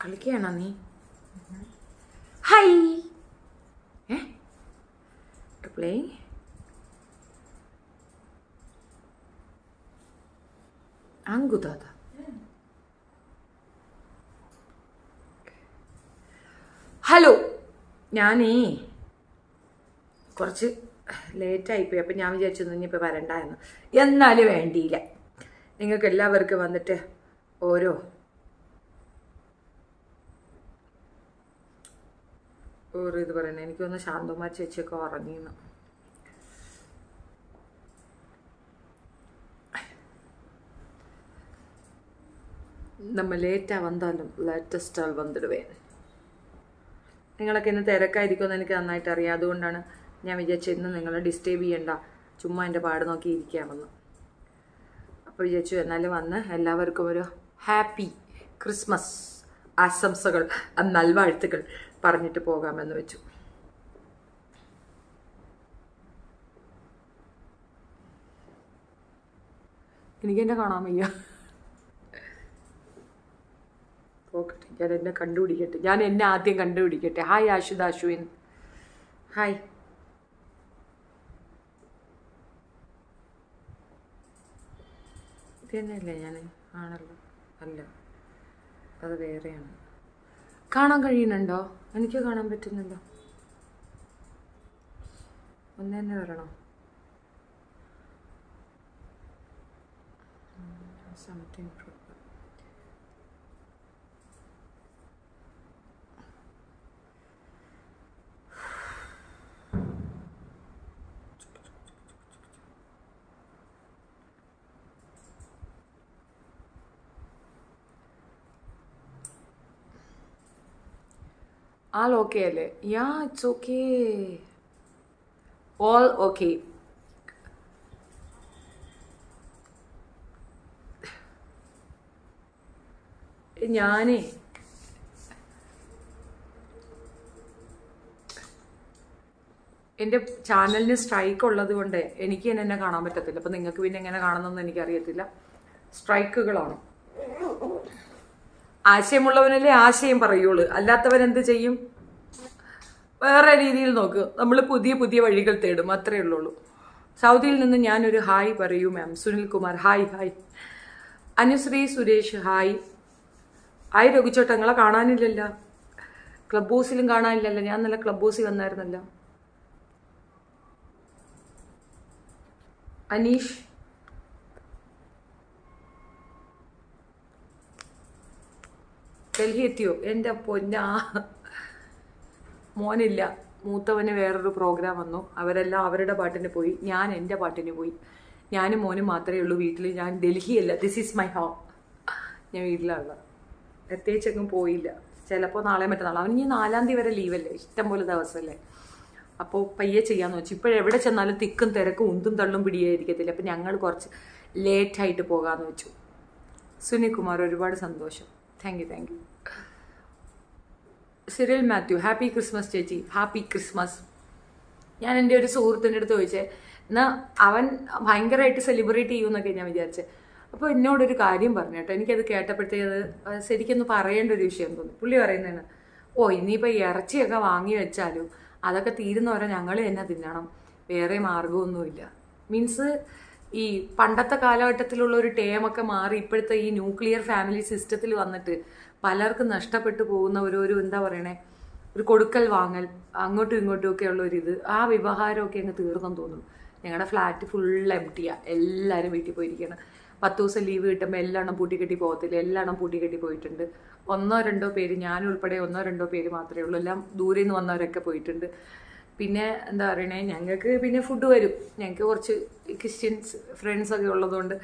കളിക്കുകയാണോ നീ? Hi play അങ്കുതാത. Hello, ഞാനേ കുറച്ച് ലേറ്റായിപ്പോയി. അപ്പം ഞാൻ വിചാരിച്ചു ഇനിയിപ്പോൾ വരണ്ടായിരുന്നു. എന്നാലും വേണ്ടിയില്ല. നിങ്ങൾക്ക് എല്ലാവർക്കും വന്നിട്ട് ഓരോ ഇത് പറയണേ. എനിക്കൊന്ന് ശാന്തമാ ചേച്ചിയൊക്കെ ഉറങ്ങിയെന്ന്. നമ്മൾ ലേറ്റാக വന്നാലും ലേറ്റസ്റ്റാൽ വന്നിടുവേൻ. നിങ്ങളൊക്കെ ഇന്ന് തിരക്കായിരിക്കുമെന്ന് എനിക്ക് നന്നായിട്ട് അറിയാം. അതുകൊണ്ടാണ് ഞാൻ വിചാരിച്ചു ഇന്ന് നിങ്ങളെ ഡിസ്റ്റർബ് ചെയ്യണ്ട, ചുമ്മാ എൻ്റെ പാട് നോക്കി ഇരിക്കാമെന്ന്. അപ്പോൾ വിചാരിച്ചു എന്നാലും വന്ന് എല്ലാവർക്കും ഒരു ഹാപ്പി ക്രിസ്മസ് ആശംസകൾ, നൽവാഴ്ത്തുകൾ പറഞ്ഞിട്ട് പോകാമെന്ന് വെച്ചു. എനിക്കെന്നെ കാണാൻ വയ്യ. പോകട്ടെ, ഞാൻ എന്നെ കണ്ടുപിടിക്കട്ടെ. ഞാൻ എന്നെ ആദ്യം കണ്ടുപിടിക്കട്ടെ. ഹായ് ആശുദ അശ്വിൻ, ഹായ്. ഇത് തന്നെയല്ലേ ഞാൻ? ആണല്ലോ. അല്ല, അത് വേറെയാണ്. കാണാൻ കഴിയുന്നുണ്ടോ? എനിക്ക് കാണാൻ പറ്റുന്നില്ല. ഒന്ന് തന്നെ വരണോ? Something problem. All okay അല്ലേ? Yeah, it's okay. All okay. ഞാനേ എൻ്റെ ചാനലിന് സ്ട്രൈക്ക് ഉള്ളത് കൊണ്ട് എനിക്ക് എന്നെ കാണാൻ പറ്റത്തില്ല. അപ്പം നിങ്ങൾക്ക് പിന്നെ എങ്ങനെ കാണണമെന്ന് എനിക്കറിയത്തില്ല. സ്ട്രൈക്കുകളാണ്. ആശയമുള്ളവനല്ലേ ആശയം പറയുള്ളൂ, അല്ലാത്തവൻ എന്ത് ചെയ്യും? വേറെ രീതിയിൽ നോക്ക്. നമ്മൾ പുതിയ പുതിയ വഴികൾ തേടും, അത്രയേ ഉള്ളൂ. സൗദിയിൽ നിന്ന് ഞാനൊരു ഹായ് പറയൂ ma'am. Sunil Kumar hi hi. Anushree Suresh hi hi. രഘുചോട്ടങ്ങളെ കാണാനില്ലല്ലോ, ക്ലബ് ഹൗസിലും കാണാനില്ലല്ലോ. ഞാൻ നല്ല ക്ലബ് ഹൗസിൽ വന്നായിരുന്നല്ലോ. അനീഷ് ഡൽഹി എത്തിയോ? എൻ്റെ പൊന്നാ മോനില്ല, മൂത്തവന് വേറൊരു പ്രോഗ്രാം വന്നു. അവരെല്ലാം അവരുടെ പാട്ടിന് പോയി, ഞാൻ എൻ്റെ പാട്ടിന് പോയി. ഞാനും മോനും മാത്രമേ ഉള്ളൂ വീട്ടിൽ. ഞാൻ ഡൽഹിയല്ല, ദിസ് ഈസ് മൈ ഹോം. ഞാൻ വീട്ടിലുള്ള പ്രത്യേകിച്ചെങ്ങും പോയില്ല. ചിലപ്പോൾ നാളെ മറ്റന്നാൾ. അവൻ ഇനി 4-ാം തീയതി വരെ ലീവല്ലേ, ഇഷ്ടംപോലെ ദിവസമല്ലേ. അപ്പോൾ പയ്യെ ചെയ്യാമെന്ന് വെച്ചു. ഇപ്പോഴെവിടെ ചെന്നാലും തിക്കും തിരക്കും ഉന്തും തള്ളും പിടിയായിരിക്കത്തില്ല. അപ്പം ഞങ്ങൾ കുറച്ച് ലേറ്റായിട്ട് പോകാമെന്ന് വെച്ചു. സുനിൽ കുമാർ ഒരുപാട് സന്തോഷം. Thank you. Cyril Mathew happy Christmas ചേച്ചി. Happy Christmas. ഞാൻ എൻ്റെ ഒരു സുഹൃത്തിൻ്റെ അടുത്ത് ചോദിച്ചേ, എന്നാൽ അവൻ ഭയങ്കരമായിട്ട് സെലിബ്രേറ്റ് ചെയ്യുമെന്നൊക്കെ ഞാൻ വിചാരിച്ചത്. അപ്പോൾ എന്നോടൊരു കാര്യം പറഞ്ഞു കേട്ടോ. എനിക്കത് കേട്ടപ്പോഴത്തേക്കത് ശരിക്കൊന്ന് പറയേണ്ട ഒരു വിഷയം തോന്നി. പുള്ളി പറയുന്നതാണ്, ഇനിയിപ്പോൾ ഇറച്ചിയൊക്കെ വാങ്ങി വെച്ചാലും അതൊക്കെ തീരുന്നവരെ ഞങ്ങൾ തന്നെ തിന്നണം, വേറെ മാർഗമൊന്നുമില്ല. മീൻസ് ഈ പണ്ടത്തെ കാലഘട്ടത്തിലുള്ള ഒരു ടേമൊക്കെ മാറി ഇപ്പോഴത്തെ ഈ ന്യൂക്ലിയർ ഫാമിലി സിസ്റ്റത്തിൽ വന്നിട്ട് പലർക്കും നഷ്ടപ്പെട്ടു പോകുന്ന ഒരു എന്താ പറയണേ, ഒരു കൊടുക്കൽ വാങ്ങൽ, അങ്ങോട്ടും ഇങ്ങോട്ടും ഒക്കെ ഉള്ള ഒരിത്, ആ വ്യവഹാരമൊക്കെ അങ്ങ് തീർന്നെന്ന് തോന്നുന്നു. ഞങ്ങളുടെ ഫ്ലാറ്റ് ഫുൾ എംപ്റ്റിയാണ്. എല്ലാവരും വീട്ടിൽ പോയിരിക്കുകയാണ്. 10 ദിവസം ലീവ് കിട്ടുമ്പോൾ എല്ലാവരും പൂട്ടിക്കെട്ടി പോകത്തില്ല. എല്ലാവരും പൂട്ടിക്കെട്ടി പോയിട്ടുണ്ട്. 1-2 പേര്, ഞാനുൾപ്പെടെ 1-2 പേര് മാത്രമേ ഉള്ളൂ. എല്ലാം ദൂരെ നിന്ന് വന്നവരൊക്കെ പോയിട്ടുണ്ട്. പിന്നെ എന്താ പറയണേ, ഞങ്ങൾക്ക് പിന്നെ ഫുഡ് വരും. ഞങ്ങൾക്ക് കുറച്ച് ക്രിസ്ത്യൻസ് ഫ്രണ്ട്സൊക്കെ ഉള്ളതുകൊണ്ട്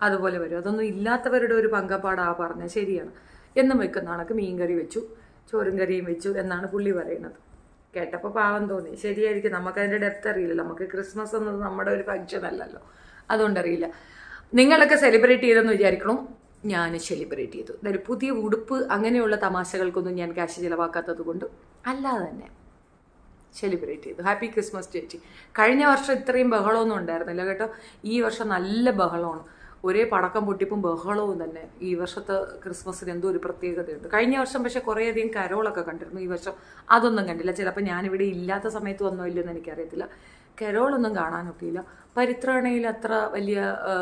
അതുപോലെ വരും. അതൊന്നും ഇല്ലാത്തവരുടെ ഒരു പങ്കപ്പാടാണ് പറഞ്ഞത്. ശരിയാണ്. എന്നും വെക്കുന്ന കണക്ക് മീൻ കറി വെച്ചു, ചോറും കറിയും വെച്ചു എന്നാണ് പുള്ളി പറയുന്നത്. കേട്ടപ്പോൾ പാവം തോന്നി. ശരിയായിരിക്കും, നമുക്കതിൻ്റെ ഡെപ്ത് അറിയില്ലല്ലോ. നമുക്ക് ക്രിസ്മസ് എന്നത് നമ്മുടെ ഒരു ഫങ്ഷൻ അല്ലല്ലോ, അതുകൊണ്ടറിയില്ല. നിങ്ങളൊക്കെ സെലിബ്രേറ്റ് ചെയ്തെന്ന് വിചാരിക്കണം. ഞാൻ സെലിബ്രേറ്റ് ചെയ്തു. അതായത് പുതിയ ഉടുപ്പ് അങ്ങനെയുള്ള തമാശകൾക്കൊന്നും ഞാൻ ക്യാഷ് ചിലവാക്കാത്തത് കൊണ്ട് അല്ലാതെ തന്നെ സെലിബ്രേറ്റ് ചെയ്തു. ഹാപ്പി ക്രിസ്മസ് ചേച്ചി. കഴിഞ്ഞ വർഷം ഇത്രയും ബഹളമൊന്നും ഉണ്ടായിരുന്നില്ല കേട്ടോ. ഈ വർഷം നല്ല ബഹളമാണ്. ഒരേ പടക്കം പൊട്ടിപ്പും ബഹളവും തന്നെ. ഈ വർഷത്തെ ക്രിസ്മസിന് എന്തോ ഒരു പ്രത്യേകതയുണ്ട്. കഴിഞ്ഞ വർഷം പക്ഷെ കുറേയധികം കരോളൊക്കെ കണ്ടിരുന്നു. ഈ വർഷം അതൊന്നും കണ്ടില്ല. ചിലപ്പോൾ ഞാനിവിടെ ഇല്ലാത്ത സമയത്ത് വന്നോ ഇല്ലെന്ന് എനിക്കറിയത്തില്ല. കരോളൊന്നും കാണാനൊക്കെ ഇല്ല. പരിത്രാണയിൽ അത്ര വലിയ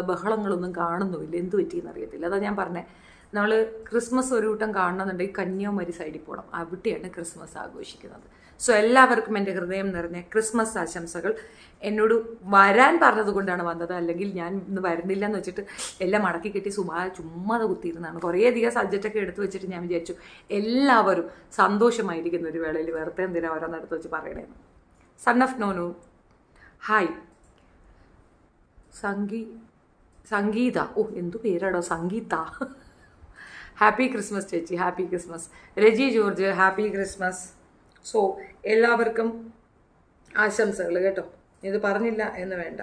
ബഹളങ്ങളൊന്നും കാണുന്നുമില്ല. എന്ത് പറ്റിയെന്ന് അറിയത്തില്ല. അതാ ഞാൻ പറഞ്ഞത്, നമ്മൾ ക്രിസ്മസ് ഒരു കൂട്ടം കാണണമെന്നുണ്ടെങ്കിൽ കന്യാകുമാരി സൈഡിൽ പോകണം. അവിടെയാണ് ക്രിസ്മസ് ആഘോഷിക്കുന്നത്. സോ എല്ലാവർക്കും എൻ്റെ ഹൃദയം നിറഞ്ഞ ക്രിസ്മസ് ആശംസകൾ. എന്നോട് വരാൻ പറഞ്ഞത് കൊണ്ടാണ് വന്നത്, അല്ലെങ്കിൽ ഞാൻ ഇന്ന് വരുന്നില്ല എന്ന് വെച്ചിട്ട് എല്ലാം മടക്കി കെട്ടി ചുമ്മാതെ കുത്തിയിരുന്നതാണ്. കുറേയധികം സബ്ജക്റ്റൊക്കെ എടുത്തു വെച്ചിട്ട് ഞാൻ വിചാരിച്ചു എല്ലാവരും സന്തോഷമായിരിക്കുന്ന ഒരു വേളയിൽ വെറുതെ എന്തിനാ ഓരോന്നെടുത്ത് വെച്ച് പറയണേന്ന്. Son of Nonu hi. Sangeetha, ഓ എന്തു പേരാടോ സംഗീത. ഹാപ്പി ക്രിസ്മസ് ചേച്ചി, happy Christmas. Reji George happy Christmas. So എല്ലാവർക്കും ആശംസകൾ കേട്ടോ. ഇത് പറഞ്ഞില്ല എന്ന് വേണ്ട.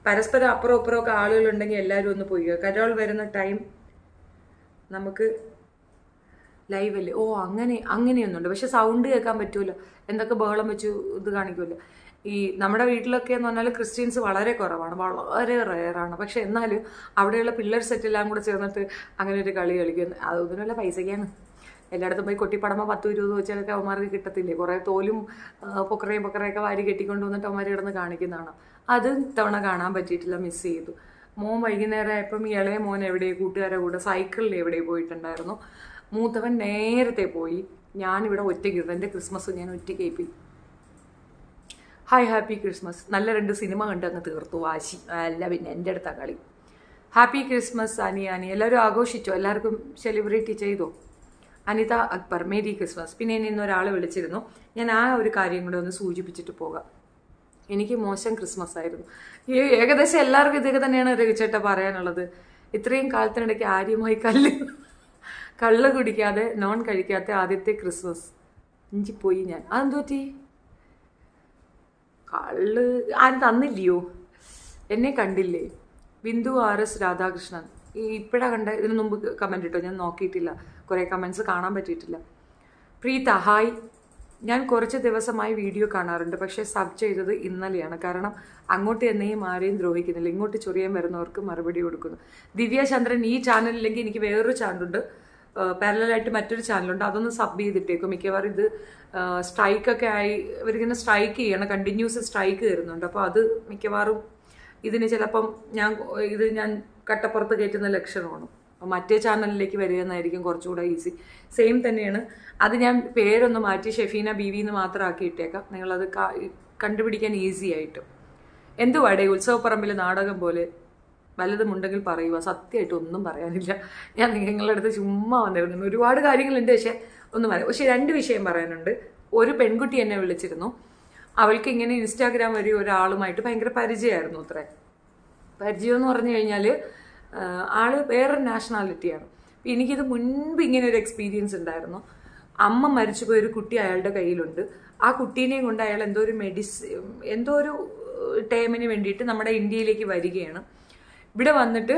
പരസ്പരം അപ്പുറം ഇപ്പുറമൊക്കെ ആളുകളുണ്ടെങ്കിൽ എല്ലാവരും ഒന്ന് പോയി. കരോൾ വരുന്ന ടൈം നമുക്ക് ലൈവല്ലേ? ഓ അങ്ങനെയൊന്നുണ്ട്. പക്ഷെ സൗണ്ട് കേൾക്കാൻ പറ്റുമല്ലോ. എന്തൊക്കെ ബഹളം വെച്ച് ഇത് കാണിക്കുമല്ലോ. ഈ നമ്മുടെ വീട്ടിലൊക്കെ എന്ന് പറഞ്ഞാൽ ക്രിസ്ത്യൻസ് വളരെ കുറവാണ്, വളരെ റെയറാണ്. പക്ഷെ എന്നാലും അവിടെയുള്ള പിള്ളേർ സെറ്റെല്ലാം കൂടെ ചേർന്നിട്ട് അങ്ങനെ ഒരു കളി കളിക്കുന്നു. അതൊന്നുമല്ല, പൈസയ്ക്കാണ്. എല്ലായിടത്തും പോയി കൊട്ടിപ്പടമ 10-20 വെച്ചാലൊക്കെ അവന്മാർക്ക് കിട്ടത്തില്ലേ? കുറേ തോലും പൊക്കറയൊക്കെ വാരി കെട്ടിക്കൊണ്ട് വന്നിട്ട് അവന്മാർ കിടന്ന് കാണിക്കുന്നതാണ്. അത് ഇത്തവണ കാണാൻ പറ്റിയിട്ടില്ല, മിസ് ചെയ്തു. മോൻ വൈകുന്നേരം ആയപ്പം ഇളയ മോൻ എവിടെയോ കൂട്ടുകാരെ കൂടെ സൈക്കിളിൽ എവിടെയോ പോയിട്ടുണ്ടായിരുന്നു. മൂത്തവൻ നേരത്തെ പോയി. ഞാനിവിടെ ഒറ്റയ്ക്കിരുന്നു. എൻ്റെ ക്രിസ്മസ് ഞാൻ ഒറ്റയ്ക്കേപ്പി. Hi, happy Christmas. നല്ല 2 സിനിമ കണ്ട് അങ്ങ് തീർത്തു. വാശി അല്ല പിന്നെ എൻ്റെ അടുത്താ കളി. Happy Christmas Ani. എല്ലാവരും ആഘോഷിച്ചോ? എല്ലാവർക്കും സെലിബ്രേറ്റ് ചെയ്തോ? Anitha Akbar merry Christmas. പിന്നെ എന്നെ ഇന്നൊരാൾ വിളിച്ചിരുന്നു. ഞാൻ ആ ഒരു കാര്യം കൂടെ ഒന്ന് സൂചിപ്പിച്ചിട്ട് പോകാം. എനിക്ക് മോശം ക്രിസ്മസ് ആയിരുന്നു. ഏകദേശം എല്ലാവർക്കും ഇതൊക്കെ തന്നെയാണ് രഘുചേട്ട പറയാനുള്ളത്. ഇത്രയും കാലത്തിനിടയ്ക്ക് ആര്യമായി കള്ള് കുടിക്കാതെ നോൺ കഴിക്കാത്ത ആദ്യത്തെ ക്രിസ്മസ്. ഇഞ്ചിപ്പോയി ഞാൻ. അതെന്തു പറ്റി? കള്ള് ആരും തന്നില്ലയോ? എന്നെ കണ്ടില്ലേ? ബിന്ദു RS രാധാകൃഷ്ണൻ ഇപ്പോഴാണ് കണ്ട. ഇതിനു മുമ്പ് കമൻറ്റ് ഇട്ടോ? ഞാൻ നോക്കിയിട്ടില്ല. കുറേ കമൻറ്റ്സ് കാണാൻ പറ്റിയിട്ടില്ല. പ്രീത ഹായ്. ഞാൻ കുറച്ച് ദിവസമായി വീഡിയോ കാണാറുണ്ട്. പക്ഷേ സബ് ചെയ്തത് ഇന്നലെയാണ്. കാരണം അങ്ങോട്ട് എന്നെയും ആരെയും ദ്രോഹിക്കുന്നില്ല. ഇങ്ങോട്ട് ചൊറിയാൻ വരുന്നവർക്ക് മറുപടി കൊടുക്കുന്നു. ദിവ്യചന്ദ്രൻ ഈ ചാനലില്ലെങ്കിൽ എനിക്ക് വേറൊരു ചാനലുണ്ട്, പാരലായിട്ട് മറ്റൊരു ചാനലുണ്ട്. അതൊന്ന് സബ് ചെയ്തിട്ടേക്കും. മിക്കവാറും ഇത് സ്ട്രൈക്കൊക്കെ ആയി ഇവരിങ്ങനെ സ്ട്രൈക്ക് ചെയ്യണം, കണ്ടിന്യൂസ് സ്ട്രൈക്ക് തരുന്നുണ്ട്. അപ്പോൾ അത് മിക്കവാറും ഇതിന് ചിലപ്പം ഞാൻ കട്ടപ്പുറത്ത് കയറ്റുന്ന ലക്ഷണമാണ്. മറ്റേ ചാനലിലേക്ക് വരികയെന്നായിരിക്കും കുറച്ചുകൂടെ ഈസി. സെയിം തന്നെയാണ്. അത് ഞാൻ പേരൊന്ന് മാറ്റി ഷെഫീന BV എന്ന് മാത്രം ആക്കിയിട്ടേക്കാം. നിങ്ങളത് കണ്ടുപിടിക്കാൻ ഈസി ആയിട്ട്. എന്തുവാടേ ഉത്സവപ്പറമ്പിൽ നാടകം പോലെ വല്ലതുമുണ്ടെങ്കിൽ പറയുക. സത്യമായിട്ട് ഒന്നും പറയാനില്ല. ഞാൻ നിങ്ങളുടെ അടുത്ത് ചുമ്മാ വന്നിരുന്നു. ഒരുപാട് കാര്യങ്ങളുണ്ട്, പക്ഷെ ഒന്നും പറയാം. പക്ഷെ 2 വിഷയം പറയാനുണ്ട്. ഒരു പെൺകുട്ടി എന്നെ വിളിച്ചിരുന്നു. അവൾക്ക് ഇങ്ങനെ ഇൻസ്റ്റാഗ്രാം വഴി ഒരാളുമായിട്ട് ഭയങ്കര പരിചയമായിരുന്നു. അത്രേ പരിചയം എന്ന് പറഞ്ഞു കഴിഞ്ഞാൽ ആള് വേറൊരു നാഷണാലിറ്റിയാണ്. എനിക്കിത് മുൻപ് ഇങ്ങനെ ഒരു എക്സ്പീരിയൻസ് ഉണ്ടായിരുന്നു. അമ്മ മരിച്ചുപോയ ഒരു കുട്ടി അയാളുടെ കയ്യിലുണ്ട്. ആ കുട്ടീനെയും കൊണ്ട് അയാൾ എന്തോ ഒരു ടൈമിന് വേണ്ടിയിട്ട് നമ്മുടെ ഇന്ത്യയിലേക്ക് വരികയാണ്. ഇവിടെ വന്നിട്ട്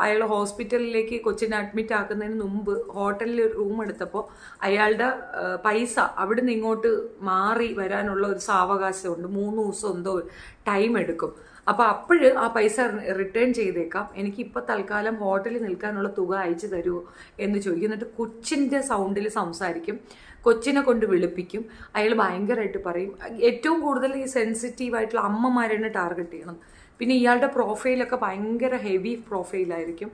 അയാൾ ഹോസ്പിറ്റലിലേക്ക് കൊച്ചിനെ അഡ്മിറ്റ് ആക്കുന്നതിന് മുമ്പ് ഹോട്ടലിൽ റൂം എടുത്തപ്പോൾ അയാളുടെ പൈസ അവിടുന്ന് ഇങ്ങോട്ട് മാറി വരാനുള്ള ഒരു സാവകാശമുണ്ട്. 3 ദിവസം എന്തോ ടൈം എടുക്കും. അപ്പോൾ ആ പൈസ റിട്ടേൺ ചെയ്തേക്കാം, എനിക്കിപ്പോൾ തൽക്കാലം ഹോട്ടലിൽ നിൽക്കാനുള്ള തുക അയച്ചു തരുമോ എന്ന് ചോദിക്കും. എന്നിട്ട് കൊച്ചിൻ്റെ സൗണ്ടിൽ സംസാരിക്കും, കൊച്ചിനെ കൊണ്ട് വിളിപ്പിക്കും. അയാൾ ഭയങ്കരമായിട്ട് പറയും. ഏറ്റവും കൂടുതൽ ഈ സെൻസിറ്റീവായിട്ടുള്ള അമ്മമാരെയാണ് ടാർഗറ്റ് ചെയ്യണം. പിന്നെ ഇയാളുടെ പ്രൊഫൈലൊക്കെ ഭയങ്കര ഹെവി പ്രൊഫൈലായിരിക്കും.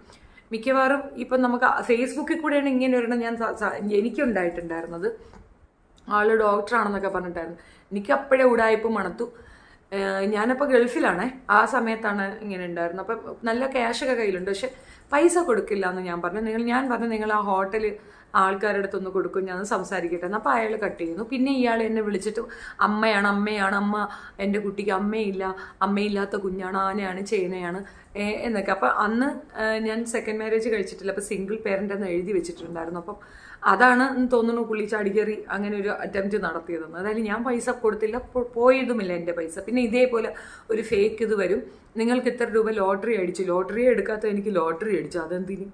മിക്കവാറും ഇപ്പം നമുക്ക് ഫേസ്ബുക്കിൽ കൂടെയാണ് ഇങ്ങനെ ഒരെണ്ണം എനിക്കുണ്ടായിട്ടുണ്ടായിരുന്നത്. ആൾ ഡോക്ടറാണെന്നൊക്കെ പറഞ്ഞിട്ടായിരുന്നു. എനിക്ക് അപ്പോഴേ ഉടായ്പ മണത്തു. ഞാനപ്പോൾ ഗൾഫിലാണേ, ആ സമയത്താണ് ഇങ്ങനെ ഉണ്ടായിരുന്നത്. അപ്പം നല്ല ക്യാഷൊക്കെ കയ്യിലുണ്ട്, പക്ഷെ പൈസ കൊടുക്കില്ല എന്ന് ഞാൻ പറഞ്ഞു. നിങ്ങൾ ആ ഹോട്ടൽ ആൾക്കാരുടെ അടുത്തൊന്ന് കൊടുക്കും, ഞാൻ സംസാരിക്കട്ടെ എന്ന്. അപ്പോൾ അയാൾ കട്ട് ചെയ്യുന്നു. പിന്നെ ഇയാൾ എന്നെ വിളിച്ചിട്ട് അമ്മയാണ് അമ്മ എൻ്റെ കുട്ടിക്ക് അമ്മയില്ലാത്ത കുഞ്ഞാണ്, ആനയാണ് ചേനയാണ് എന്നൊക്കെ. അപ്പം അന്ന് ഞാൻ സെക്കൻഡ് മാരേജ് കഴിച്ചിട്ടില്ല. അപ്പോൾ സിംഗിൾ പേരൻ്റ് എന്ന് എഴുതി വെച്ചിട്ടുണ്ടായിരുന്നു. അപ്പം അതാണ് തോന്നുന്നു പുള്ളി ചാടിക്കറി അങ്ങനെ ഒരു അറ്റംപ്റ്റ് നടത്തിയതെന്ന്. അതായത് ഞാൻ പൈസ കൊടുത്തില്ല, പോയതുമില്ല എൻ്റെ പൈസ. പിന്നെ ഇതേപോലെ ഒരു ഫേക്ക് ഇത് വരും, നിങ്ങൾക്ക് ഇത്ര രൂപ ലോട്ടറി അടിച്ചു, ലോട്ടറി എടുക്കാത്ത എനിക്ക് ലോട്ടറി അടിച്ചു, അതെന്തിന്?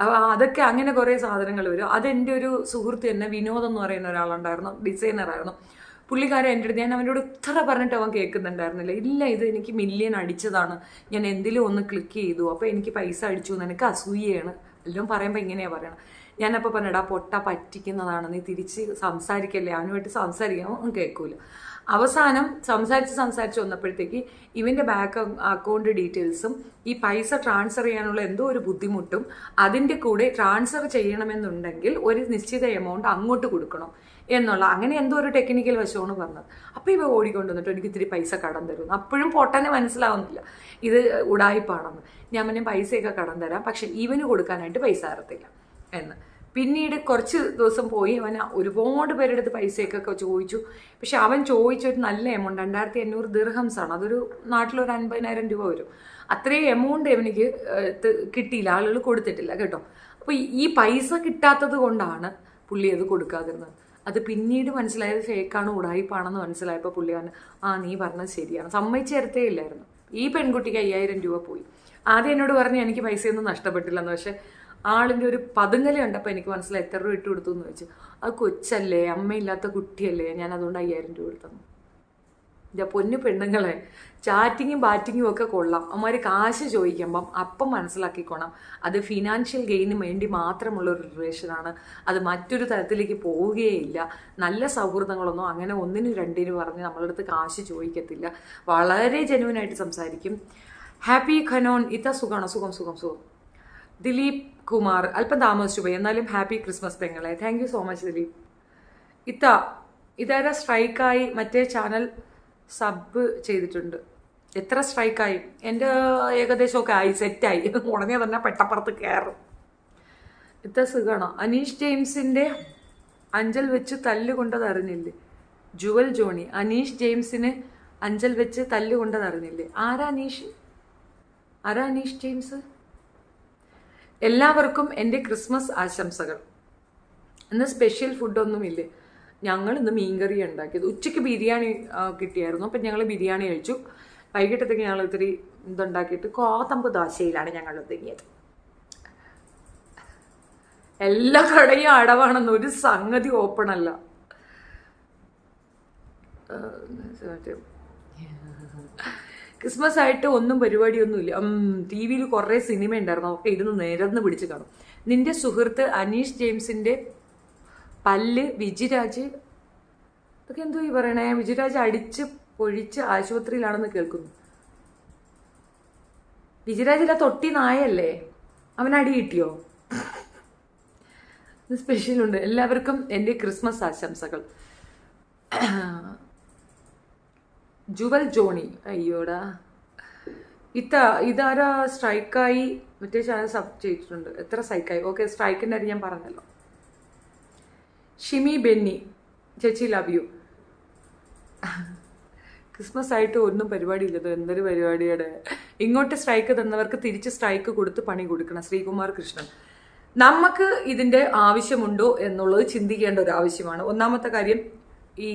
അപ്പോൾ അതൊക്കെ അങ്ങനെ കുറേ സാധനങ്ങൾ വരും. അതെൻ്റെ ഒരു സുഹൃത്ത് തന്നെ വിനോദ് എന്ന് പറയുന്ന ഒരാളുണ്ടായിരുന്നു, ഡിസൈനറായിരുന്നു. പുള്ളിക്കാരൻ എൻ്റെ അടുത്ത്, ഞാൻ അവനോട് ഇത്ര പറഞ്ഞിട്ട് അവൻ കേൾക്കുന്നുണ്ടായിരുന്നില്ല. ഇല്ല, ഇത് എനിക്ക് മില്യൺ അടിച്ചതാണ്, ഞാൻ എന്തിലും ഒന്ന് ക്ലിക്ക് ചെയ്തു, അപ്പോൾ എനിക്ക് പൈസ അടിച്ചു എന്ന്, എനിക്ക് അസൂയയാണ് എല്ലാം പറയുമ്പോൾ ഇങ്ങനെയാണ് പറയണം. ഞാനപ്പോൾ പറഞ്ഞിടാ പൊട്ട പറ്റിക്കുന്നതാണ്, നീ തിരിച്ച് സംസാരിക്കല്ലേ, അവനുമായിട്ട് സംസാരിക്കാൻ കേൾക്കൂല. അവസാനം സംസാരിച്ച് വന്നപ്പോഴത്തേക്ക് ഇവൻ്റെ ബാങ്ക് അക്കൗണ്ട് ഡീറ്റെയിൽസും ഈ പൈസ ട്രാൻസ്ഫർ ചെയ്യാനുള്ള എന്തോ ഒരു ബുദ്ധിമുട്ടും, അതിൻ്റെ കൂടെ ട്രാൻസ്ഫർ ചെയ്യണമെന്നുണ്ടെങ്കിൽ ഒരു നിശ്ചിത എമൗണ്ട് അങ്ങോട്ട് കൊടുക്കണം എന്നുള്ള അങ്ങനെ എന്തോ ഒരു ടെക്നിക്കൽ വശമാണ് പറഞ്ഞത്. അപ്പോൾ ഇവ ഓടിക്കൊണ്ടുവന്നിട്ട് എനിക്ക് ഇത്തിരി പൈസ കടം തരുന്നു. അപ്പോഴും പൊട്ടനെ മനസ്സിലാവുന്നില്ല ഇത് ഉടായിപ്പാണെന്ന്. ഞാൻ പിന്നെ പൈസയൊക്കെ കടം തരാം, പക്ഷെ ഇവന് കൊടുക്കാനായിട്ട് പൈസ തരത്തില്ല എന്ന്. പിന്നീട് കുറച്ച് ദിവസം പോയി അവൻ ഒരുപാട് പേരുടെ അടുത്ത് പൈസയൊക്കെ ചോദിച്ചു. പക്ഷെ അവൻ ചോദിച്ചൊരു നല്ല എമൗണ്ട് 2500 ദിർഹംസ് ആണ്. അതൊരു നാട്ടിലൊരു 50,000 രൂപ വരും. അത്രയും എമൗണ്ട് എനിക്ക് കിട്ടിയില്ല, ആളുകൾ കൊടുത്തിട്ടില്ല കേട്ടോ. അപ്പോൾ ഈ പൈസ കിട്ടാത്തത് കൊണ്ടാണ് പുള്ളി അത് കൊടുക്കാതിരുന്നത്. അത് പിന്നീട് മനസ്സിലായത് ഫേക്കാണ്, ഉടായിപ്പാണെന്ന് മനസ്സിലായപ്പോൾ പുള്ളി പറഞ്ഞു നീ പറഞ്ഞത് ശരിയാണ്, സമ്മതിച്ചു തരത്തേ ഇല്ലായിരുന്നു. ഈ പെൺകുട്ടിക്ക് 5000 രൂപ പോയി. ആദ്യം എന്നോട് പറഞ്ഞു എനിക്ക് പൈസയൊന്നും നഷ്ടപ്പെട്ടില്ലെന്ന്. പക്ഷെ ആളിൻ്റെ ഒരു പതുങ്ങല കണ്ടപ്പോൾ എനിക്ക് മനസ്സിലായി എത്ര രൂപ ഇട്ട് കൊടുത്തു എന്ന് വെച്ച്. അത് കൊച്ചല്ലേ, അമ്മയില്ലാത്ത കുട്ടിയല്ലേ, ഞാൻ അതുകൊണ്ട് 5000 രൂപ എടുത്തു. എൻ്റെ പൊന്നു പെണ്ണുങ്ങളെ, ചാറ്റിങ്ങും ബാറ്റിങ്ങും ഒക്കെ കൊള്ളാം, അമ്മമാർ കാശ് ചോദിക്കുമ്പം അപ്പം മനസ്സിലാക്കിക്കോണം അത് ഫിനാൻഷ്യൽ ഗെയിന് വേണ്ടി മാത്രമുള്ള ഒരു റിലേഷനാണ്. അത് മറ്റൊരു തരത്തിലേക്ക് പോവുകയില്ല. നല്ല സൗഹൃദങ്ങളൊന്നും അങ്ങനെ 1 2 പറഞ്ഞ് നമ്മളുടെ അടുത്ത് കാശ് ചോദിക്കത്തില്ല. വളരെ ജെനുവിനായിട്ട് സംസാരിക്കും. ഹാപ്പി ഖനോൻ, സുഖമാണോ? സുഖം. ദിലീപ് കുമാർ, അല്പം താമസിച്ചു പോയി, എന്നാലും ഹാപ്പി ക്രിസ്മസ് പെങ്ങളെ. Thank you so much Dileep. ഇതാരാ സ്ട്രൈക്കായി? മറ്റേ ചാനൽ സബ് ചെയ്തിട്ടുണ്ട്. എത്ര സ്ട്രൈക്കായി? എൻ്റെ ഏകദേശമൊക്കെ ആയി, സെറ്റായി. ഉടനെ തന്നെ പെട്ടപ്പുറത്ത് കയറും. സുഖമാണോ? അനീഷ് ജെയിംസിൻ്റെ അഞ്ചൽ വെച്ച് തല്ലുകൊണ്ടത് അറിഞ്ഞില്ലേ? ജുവൽ ജോണി, അനീഷ് ജെയിംസിന് അഞ്ചൽ വെച്ച് തല്ലുകൊണ്ടത് അറിഞ്ഞില്ലേ? ആരാ അനീഷ് ജെയിംസ്? എല്ലാവർക്കും എൻ്റെ ക്രിസ്മസ് ആശംസകൾ. ഇന്ന് സ്പെഷ്യൽ ഫുഡൊന്നുമില്ലേ? ഞങ്ങൾ ഇന്ന് മീൻകറി ഉണ്ടാക്കിയത്. ഉച്ചയ്ക്ക് ബിരിയാണി കിട്ടിയായിരുന്നു, അപ്പം ഞങ്ങൾ ബിരിയാണി കഴിച്ചു. വൈകിട്ടത്തേക്ക് ഞങ്ങൾ ഇത്തിരി ഇതുണ്ടാക്കിയിട്ട് കോതമ്പ് ദോശയിലാണ് ഞങ്ങൾ ഒതുങ്ങിയത്. എല്ലാ കടയും അടവാണെന്ന്, ഒരു സംഗതി ഓപ്പൺ അല്ല. ക്രിസ്മസ് ആയിട്ട് ഒന്നും പരിപാടിയൊന്നുമില്ല. ടി വിയിൽ കുറേ സിനിമ ഉണ്ടായിരുന്നു, അതൊക്കെ ഇരുന്ന് നിരന്ന് പിടിച്ച് കാണും. നിന്റെ സുഹൃത്ത് അനീഷ് ജെയിംസിൻ്റെ പല്ല് വിജിരാജ്, ഇതൊക്കെ എന്തോ ഈ പറയണേ? വിജിരാജ് അടിച്ച് പൊഴിച്ച് ആശുപത്രിയിലാണെന്ന് കേൾക്കുന്നു. വിജിരാജില്ല, തൊട്ടി നായല്ലേ, അവൻ അടി കിട്ടിയോ? സ്പെഷ്യലുണ്ട്. എല്ലാവർക്കും എൻ്റെ ക്രിസ്മസ് ആശംസകൾ. ജുവൽ ജോണി, അയ്യോടാ. ഇതാരാ സ്ട്രൈക്കായി? മറ്റേ ചാനൽ സബ് ചെയ്തിട്ടുണ്ട്. എത്ര സ്ട്രൈക്കായി? ഓക്കെ, സ്ട്രൈക്കിൻ്റെ അരി ഞാൻ പറഞ്ഞല്ലോ. ഷിമി ബെന്നി ചേച്ചി, ലവ് യു. ക്രിസ്മസ് ആയിട്ട് ഒന്നും പരിപാടിയില്ലത്, എന്തൊരു പരിപാടിയുടെ. ഇങ്ങോട്ട് സ്ട്രൈക്ക് തന്നവർക്ക് തിരിച്ച് സ്ട്രൈക്ക് കൊടുത്ത് പണി കൊടുക്കണം. ശ്രീകുമാർ കൃഷ്ണൻ, നമുക്ക് ഇതിൻ്റെ ആവശ്യമുണ്ടോ എന്നുള്ളത് ചിന്തിക്കേണ്ട ഒരു ആവശ്യമാണ്. ഒന്നാമത്തെ കാര്യം, ഈ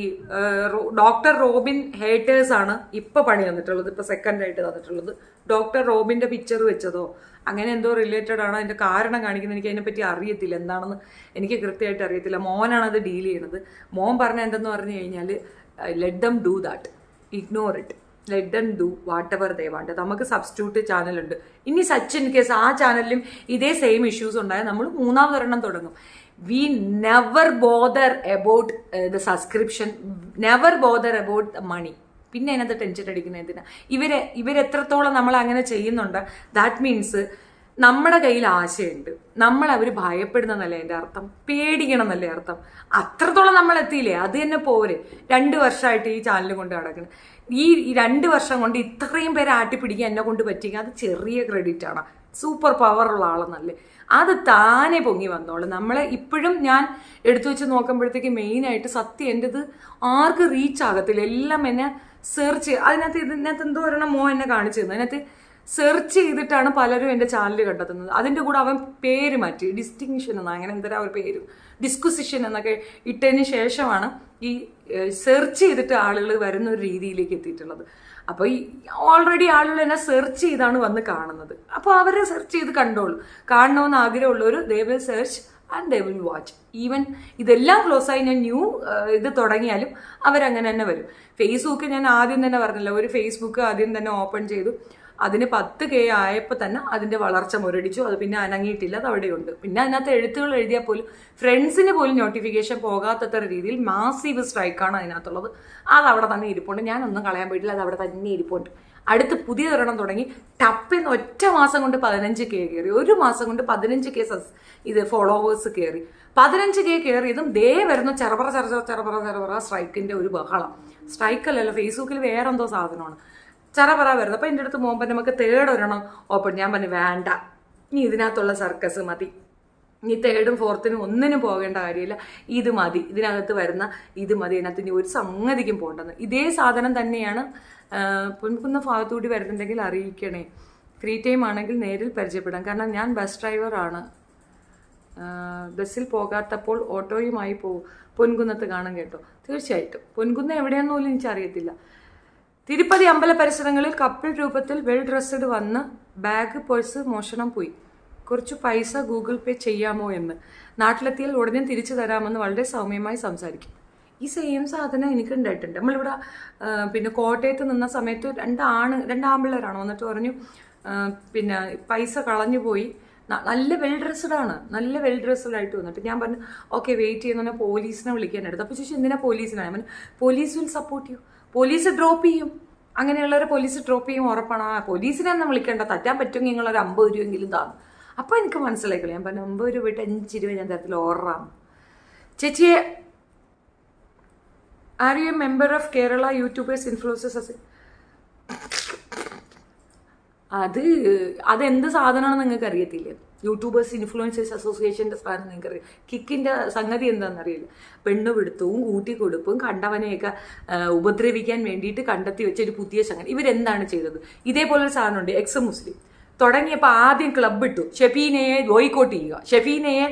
ഡോക്ടർ റോബിൻ ഹേറ്റേഴ്സ് ആണ് ഇപ്പൊ പണി തന്നിട്ടുള്ളത്, ഇപ്പൊ സെക്കൻഡായിട്ട് തന്നിട്ടുള്ളത്. ഡോക്ടർ റോബിന്റെ പിക്ചർ വെച്ചതോ അങ്ങനെ എന്തോ റിലേറ്റഡ് ആണ്. അതിന്റെ കാരണം കാണിക്കുന്നത്. എനിക്ക് അതിനെപ്പറ്റി അറിയത്തില്ല, എന്താണെന്ന് എനിക്ക് കൃത്യമായിട്ട് അറിയത്തില്ല. മോനാണ് അത് ഡീൽ ചെയ്യണത്. മോൻ പറഞ്ഞ എന്തെന്ന് പറഞ്ഞു കഴിഞ്ഞാൽ, let them do that, ignore it, let them do what ever they want. നമുക്ക് സബ്സ്റ്റിറ്റ്യൂട്ട് ചാനലുണ്ട്. ഇനി സച്ച് ഇൻ കേസ് ആ ചാനലിലും ഇതേ സെയിം ഇഷ്യൂസ് ഉണ്ടായാൽ നമ്മൾ 3ാമതൊരെണ്ണം തുടങ്ങും. We never bother about the subscription, never bother about the money. പിന്നെ അതിനകത്ത് ടെൻഷൻ അടിക്കുന്ന എന്തിനാ? ഇവരെത്രത്തോളം നമ്മൾ അങ്ങനെ ചെയ്യുന്നുണ്ട്, ദാറ്റ് മീൻസ് നമ്മുടെ കയ്യിൽ ആശയുണ്ട്, നമ്മൾ അവർ ഭയപ്പെടുന്നതല്ലേ എൻ്റെ അർത്ഥം, പേടിക്കണം എന്നല്ലേ അർത്ഥം. അത്രത്തോളം നമ്മൾ എത്തിയില്ലേ, അത് തന്നെ പോരെ. 2 വർഷമായിട്ട് ഈ ചാനൽ കൊണ്ട് നടക്കണം. ഈ 2 വർഷം കൊണ്ട് ഇത്രയും പേരെ ആട്ടിപ്പിടിക്കാൻ എന്നെ കൊണ്ട് പറ്റിയെങ്കിൽ അത് ചെറിയ ക്രെഡിറ്റ് ആണ്. സൂപ്പർ പവറുള്ള ആളെന്നല്ലേ, അത് താനെ പൊങ്ങി വന്നോളും. നമ്മളെ ഇപ്പോഴും ഞാൻ എടുത്തു വെച്ച് നോക്കുമ്പോഴത്തേക്ക് മെയിനായിട്ട് സത്യം എൻ്റെത് ആർക്ക് റീച്ച് ആകത്തില്ല. എല്ലാം എന്നെ സെർച്ച് ഇതിനകത്ത് എന്തോ ഒരെണ്ണം എന്നെ കാണിച്ചു തന്നു. അതിനകത്ത് സെർച്ച് ചെയ്തിട്ടാണ് പലരും എൻ്റെ ചാനൽ കണ്ടെത്തുന്നത്. അതിൻ്റെ കൂടെ അവൻ പേര് മാറ്റി, ഡിസ്റ്റിങ്ഷൻ എന്ന അങ്ങനെ എന്തരാ ഒരു പേര്, ഡിസ്ക്വിസിഷൻ എന്നൊക്കെ ഇട്ടതിന് ശേഷമാണ് ഈ സെർച്ച് ചെയ്തിട്ട് ആളുകൾ വരുന്ന ഒരു രീതിയിലേക്ക് എത്തിയിട്ടുള്ളത്. അപ്പോൾ ഈ ഓൾറെഡി ആളുകൾ എന്നെ സെർച്ച് ചെയ്താണ് വന്ന് കാണുന്നത്. അപ്പോൾ അവരെ സെർച്ച് ചെയ്ത് കണ്ടോളൂ. കാണണമെന്ന് ആഗ്രഹമുള്ളവർ they will search and they will watch. Even ഇതെല്ലാം ക്ലോസ് ആയി ഞാൻ ന്യൂ ഇത് തുടങ്ങിയാലും അവരങ്ങനെ തന്നെ വരും. ഫേസ്ബുക്ക് ഞാൻ ആദ്യം തന്നെ പറഞ്ഞല്ലോ, ഒരു ഫേസ്ബുക്ക് ആദ്യം തന്നെ ഓപ്പൺ ചെയ്തു. അതിന് 10K ആയപ്പോൾ തന്നെ അതിൻ്റെ വളർച്ച മുരടിച്ചു. അത് പിന്നെ അനങ്ങിയിട്ടില്ല, അത് അവിടെയുണ്ട്. പിന്നെ അതിനകത്ത് എഴുത്തുകൾ എഴുതിയാൽ പോലും ഫ്രണ്ട്സിന് പോലും നോട്ടിഫിക്കേഷൻ പോകാത്തത്ര രീതിയിൽ മാസീവ് സ്ട്രൈക്കാണ് അതിനകത്തുള്ളത്. അത് അവിടെ തന്നെ ഇരിപ്പുണ്ട്. ഞാനൊന്നും കളയാൻ പോയിട്ടില്ല, അത് അവിടെ തന്നെ ഇരിപ്പുണ്ട്. അടുത്ത് പുതിയതൊരെണ്ണം തുടങ്ങി. ടപ്പെന്ന് ഒറ്റ മാസം കൊണ്ട് 15K കയറി. ഒരു മാസം കൊണ്ട് 15K ഇത് ഫോളോവേഴ്സ് കയറി. 15K കയറിയതും ദേ വരുന്ന ചെറപറ സ്ട്രൈക്കിന്റെ ഒരു ബഹളം. സ്ട്രൈക്കല്ലല്ലോ, ഫേസ്ബുക്കിൽ വേറെ എന്തോ സാധനമാണ് ചെറപറ വരുന്നത്. അപ്പം എൻ്റെ അടുത്ത് പോകുമ്പോൾ നമുക്ക് തേർഡ് ഒരെണ്ണം ഓപ്പൺ. ഞാൻ പറഞ്ഞു വേണ്ട, ഇനി ഇതിനകത്തുള്ള സർക്കസ് മതി, ഇനി തേർഡും ഫോർത്തിനും ഒന്നിനും പോകേണ്ട കാര്യമില്ല, ഇത് മതി, ഇതിനകത്ത് വരുന്ന ഇത് മതി, ഇതിനകത്ത് ഇനി ഒരു സംഗതിക്കും പോകണ്ടെന്ന്. ഇതേ സാധനം തന്നെയാണ് പൊൻകുന്ന ഭാഗത്തുകൂടി വരുന്നുണ്ടെങ്കിൽ അറിയിക്കണേ. ഫ്രീ ടൈം ആണെങ്കിൽ നേരിൽ പരിചയപ്പെടാം. കാരണം ഞാൻ ബസ് ഡ്രൈവറാണ്. ബസ്സിൽ പോകാത്തപ്പോൾ ഓട്ടോയുമായി പൊൻകുന്നത്ത് കാണാൻ കേട്ടോ. തീർച്ചയായിട്ടും പൊൻകുന്നം എവിടെയാണെന്ന് പോലും എനിക്കറിയത്തില്ല. തിരുപ്പതി അമ്പല പരിസരങ്ങളിൽ കപ്പിൾ രൂപത്തിൽ വെൽ ഡ്രസ്ഡ് വന്ന് ബാഗ് പേഴ്സ് മോഷണം പോയി. കുറച്ച് പൈസ ഗൂഗിൾ പേ ചെയ്യാമോ എന്ന്. നാട്ടിലെത്തിയാൽ ഉടനെ തിരിച്ചു തരാമെന്ന് വളരെ സൗമ്യമായി സംസാരിക്കും. ഈ സെയിം സാധനം എനിക്ക് ഉണ്ടായിട്ടുണ്ട്. നമ്മളിവിടെ പിന്നെ കോട്ടയത്ത് നിന്ന സമയത്ത് രണ്ട് ആമ്പിള്ളേരാണ് വന്നിട്ട് പറഞ്ഞു പിന്നെ പൈസ കളഞ്ഞു പോയി. നല്ല വെൽ ഡ്രസ്ഡാണ്, നല്ല വെൽ ഡ്രസ്ഡായിട്ട് വന്നിട്ട് ഞാൻ പറഞ്ഞു ഓക്കെ വെയിറ്റ് ചെയ്യുന്ന പോലീസിനെ വിളിക്കാനെടുത്ത്. അപ്പോൾ ചോദിച്ചു എന്തിനാ പോലീസിനാണ്? ഞാൻ police will support you, police drop ചെയ്യും, അങ്ങനെയുള്ളവരെ പോലീസ് ഡ്രോപ്പ് ചെയ്യും ഉറപ്പാണ്. പോലീസിനെ ഒന്നും വിളിക്കേണ്ട, തറ്റാൻ പറ്റുമെങ്കിൽ നിങ്ങളൊരു 50 രൂപയെങ്കിലും താന്നു. അപ്പോൾ എനിക്ക് മനസ്സിലായിക്കില്ല. ഞാൻ പറഞ്ഞു 50 രൂപ ഇട്ട് 5 രൂപ ഞാൻ തരത്തിൽ ഓർഡറാണ്. ചേച്ചിയെ are you A member of Kerala YouTubers influencers? അതെന്ത് സാധനമാണെന്ന് നിങ്ങൾക്ക് അറിയത്തില്ലേ? യൂട്യൂബേഴ്സ് ഇൻഫ്ലുവൻസേഴ്സ് അസോസിയേഷൻ്റെ സാധനം നിങ്ങൾക്ക് അറിയാം. കിക്കിൻ്റെ സംഗതി എന്താണെന്നറിയില്ല. പെണ്ണുപിടുത്തവും കൂട്ടിക്കൊടുപ്പും കണ്ടവനെയൊക്കെ ഉപദ്രവിക്കാൻ വേണ്ടിയിട്ട് കണ്ടെത്തി വെച്ച ഒരു പുതിയ സംഗതി. ഇവരെന്താണ് ചെയ്തത്? ഇതേപോലൊരു സാധനമുണ്ട്, എക്സ് മുസ്ലിം തുടങ്ങിയപ്പോൾ ആദ്യം ക്ലബ് ഇട്ടു. ഷെഫീനയെ ബോയ്ക്കോട്ട് ചെയ്യുക, ഷെഫീനയെ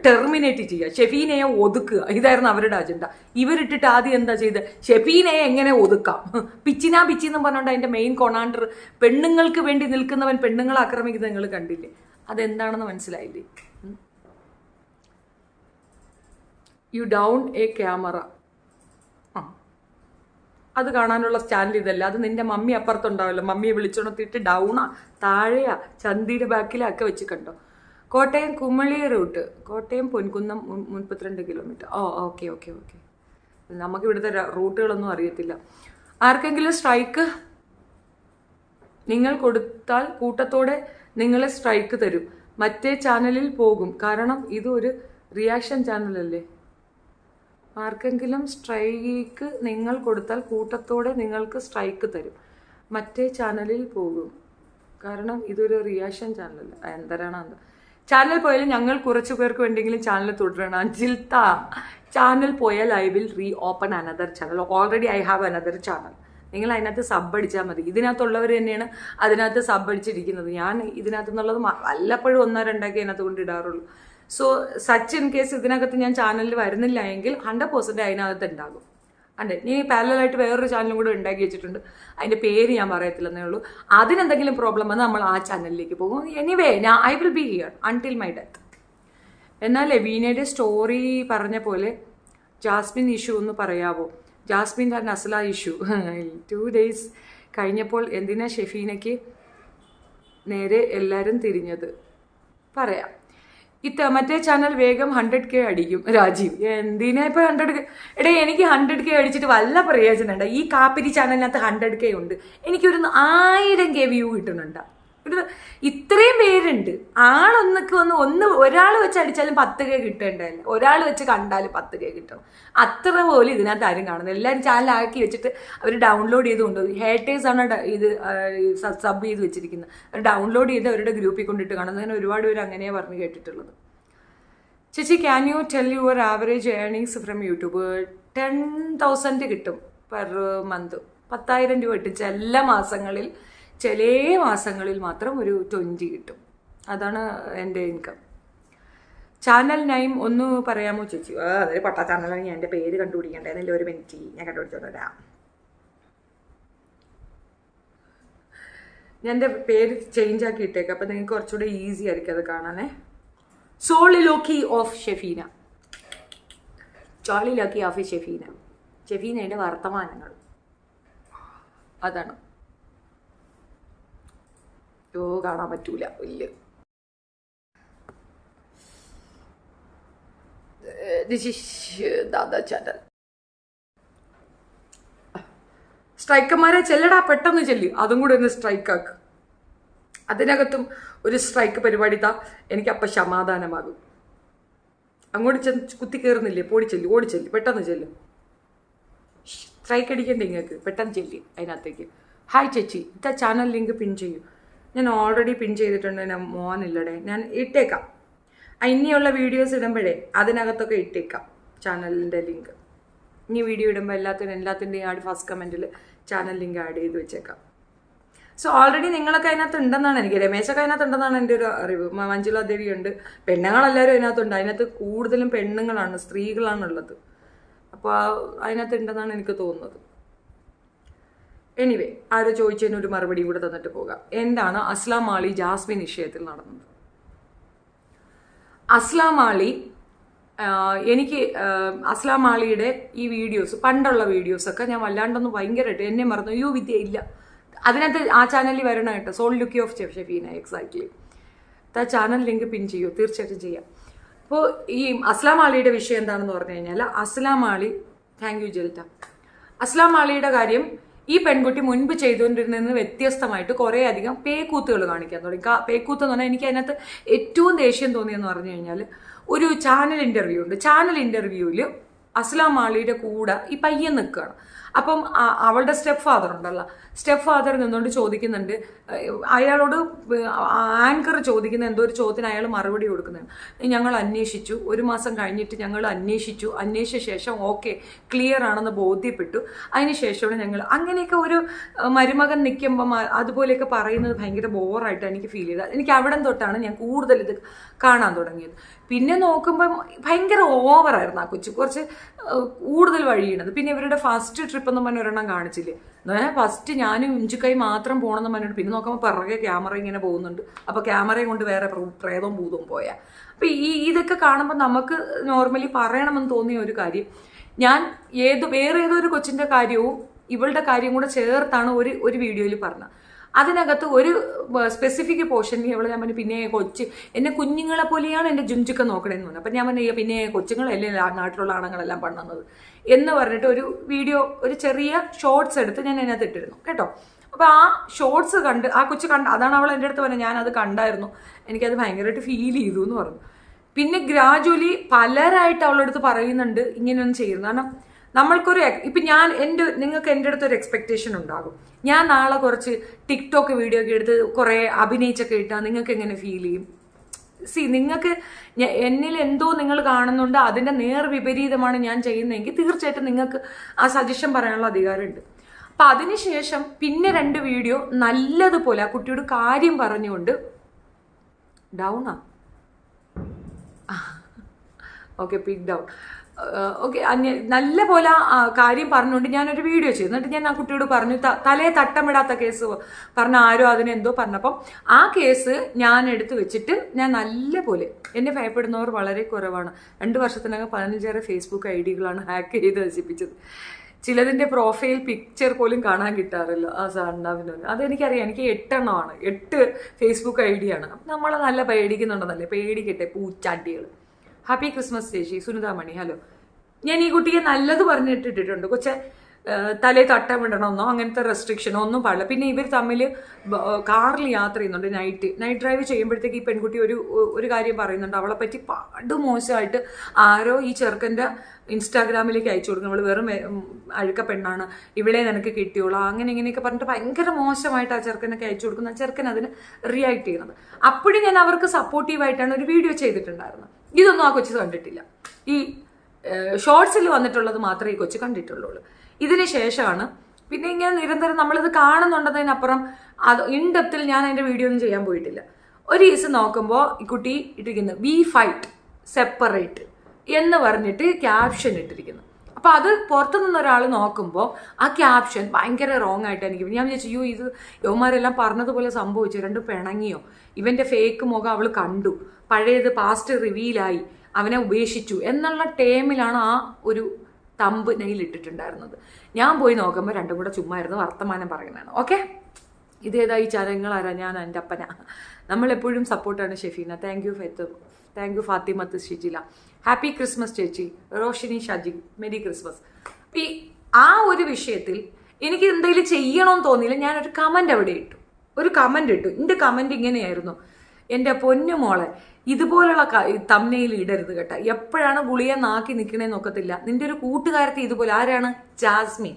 ടെർമിനേറ്റ് ചെയ്യുക, ഷെഫീനയെ ഒതുക്കുക. ഇതായിരുന്നു അവരുടെ അജണ്ട. ഇവരിട്ടിട്ട് ആദ്യം എന്താ ചെയ്തത്? ഷെഫീനയെ എങ്ങനെ ഒതുക്കാം, പിച്ചി എന്ന് പറഞ്ഞുകൊണ്ട് അതിൻ്റെ മെയിൻ കൊണാണ്ടർ പെണ്ണുങ്ങൾക്ക് വേണ്ടി നിൽക്കുന്നവൻ പെണ്ണുങ്ങളെ ആക്രമിക്കുന്നത് നിങ്ങൾ കണ്ടില്ലേ? അതെന്താണെന്ന് മനസ്സിലായില്ലേ? You down A camera. അത് കാണാനുള്ള ചാനൽ ഇതല്ല. അത് നിന്റെ മമ്മി അപ്പുറത്തുണ്ടാവല്ലോ, മമ്മിയെ വിളിച്ചോണത്തിട്ട് ഡൗണാ താഴെയാ ചന്തിയുടെ ബാക്കിലൊക്കെ വെച്ച് കണ്ടോ. Kottayam Kumily route, Kottayam Ponkunnam 32 kilometre. Okay. നമുക്ക് ഇവിടുത്തെ റൂട്ടുകളൊന്നും അറിയത്തില്ല. ആർക്കെങ്കിലും സ്ട്രൈക്ക് നിങ്ങൾ കൊടുത്താൽ കൂട്ടത്തോടെ നിങ്ങളെ സ്ട്രൈക്ക് തരും. മറ്റേ ചാനലിൽ പോകും, കാരണം ഇതൊരു റിയാക്ഷൻ ചാനലല്ലേ. ആർക്കെങ്കിലും സ്ട്രൈക്ക് നിങ്ങൾ കൊടുത്താൽ കൂട്ടത്തോടെ നിങ്ങൾക്ക് സ്ട്രൈക്ക് തരും. മറ്റേ ചാനലിൽ പോകും, കാരണം ഇതൊരു റിയാക്ഷൻ ചാനലല്ല. എന്തരാണ് അത്? ചാനൽ പോയാലും ഞങ്ങൾ കുറച്ചു പേർക്ക് വേണ്ടെങ്കിലും ചാനൽ തുടരണം. അഞ്ചിൽത്ത ചാനൽ പോയാൽ I will re open another channel. Already I have another channel. നിങ്ങൾ അതിനകത്ത് സബ് അടിച്ചാൽ മതി. ഇതിനകത്തുള്ളവർ തന്നെയാണ് അതിനകത്ത് സബ് അടിച്ചിരിക്കുന്നത്. ഞാൻ ഇതിനകത്ത് നിന്നുള്ളത് വല്ലപ്പോഴും 1-2 അതിനകത്ത് കൊണ്ടിടാറുള്ളൂ. സോ സച്ച് ഇൻ കേസ് ഇതിനകത്ത് ഞാൻ ചാനലിൽ വരുന്നില്ല എങ്കിൽ 100% അതിനകത്ത് ഉണ്ടാകും. അതെ, നീ പാരലായിട്ട് വേറൊരു ചാനലും കൂടെ ഉണ്ടാക്കി വെച്ചിട്ടുണ്ട്. അതിൻ്റെ പേര് ഞാൻ പറയത്തില്ലെന്നേ ഉള്ളൂ. അതിനെന്തെങ്കിലും പ്രോബ്ലം വന്നാൽ നമ്മൾ ആ ചാനലിലേക്ക് പോകും. Anyway I will be here until my death. എന്നാൽ വീണയുടെ സ്റ്റോറി പറഞ്ഞ പോലെ ജാസ്മിൻ ഇഷ്യൂ ഒന്ന് പറയാവോ? ജാസ്മിൻ്റെ നസ്ല ഇഷ്യൂ 2 days കഴിഞ്ഞപ്പോൾ എന്തിനാ ഷെഫീനയ്ക്ക് നേരെ എല്ലാവരും തിരിഞ്ഞത്? പറയാം. മറ്റേ ചാനൽ വേഗം 100K അടിക്കും. രാജീവ് എന്തിനാ ഇപ്പൊ 100K? എനിക്ക് 100K അടിച്ചിട്ട് വല്ല പ്രയോജനം ഉണ്ട്? ഈ കാപ്പിരി ചാനലിനകത്ത് 100K ഉണ്ട്, എനിക്കൊരു 1000K വ്യൂ കിട്ടുന്നുണ്ട്. ഇത്രയും പേരുണ്ട്. ഒരാൾ വെച്ച് അടിച്ചാലും 10K കിട്ടേണ്ടതല്ല, ഒരാൾ വെച്ച് കണ്ടാലും 10K കിട്ടണം. അത്ര പോലും ഇതിനകത്ത് ആരും കാണുന്നത്. എല്ലാവരും ചാനലാക്കി വെച്ചിട്ട് അവർ ഡൗൺലോഡ് ചെയ്ത് കൊണ്ടുപോയി. ഹേറ്റേഴ്സാണ് ഇത് സബ് ചെയ്ത് വെച്ചിരിക്കുന്നത്. അവർ ഡൗൺലോഡ് ചെയ്ത് അവരുടെ ഗ്രൂപ്പിൽ കൊണ്ടിട്ട് കാണുന്നത്. അങ്ങനെ ഒരുപാട് പേര് അങ്ങനെയാണ് പറഞ്ഞ് കേട്ടിട്ടുള്ളത്. ചേച്ചി can you tell your average earnings from YouTube? 10,000 കിട്ടും പെർ മന്ത്. 10,000 രൂപ കിട്ടും ചില മാസങ്ങളിൽ മാത്രം ഒരു 20 കിട്ടും. അതാണ് എൻ്റെ ഇൻകം. ചാനൽ നെയിം ഒന്ന് പറയാമോ ചേച്ചി? അതൊരു പട്ടാ ചാനലാണ്. ഞാൻ എൻ്റെ പേര് കണ്ടുപിടിക്കണ്ടേ? എന്നല്ലേ, ഒരു മിനിറ്റ് ഞാൻ കണ്ടുപിടിച്ചോളാം. ഞാൻ എൻ്റെ പേര് ചേഞ്ച് ആക്കി ഇട്ടേക്കാം, അപ്പം നിങ്ങൾക്ക് കുറച്ചുകൂടെ ഈസി ആയിരിക്കും അത് കാണാനേ. Soliloquy of Shefeena. Soliloquy of Shefeena. ഷെഫീനയുടെ വർത്തമാനങ്ങൾ അതാണ്. കാണാൻ പറ്റൂല ഇല്ല. ദാദാ ചാനൽ. സ്ട്രൈക്കർമാരെ ചെല്ലടാ, പെട്ടെന്ന് ചെല്ലി, അതും കൂടെ ഒന്ന് സ്ട്രൈക്കാക്ക്. അതിനകത്തും ഒരു സ്ട്രൈക്ക് പരിപാടി താ, എനിക്ക് അപ്പം സമാധാനമാകും. അങ്ങോട്ട് കുത്തി കയറുന്നില്ലേ, ഓടിച്ചെല്ലി പെട്ടെന്ന് ചെല്ലും. സ്ട്രൈക്ക് അടിക്കണ്ടേ നിങ്ങൾക്ക്, പെട്ടെന്ന് ചെല്ലി അതിനകത്തേക്ക്. ഹായ് ചേച്ചി, ഇത്ത ചാനൽ ലിങ്ക് പിൻ ചെയ്യൂ. ഞാൻ ഓൾറെഡി പിൻ ചെയ്തിട്ടുണ്ട്, ഞാൻ മോനില്ലടേ, ഞാൻ ഇട്ടേക്കാം. ഇനിയുള്ള വീഡിയോസ് ഇടുമ്പോഴേ അതിനകത്തൊക്കെ ഇട്ടേക്കാം ചാനലിൻ്റെ ലിങ്ക്. ഇനി വീഡിയോ ഇടുമ്പോൾ എല്ലാത്തിൻ്റെയും ആഡ് ഫസ്റ്റ് കമൻറ്റിൽ ചാനൽ ലിങ്ക് ആഡ് ചെയ്ത് വെച്ചേക്കാം. സോ ഓൾറെഡി നിങ്ങളൊക്കെ അതിനകത്ത് ഉണ്ടെന്നാണ് എനിക്ക്, രമേശൊക്കെ അതിനകത്ത് ഉണ്ടെന്നാണ് എൻ്റെ ഒരു അറിവ്. മഞ്ജുള ദേവി ഉണ്ട്, പെണ്ണുങ്ങളെല്ലാവരും അതിനകത്തുണ്ട്. അതിനകത്ത് കൂടുതലും പെണ്ണുങ്ങളാണ്, സ്ത്രീകളാണുള്ളത്. അപ്പോൾ അതിനകത്ത് ഉണ്ടെന്നാണ് എനിക്ക് തോന്നുന്നത്. എനിവേ, ആരോ ചോദിച്ചതിന് ഒരു മറുപടി കൂടെ തന്നിട്ട് പോകാം. എന്താണ് അസ്ലാം മാളി ജാസ്മിൻ വിഷയത്തിൽ നടന്നത്? അസ്ലാം മാളി, എനിക്ക് അസ്ലാം മാളിയുടെ ഈ വീഡിയോസ്, പണ്ടുള്ള വീഡിയോസൊക്കെ ഞാൻ വല്ലാണ്ടൊന്നും ഭയങ്കരമായിട്ട് എന്നെ മറന്നു. വിദ്യ ഇല്ല അതിനകത്ത്. ആ ചാനലിൽ വരണം കേട്ടോ, സോളിലോക്കി ഓഫ് ഷെഫീന. എക്സാക്ട്ലി. ആ ചാനൽ ലിങ്ക് പിൻ ചെയ്യൂ, തീർച്ചയായിട്ടും ചെയ്യാം. അപ്പോൾ ഈ അസ്ലാം മാളിയുടെ വിഷയം എന്താണെന്ന് പറഞ്ഞു കഴിഞ്ഞാൽ, അസ്ലാം മാളി, താങ്ക് യു ജെൽറ്റ. അസ്ലാം മാളിയുടെ കാര്യം, ഈ പെൺകുട്ടി മുൻപ് ചെയ്തുകൊണ്ടിരുന്നതിന് വ്യത്യസ്തമായിട്ട് കുറേ അധികം പേക്കൂത്തുകൾ കാണിക്കാൻ തുടങ്ങി. പേക്കൂത്ത് എന്ന് പറഞ്ഞാൽ എനിക്ക് അതിനകത്ത് ഏറ്റവും ദേഷ്യം തോന്നിയെന്ന് പറഞ്ഞു കഴിഞ്ഞാൽ, ഒരു ചാനൽ ഇൻ്റർവ്യൂ ഉണ്ട്. ചാനൽ ഇൻ്റർവ്യൂവിൽ അസ്ലാം മാളിയുടെ കൂടെ ഈ പയ്യൻ നിൽക്കുകയാണ്. അപ്പം അവളുടെ സ്റ്റെപ്പ് ഫാദർ ഉണ്ടല്ലോ, സ്റ്റെപ്പ് ഫാദർ നിന്നുകൊണ്ട് ചോദിക്കുന്നുണ്ട്, അയാളോട് ആങ്കർ ചോദിക്കുന്ന എന്തോ ഒരു ചോദ്യത്തിന് അയാൾ മറുപടി കൊടുക്കുന്നുണ്ട്. ഞങ്ങൾ അന്വേഷിച്ചു, 1 മാസം കഴിഞ്ഞിട്ട് ഞങ്ങൾ അന്വേഷിച്ച ശേഷം ഓക്കെ ക്ലിയർ ആണെന്ന് ബോധ്യപ്പെട്ടു, അതിന് ശേഷമാണ് ഞങ്ങൾ അങ്ങനെയൊക്കെ ഒരു മരുമകൻ നിൽക്കുമ്പം അതുപോലെയൊക്കെ പറയുന്നത് ഭയങ്കര ബോറായിട്ട് എനിക്ക് ഫീൽ ചെയ്തത്. എനിക്ക് അവിടെ തൊട്ടാണ് ഞാൻ കൂടുതൽ ഇത് കാണാൻ തുടങ്ങിയത്. പിന്നെ നോക്കുമ്പം ഭയങ്കര ഓവറായിരുന്നു ആ കൊച്ചു, കുറച്ച് കൂടുതൽ വഴിയണത്. പിന്നെ ഇവരുടെ ഫസ്റ്റ് ട്രിപ്പ് എന്ന് പറഞ്ഞ ഒരെണ്ണം കാണിച്ചില്ലേ, ഫസ്റ്റ് ഞാനും ഇഞ്ചുക്കൈ മാത്രം പോകണമെന്ന് പറഞ്ഞിട്ട് പിന്നെ നോക്കുമ്പോൾ പിറകെ ക്യാമറ ഇങ്ങനെ പോകുന്നുണ്ട്. അപ്പോൾ ക്യാമറയും കൊണ്ട് വേറെ പ്രേതവും ഭൂതവും പോയാൽ. അപ്പം ഇതൊക്കെ കാണുമ്പോൾ നമുക്ക് നോർമലി പറയണമെന്ന് തോന്നിയ ഒരു കാര്യം, ഞാൻ വേറെ ഏതോ ഒരു കൊച്ചിൻ്റെ കാര്യവും ഇവളുടെ കാര്യം കൂടെ ചേർത്താണ് ഒരു വീഡിയോയിൽ പറഞ്ഞത്. അതിനകത്ത് ഒരു സ്പെസിഫിക് പോർഷനിൽ അവൾ ഞാൻ പറഞ്ഞു, പിന്നെ എന്നെ കുഞ്ഞുങ്ങളെ പോലെയാണ് എൻ്റെ ജുഞ്ചുക്ക നോക്കണേന്ന് പറഞ്ഞു. അപ്പം ഞാൻ പറഞ്ഞു, പിന്നെ കൊച്ചുങ്ങളല്ലേ നാട്ടിലുള്ള ആണുങ്ങളെല്ലാം പണ്ണുന്നത് എന്ന് പറഞ്ഞിട്ട് ഒരു വീഡിയോ, ഒരു ചെറിയ ഷോർട്സ് എടുത്ത് ഞാൻ അതിനകത്ത് ഇട്ടിരുന്നു കേട്ടോ. അപ്പോൾ ആ ഷോർട്സ് കണ്ട് ആ കൊച്ചു അതാണ് അവൾ എൻ്റെ അടുത്ത് പറഞ്ഞത്, ഞാനത് കണ്ടായിരുന്നു, എനിക്കത് ഭയങ്കരമായിട്ട് ഫീൽ ചെയ്തു എന്ന് പറഞ്ഞു. പിന്നെ ഗ്രാജുവലി പലരായിട്ട് അവളുടെ അടുത്ത് പറയുന്നുണ്ട് ഇങ്ങനെയൊന്നും ചെയ്യുന്നു. കാരണം നമ്മൾക്കൊരു ഇപ്പം നിങ്ങൾക്ക് എൻ്റെ അടുത്തൊരു എക്സ്പെക്റ്റേഷൻ ഉണ്ടാകും. ഞാൻ നാളെ കുറച്ച് ടിക്ടോക്ക് വീഡിയോ ഒക്കെ എടുത്ത് കുറേ അഭിനയിച്ചൊക്കെ ഇട്ടാൽ നിങ്ങൾക്ക് എങ്ങനെ ഫീൽ ചെയ്യും? നിങ്ങൾക്ക് എന്നിൽ എന്തോ നിങ്ങൾ കാണുന്നുണ്ട്, അതിൻ്റെ വിപരീതമാണ് ഞാൻ ചെയ്യുന്നതെങ്കിൽ തീർച്ചയായിട്ടും നിങ്ങൾക്ക് ആ സജഷൻ പറയാനുള്ള അധികാരമുണ്ട്. അപ്പം അതിനുശേഷം പിന്നെ 2 വീഡിയോ നല്ലതുപോലെ ആ കുട്ടിയോട് കാര്യം പറഞ്ഞുകൊണ്ട് ഡൗണാ ഓക്കെ പിക് ഡൗൺ ഓക്കെ നല്ല പോലെ കാര്യം പറഞ്ഞുകൊണ്ട് ഞാനൊരു വീഡിയോ ചെയ്തു. എന്നിട്ട് ഞാൻ ആ കുട്ടിയോട് പറഞ്ഞു, തലയെ തട്ടമിടാത്ത കേസ് പറഞ്ഞ ആരോ അതിനെന്തോ പറഞ്ഞപ്പം ആ കേസ് ഞാൻ എടുത്ത് വെച്ചിട്ട് ഞാൻ നല്ല പോലെ, എന്നെ ഭയപ്പെടുന്നവർ വളരെ കുറവാണ്. 2 വർഷത്തിനകം 15 ഫേസ്ബുക്ക് ഐഡികളാണ് ഹാക്ക് ചെയ്ത് നശിപ്പിച്ചത്. ചിലതിൻ്റെ പ്രൊഫൈൽ പിക്ചർ പോലും കാണാൻ കിട്ടാറില്ല. ആ സാറിനാവിനൊന്ന് അതെനിക്കറിയാം. എനിക്ക് 8 എണ്ണമാണ്, 8 ഫേസ്ബുക്ക് ഐഡിയാണ്. നമ്മളെ നല്ല പേടിക്കുന്നുണ്ടെന്നല്ലേ, പേടിക്കട്ടെ പൂച്ചാട്ടികൾ. ഹാപ്പി ക്രിസ്മസ് ചേച്ചി സുനിതാമണി. ഹലോ, ഞാൻ ഈ കുട്ടിക്ക് നല്ലത് പറഞ്ഞിട്ടിട്ടുണ്ട്. കൊച്ചെ തലേ തട്ടം വിടണമെന്നോ അങ്ങനത്തെ റെസ്ട്രിക്ഷനോ ഒന്നും പാടില്ല. പിന്നെ ഇവർ തമ്മിൽ കാറിൽ യാത്ര ചെയ്യുന്നുണ്ട്, നൈറ്റ് ഡ്രൈവ് ചെയ്യുമ്പോഴത്തേക്ക് ഈ പെൺകുട്ടി ഒരു കാര്യം പറയുന്നുണ്ട്, അവളെ പറ്റി മോശമായിട്ട് ആരോ ഈ ചെറുക്കൻ്റെ ഇൻസ്റ്റാഗ്രാമിലേക്ക് അയച്ചു കൊടുക്കണം, അവൾ വെറും അഴുക്ക പെണ്ണാണ്, ഇവളെ നിനക്ക് കിട്ടിയോളൂ, അങ്ങനെ ഇങ്ങനെയൊക്കെ പറഞ്ഞിട്ട് ഭയങ്കര മോശമായിട്ട് ആ ചെറുക്കനൊക്കെ അയച്ചു കൊടുക്കുന്ന ആ ചെറുക്കൻ അതിന് റിയാക്ട് ചെയ്യുന്നത്. അപ്പോഴും ഞാൻ അവർക്ക് സപ്പോർട്ടീവായിട്ടാണ് ഒരു വീഡിയോ ചെയ്തിട്ടുണ്ടായിരുന്നത്. ഇതൊന്നും ആ കൊച്ചു കണ്ടിട്ടില്ല. ഈ ഷോർട്സിൽ വന്നിട്ടുള്ളത് മാത്രമേ ഈ കൊച്ചു കണ്ടിട്ടുള്ളൂ. ഇതിന് ശേഷമാണ് പിന്നെ ഇങ്ങനെ നിരന്തരം നമ്മളിത് കാണുന്നുണ്ടതിനപ്പുറം അത് ഇൻഡെപ്തിൽ ഞാൻ അതിൻ്റെ വീഡിയോ ഒന്നും ചെയ്യാൻ പോയിട്ടില്ല. ഒരു ദിവസം നോക്കുമ്പോൾ ഈ കുട്ടി ഇട്ടിരിക്കുന്നത് വി ഫൈറ്റ് സെപ്പറേറ്റ് എന്ന് പറഞ്ഞിട്ട് ക്യാപ്ഷൻ ഇട്ടിരിക്കുന്നു. അപ്പോൾ അത് പുറത്തു നിന്നൊരാൾ നോക്കുമ്പോൾ ആ ക്യാപ്ഷൻ ഭയങ്കര റോങ് ആയിട്ട് എനിക്ക് ഞാൻ വിചാരിച്ചു, ഇത് യവന്മാരെല്ലാം പറഞ്ഞതുപോലെ സംഭവിച്ചു, 2 പിണങ്ങിയോ, ഇവൻ്റെ ഫേക്ക് മുഖം അവൾ കണ്ടു, പഴയത് പാസ്റ്റ് റിവീലായി, അവനെ ഉപേക്ഷിച്ചു എന്നുള്ള ടേമിലാണ് ആ ഒരു തമ്പ് നെയിൽ ഇട്ടിട്ടുണ്ടായിരുന്നത്. ഞാൻ പോയി നോക്കുമ്പോൾ രണ്ടും കൂടെ ചുമ്മാ ഇരുന്ന് വർത്തമാനം പറയുന്നതാണ്. ഓക്കെ, ഇതേതായി ചരങ്ങളാരാ, ഞാൻ എൻ്റെ അപ്പന. നമ്മളെപ്പോഴും സപ്പോർട്ടാണ് Shefeena. Thank you Faith, thank you Fathimath Shijila. Happy Christmas ചേച്ചി. Roshini Shaji, merry Christmas. ഈ ആ ഒരു വിഷയത്തിൽ എനിക്ക് എന്തെങ്കിലും ചെയ്യണമെന്ന് തോന്നിയില്ല. ഞാനൊരു കമൻ്റ് അവിടെ ഇട്ടു, ഒരു കമൻ്റ് ഇട്ടു. എൻ്റെ കമൻ്റ് ഇങ്ങനെയായിരുന്നു: എൻ്റെ പൊന്നു മോളെ, ഇതുപോലുള്ള തമ്മനയിൽ ഇടരുത് കേട്ടോ. എപ്പോഴാണ് ഗുളിയെ നാക്കി നിൽക്കണേന്ന് നോക്കത്തില്ല. നിന്റെ ഒരു കൂട്ടുകാരത്തി ഇതുപോലെ, ആരാണ്, ജാസ്മിൻ,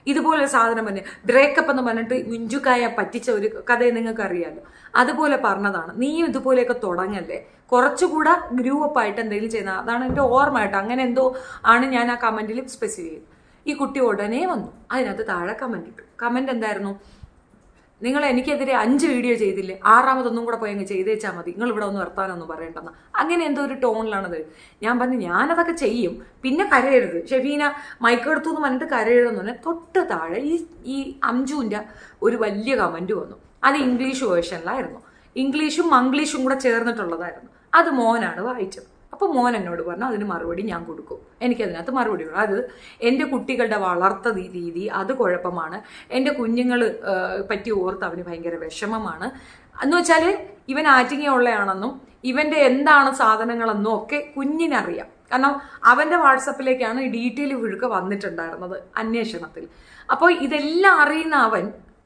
ഇതുപോലെ സാധനം തന്നെ ബ്രേക്കപ്പ് എന്ന് പറഞ്ഞിട്ട് മിഞ്ചുക്കായ പറ്റിച്ച ഒരു കഥയെ നിങ്ങൾക്ക് അറിയാമല്ലോ. അതുപോലെ പറഞ്ഞതാണ്. നീയും ഇതുപോലെയൊക്കെ തുടങ്ങല്ലേ, കുറച്ചുകൂടെ ഗ്രൂപ്പ് ആയിട്ട് എന്തെങ്കിലും ചെയ്യുന്ന, അതാണ് എൻ്റെ ഓർമ്മയായിട്ട്. അങ്ങനെ എന്തോ ആണ് ഞാൻ ആ കമൻറ്റിൽ സ്പെസിഫൈ ചെയ്തു. ഈ കുട്ടി ഉടനെ വന്നു, അതിനകത്ത് താഴെ കമൻറ്റ് ഇട്ടു. കമൻറ്റ് എന്തായിരുന്നു: നിങ്ങൾ എനിക്കെതിരെ 5 വീഡിയോ ചെയ്തില്ലേ, 6ാമതൊന്നും കൂടെ പോയി അങ്ങ് ചെയ്തേച്ചാൽ മതി, നിങ്ങൾ ഇവിടെ ഒന്ന് വർത്താനൊന്നും പറയണ്ടെന്ന്. അങ്ങനെ എന്തോ ഒരു ടോണിലാണത്. ഞാൻ പറഞ്ഞു ഞാനതൊക്കെ ചെയ്യും, പിന്നെ കരയരുത് ഷെഫീന, മൈക്കെടുത്തു എന്ന് പറഞ്ഞിട്ട് കരയരുതെന്ന് പറഞ്ഞാൽ തൊട്ട് താഴെ ഈ അംജുവിൻ്റെ ഒരു വലിയ കമൻറ്റ് വന്നു. അത് ഇംഗ്ലീഷ് വേർഷനിലായിരുന്നു, ഇംഗ്ലീഷും മംഗ്ലീഷും കൂടെ ചേർന്നിട്ടുള്ളതായിരുന്നു. അത് മോനാണ് വായിച്ചത്. അപ്പോൾ മോൻ എന്നോട് പറഞ്ഞു അതിന് മറുപടി ഞാൻ കൊടുക്കും, എനിക്കതിനകത്ത് മറുപടി വേണം. അത് എൻ്റെ കുട്ടികളുടെ വളർത്ത രീതി അത് കുഴപ്പമാണ്, എൻ്റെ കുഞ്ഞുങ്ങൾ പറ്റി ഓർത്ത് അവന് ഭയങ്കര വിഷമമാണ് എന്ന് വെച്ചാൽ ഇവൻ ആറ്റിങ്ങയുള്ളയാണെന്നും ഇവൻ്റെ എന്താണ് സാധനങ്ങളെന്നും ഒക്കെ കുഞ്ഞിനറിയാം. കാരണം അവൻ്റെ വാട്സപ്പിലേക്കാണ് ഈ ഡീറ്റെയിൽ വീഴ്ക വന്നിട്ടുണ്ടായിരുന്നത് അന്വേഷണത്തിൽ. അപ്പോൾ ഇതെല്ലാം അറിയുന്ന അവൻ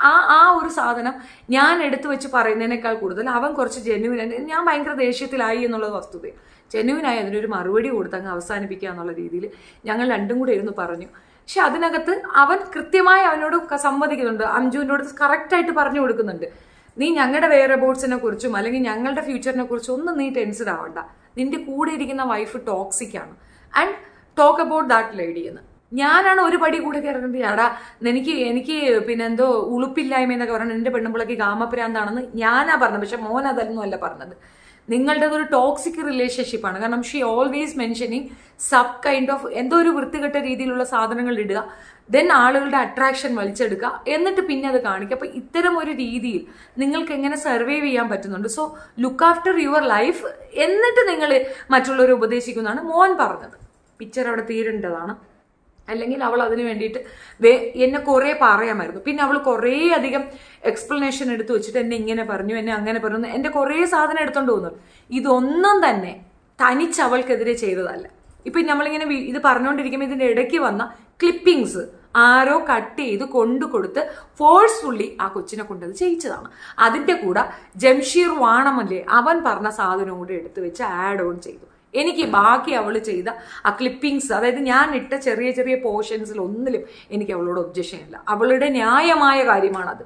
ആ ഒരു സാധനം ഞാൻ എടുത്തു വെച്ച് പറയുന്നതിനേക്കാൾ കൂടുതൽ അവൻ കുറച്ച് ജെന്യുവിൻ, ഞാൻ ഭയങ്കര ദേഷ്യത്തിലായി എന്നുള്ളത് വസ്തുത, ജെന്യുവിനായി അതിനൊരു മറുപടി കൊടുത്ത് അങ്ങ് അവസാനിപ്പിക്കുക എന്നുള്ള രീതിയിൽ ഞങ്ങൾ രണ്ടും കൂടെ ഇരുന്ന് പറഞ്ഞു. പക്ഷെ അതിനകത്ത് അവൻ കൃത്യമായി അവനോട് സമ്മതിക്കുന്നുണ്ട്, അംജുവിനോട് കറക്റ്റായിട്ട് പറഞ്ഞു കൊടുക്കുന്നുണ്ട്. നീ ഞങ്ങളുടെ വെയർ അബൌട്ട്സിനെ കുറിച്ചും അല്ലെങ്കിൽ ഞങ്ങളുടെ ഫ്യൂച്ചറിനെ കുറിച്ചും ഒന്നും നീ ടെൻഷൻ ആവണ്ട, നിന്റെ കൂടെ ഇരിക്കുന്ന വൈഫ് ടോക്സിക് ആണ്, and talk about that lady എന്ന്. ഞാനാണ് ഒരു പടി കൂടെ കയറുന്നത്. എടാ എനിക്ക് പിന്നെ എന്തോ ഉളുപ്പില്ലായ്മ എന്നൊക്കെ പറഞ്ഞത്, എൻ്റെ പെണ്ണുമ്പിളക്ക് കാമപ്രാന്താണെന്ന് ഞാനാ പറഞ്ഞത്. പക്ഷെ മോൻ അതൊന്നും അല്ല പറഞ്ഞത്. നിങ്ങളുടെ ഒരു ടോക്സിക് റിലേഷൻഷിപ്പാണ്. കാരണം she always mentioning sub kind of എന്തോ ഒരു വൃത്തികെട്ട രീതിയിലുള്ള സാധനങ്ങൾ ഇടുക, ദെൻ ആളുകളുടെ അട്രാക്ഷൻ വലിച്ചെടുക്കുക, എന്നിട്ട് പിന്നെ അത് കാണിക്കുക. അപ്പോൾ ഇത്തരം ഒരു രീതിയിൽ നിങ്ങൾക്ക് എങ്ങനെ സർവൈവ് ചെയ്യാൻ പറ്റുന്നുണ്ട്? So look after your life, എന്നിട്ട് നിങ്ങൾ മറ്റുള്ളവരെ ഉപദേശിക്കുന്നതാണ് മോൻ പറഞ്ഞത്. പിക്ചർ അവിടെ തീരേണ്ടതാണ്. അല്ലെങ്കിൽ അവൾ അതിന് വേണ്ടിയിട്ട് എന്നെ കുറേ പറയാമായിരുന്നു. പിന്നെ അവൾ കുറേ അധികം എക്സ്പ്ലനേഷൻ എടുത്തു വെച്ചിട്ട് എന്നെ ഇങ്ങനെ പറഞ്ഞു, എന്നെ അങ്ങനെ പറഞ്ഞു, എൻ്റെ കുറേ സാധനം എടുത്തോണ്ട് പോകുന്നു. ഇതൊന്നും തന്നെ തനിച്ച് അവൾക്കെതിരെ ചെയ്തതല്ല. ഇപ്പം നമ്മളിങ്ങനെ ഇത് പറഞ്ഞുകൊണ്ടിരിക്കുമ്പോൾ ഇതിൻ്റെ ഇടയ്ക്ക് വന്ന ക്ലിപ്പിങ്സ് ആരോ കട്ട് ചെയ്ത് കൊടുത്ത് ഫോഴ്സ്ഫുള്ളി ആ കൊച്ചിനെ കൊണ്ടത് ചെയ്യിച്ചതാണ്. അതിൻ്റെ കൂടെ ജംഷീർ വാണമല്ലേ അവൻ പറഞ്ഞ സാധനവും കൂടെ എടുത്തു വെച്ച് ആഡ് ഓൺ ചെയ്തു. എനിക്ക് ബാക്കി അവൾ ചെയ്ത ആ ക്ലിപ്പിങ്സ്, അതായത് ഞാൻ ഇട്ട ചെറിയ ചെറിയ പോർഷൻസിൽ ഒന്നിലും എനിക്ക് അവളോട് ഒബ്ജക്ഷൻ ഇല്ല. അവളുടെ ന്യായമായ കാര്യമാണത്.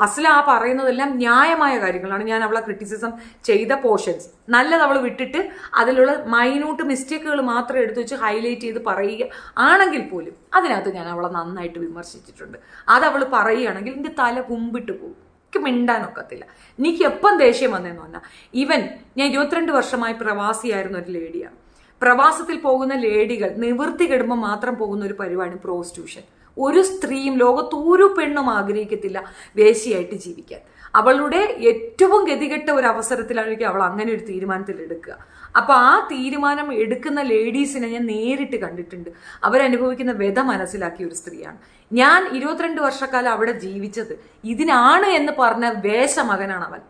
അസ്ല ആ പറയുന്നതെല്ലാം ന്യായമായ കാര്യങ്ങളാണ്. ഞാൻ അവളെ ക്രിറ്റിസിസം ചെയ്ത പോർഷൻസ് നല്ലത് അവൾ വിട്ടിട്ട് അതിലുള്ള മൈന്യൂട്ട് മിസ്റ്റേക്കുകൾ മാത്രം എടുത്തു വെച്ച് ഹൈലൈറ്റ് ചെയ്ത് പറയുക ആണെങ്കിൽ പോലും അതിനകത്ത് ഞാൻ അവളെ നന്നായിട്ട് വിമർശിച്ചിട്ടുണ്ട്. അതവൾ പറയുകയാണെങ്കിൽ എൻ്റെ തല കുമ്പിട്ട് പോകും, മിണ്ടാനൊക്കത്തില്ല. എനിക്ക് എപ്പം ദേഷ്യം വന്നതെന്ന് പറഞ്ഞാൽ, ഞാൻ 22 വർഷമായി പ്രവാസിയായിരുന്ന ഒരു ലേഡിയാണ്. പ്രവാസത്തിൽ പോകുന്ന ലേഡികൾ നിവൃത്തി കെടുമ്പോൾ മാത്രം പോകുന്ന ഒരു പരിപാടി പ്രോസ്റ്റിറ്റ്യൂഷൻ. ഒരു സ്ത്രീയും ലോകത്ത് ഒരു പെണ്ണും ആഗ്രഹിക്കത്തില്ല വേശ്യയായിട്ട് ജീവിക്കാൻ. അവളുടെ ഏറ്റവും ഗതികെട്ട ഒരു അവസരത്തിലായിരിക്കും അവൾ അങ്ങനെ ഒരു തീരുമാനത്തിൽ എടുക്കുക. അപ്പൊ ആ തീരുമാനം എടുക്കുന്ന ലേഡീസിനെ ഞാൻ നേരിട്ട് കണ്ടിട്ടുണ്ട്. അവരനുഭവിക്കുന്ന വ്യഥ മനസ്സിലാക്കിയ ഒരു സ്ത്രീയാണ് ഞാൻ. 22 വർഷക്കാലം അവിടെ ജീവിച്ചത് ഇതിനാണ് എന്ന് പറഞ്ഞ വേഷമകനാണ് അവൻ.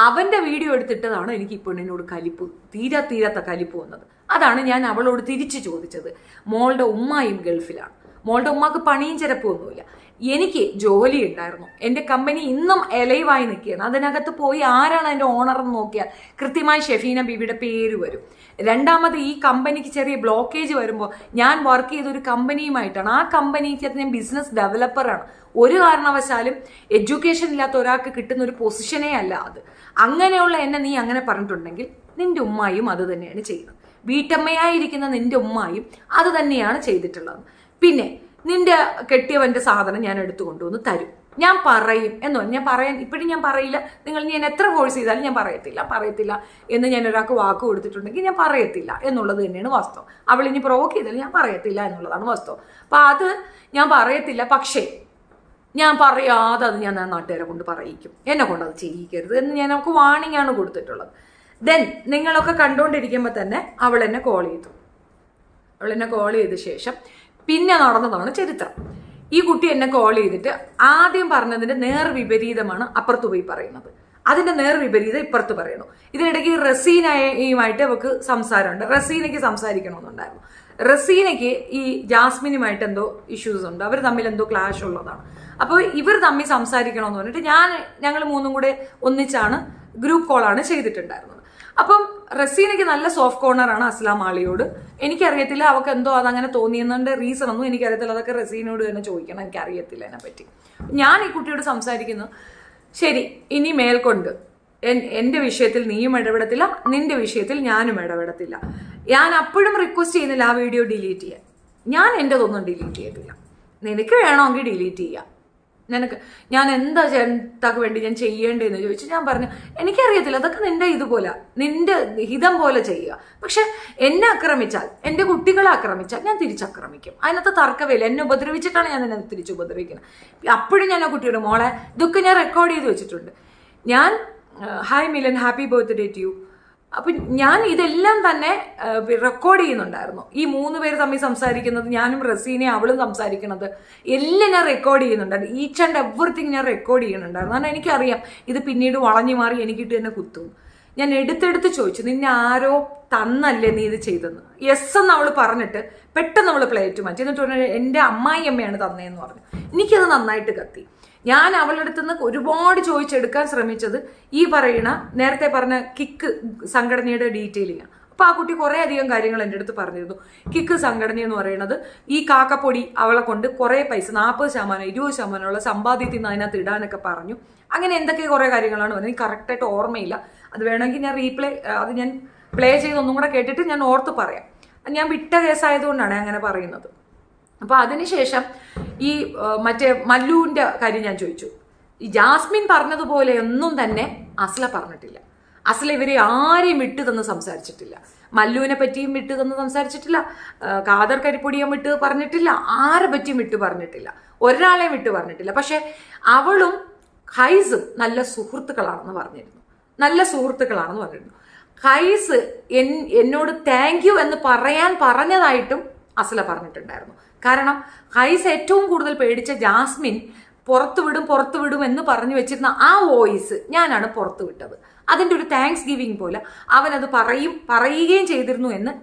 അവന്റെ വീഡിയോ എടുത്തിട്ടതാണ് എനിക്ക് ഈ പെണ്ണിനോട് കലിപ്പ്, തീരാത്ത കലിപ്പ് വന്നത്. അതാണ് ഞാൻ അവളോട് തിരിച്ചു ചോദിച്ചത്. മോളുടെ ഉമ്മായും ഗൾഫിലാണ്, മോളുടെ ഉമ്മാക്ക് പണിയും ചിലപ്പൊന്നുമില്ല, എനിക്ക് ജോലി ഉണ്ടായിരുന്നു, എൻ്റെ കമ്പനി ഇന്നും എലൈവായി നിൽക്കുകയാണ്. അതിനകത്ത് പോയി ആരാണ് അതിൻ്റെ ഓണർ എന്ന് നോക്കിയാൽ കൃത്യമായി ഷെഫീന ബീവിയുടെ പേര് വരും. രണ്ടാമത് ഈ കമ്പനിക്ക് ചെറിയ ബ്ലോക്കേജ് വരുമ്പോൾ ഞാൻ വർക്ക് ചെയ്തൊരു കമ്പനിയുമായിട്ടാണ്. ആ കമ്പനിക്ക് ഞാൻ ബിസിനസ് ഡെവലപ്പറാണ്. ഒരു കാരണവശാലും എഡ്യൂക്കേഷൻ ഇല്ലാത്ത ഒരാൾക്ക് കിട്ടുന്ന ഒരു പൊസിഷനേ അല്ല അത്. അങ്ങനെയുള്ള എന്നെ നീ അങ്ങനെ പറഞ്ഞിട്ടുണ്ടെങ്കിൽ നിന്റെ ഉമ്മായും അത് തന്നെയാണ് ചെയ്യുന്നത്. വീട്ടമ്മയായിരിക്കുന്ന നിന്റെ ഉമ്മായും അത് തന്നെയാണ് ചെയ്തിട്ടുള്ളത്. പിന്നെ നിന്റെ കെട്ടിയവന്റെ സാധനം ഞാൻ എടുത്തു കൊണ്ടുവന്ന് തരും, ഞാൻ പറയും എന്ന് ഞാൻ പറയാൻ ഇപ്പോഴും ഞാൻ പറയില്ല. ഞാൻ എത്ര ഫോഴ്സ് ചെയ്താലും ഞാൻ പറയത്തില്ല എന്ന് ഞാൻ ഒരാൾക്ക് വാക്ക് കൊടുത്തിട്ടുണ്ടെങ്കിൽ ഞാൻ പറയത്തില്ല എന്നുള്ളത് തന്നെയാണ് വാസ്തവം. അവൾ ഇനി പ്രൊവോക്ക് ചെയ്താലും ഞാൻ പറയത്തില്ല എന്നുള്ളതാണ് വാസ്തവം. അപ്പം അത് ഞാൻ പറയത്തില്ല. പക്ഷേ ഞാൻ പറയാതെ അത് ഞാൻ നാട്ടുകാരെ കൊണ്ട് പറയിക്കും, എന്നെ കൊണ്ട് അത് ചെയ്യിക്കരുത് എന്ന് ഞാൻ നമുക്ക് വാണിംഗ് ആണ് കൊടുത്തിട്ടുള്ളത്. ദെൻ നിങ്ങളൊക്കെ കണ്ടുകൊണ്ടിരിക്കുമ്പോൾ തന്നെ അവൾ എന്നെ കോൾ ചെയ്ത ശേഷം പിന്നെ നടന്നതാണ് ചരിത്രം. ഈ കുട്ടി എന്നെ കോൾ ചെയ്തിട്ട് ആദ്യം പറഞ്ഞതിന്റെ നേർവിപരീതമാണ് അപ്പുറത്ത് പോയി പറയുന്നത്, അതിന്റെ നേർവിപരീതം ഇപ്പുറത്ത് പറയുന്നു. ഇതിനിടയ്ക്ക് റസീനയുമായിട്ട് അവർക്ക് സംസാരമുണ്ട്. റസീനയ്ക്ക് സംസാരിക്കണമെന്നുണ്ടായിരുന്നു. റസീനയ്ക്ക് ഈ ജാസ്മിനുമായിട്ട് എന്തോ ഇഷ്യൂസ് ഉണ്ട്, അവർ തമ്മിൽ എന്തോ ക്ലാഷ് ഉള്ളതാണ്. അപ്പോൾ ഇവർ തമ്മിൽ സംസാരിക്കണമെന്ന് പറഞ്ഞിട്ട് ഞങ്ങൾ മൂന്നും കൂടെ ഒന്നിച്ചാണ് ഗ്രൂപ്പ് കോളാണ് ചെയ്തിട്ടുണ്ടായിരുന്നത്. അപ്പം റസീനയ്ക്ക് നല്ല സോഫ്റ്റ് കോർണറാണ് അസ്ലാം ആളിയോട്. എനിക്കറിയത്തില്ല അവൾക്ക് എന്തോ അതങ്ങനെ തോന്നിയെന്നതിന്റെ റീസൺ ഒന്നും എനിക്കറിയത്തില്ല, അതൊക്കെ റസീനോട് തന്നെ ചോദിക്കണം, എനിക്കറിയത്തില്ല അതിനെപ്പറ്റി. ഞാൻ ഈ കുട്ടിയോട് സംസാരിക്കുന്നു, ശരി ഇനി മേൽക്കൊണ്ട് എന്റെ വിഷയത്തിൽ നീയും ഇടപെടത്തില്ല, നിന്റെ വിഷയത്തിൽ ഞാനും ഇടപെടത്തില്ല. ഞാൻ അപ്പോഴും റിക്വസ്റ്റ് ചെയ്യുന്നില്ല ആ വീഡിയോ ഡിലീറ്റ് ചെയ്യാൻ. ഞാൻ എന്റേതൊന്നും ഡിലീറ്റ് ചെയ്തില്ല. നിനക്ക് വേണമെങ്കിൽ ഡിലീറ്റ് ചെയ്യാം, ഞാൻ എന്താ ചേട്ടക്ക് വേണ്ടി ഞാൻ ചെയ്യേണ്ടതെന്ന് ചോദിച്ചു. ഞാൻ പറഞ്ഞു എനിക്കറിയത്തില്ല, അതൊക്കെ നിന്റെ ഇതുപോലെ നിന്റെ ഹിതം പോലെ ചെയ്യുക. പക്ഷെ എന്നെ ആക്രമിച്ചാൽ, എന്റെ കുട്ടികളെ ആക്രമിച്ചാൽ ഞാൻ തിരിച്ചാക്രമിക്കും. അതിനകത്ത് തർക്കമില്ല. എന്നെ ഉപദ്രവിച്ചിട്ടാണ് ഞാൻ എന്നെ തിരിച്ചു ഉപദ്രവിക്കുന്നത്. അപ്പോഴും ഞാൻ ആ കുട്ടിയുടെ മോളെ ഇതൊക്കെ ഞാൻ റെക്കോർഡ് ചെയ്ത് വെച്ചിട്ടുണ്ട്. ഞാൻ hi Milan, happy birthday to you. അപ്പൊ ഞാൻ ഇതെല്ലാം തന്നെ റെക്കോർഡ് ചെയ്യുന്നുണ്ടായിരുന്നു. ഈ 3 പേര് തമ്മിൽ സംസാരിക്കുന്നത്, ഞാനും റസീനയും അവളും സംസാരിക്കുന്നത് എല്ലാം ഞാൻ റെക്കോർഡ് ചെയ്യുന്നുണ്ടായിരുന്നു. ഈച്ച് ആൻഡ് എവറിത്തിങ് ഞാൻ റെക്കോർഡ് ചെയ്യുന്നുണ്ടായിരുന്നു. കാരണം എനിക്കറിയാം ഇത് പിന്നീട് വളഞ്ഞു മാറി എനിക്കിട്ട് തന്നെ കുത്തും. ഞാൻ എടുത്തെടുത്ത് ചോദിച്ചു, നിന്നെ ആരോ തന്നല്ലേ നീ ഇത് ചെയ്തെന്ന്? യെസ് എന്ന് അവള് പറഞ്ഞിട്ട് പെട്ടെന്ന് അവള് പ്ലേറ്റ് മാറ്റി. എന്നിട്ട് പറഞ്ഞു എന്റെ അമ്മായിയമ്മയാണ് തന്നേന്ന് പറഞ്ഞു. എനിക്കത് നന്നായിട്ട് കത്തി. ഞാൻ അവളുടെ അടുത്ത് നിന്ന് ഒരുപാട് ചോദിച്ചെടുക്കാൻ ശ്രമിച്ചത് ഈ നേരത്തെ പറഞ്ഞ കിക്ക് സംഘടനയുടെ ഡീറ്റെയിലിംഗ് ആണ്. അപ്പൊ ആ കുട്ടി കുറെ അധികം കാര്യങ്ങൾ എൻ്റെ അടുത്ത് പറഞ്ഞിരുന്നു. കിക്ക് സംഘടന എന്ന് പറയുന്നത് ഈ കാക്കപ്പൊടി അവളെ കൊണ്ട് കുറെ പൈസ 40% 20% സമ്പാദ്യത്തിൽ നിന്ന് അതിനകത്ത് ഇടാനൊക്കെ പറഞ്ഞു. അങ്ങനെ എന്തൊക്കെ കുറെ കാര്യങ്ങളാണ് പറഞ്ഞത്, എനിക്ക് കറക്റ്റായിട്ട് ഓർമ്മയില്ല. അത് വേണമെങ്കിൽ ഞാൻ ഞാൻ പ്ലേ ചെയ്ത് ഒന്നും കൂടെ കേട്ടിട്ട് ഞാൻ ഓർത്ത് പറയാം. ഞാൻ വിട്ട കേസായതുകൊണ്ടാണ് അങ്ങനെ പറയുന്നത്. അപ്പൊ അതിനുശേഷം ഈ മറ്റേ മല്ലുവിന്റെ കാര്യം ഞാൻ ചോദിച്ചു. ഈ ജാസ്മിൻ പറഞ്ഞതുപോലെ ഒന്നും തന്നെ അസ്ല പറഞ്ഞിട്ടില്ല. അസ്ല ഇവരെ ആരെയും വിട്ടു തന്ന് സംസാരിച്ചിട്ടില്ല. മല്ലുവിനെ പറ്റിയും വിട്ടു തന്ന് സംസാരിച്ചിട്ടില്ല. ഖാദർ കരിപ്പൊടിയും വിട്ട് പറഞ്ഞിട്ടില്ല. ആരെ പറ്റിയും വിട്ടു പറഞ്ഞിട്ടില്ല. ഒരാളെയും വിട്ടു പറഞ്ഞിട്ടില്ല. പക്ഷെ അവളും ഹൈസും നല്ല സുഹൃത്തുക്കളാണെന്ന് പറഞ്ഞിരുന്നു. ഹൈസ് എന്നോട് താങ്ക് യു എന്ന് പറഞ്ഞതായിട്ടും അസ്ല പറഞ്ഞിട്ടുണ്ടായിരുന്നു. കാരണം ഹൈസ് ഏറ്റവും കൂടുതൽ പേടിച്ച ജാസ്മിൻ പുറത്തു വിടും എന്ന് പറഞ്ഞു വെച്ചിരുന്ന ആ വോയിസ് ഞാനാണ് പുറത്തു വിട്ടത്. അതിൻ്റെ ഒരു താങ്ക്സ് ഗിവിങ് പോലെ അവനത് പറയുകയും ചെയ്തിരുന്നു എന്ന്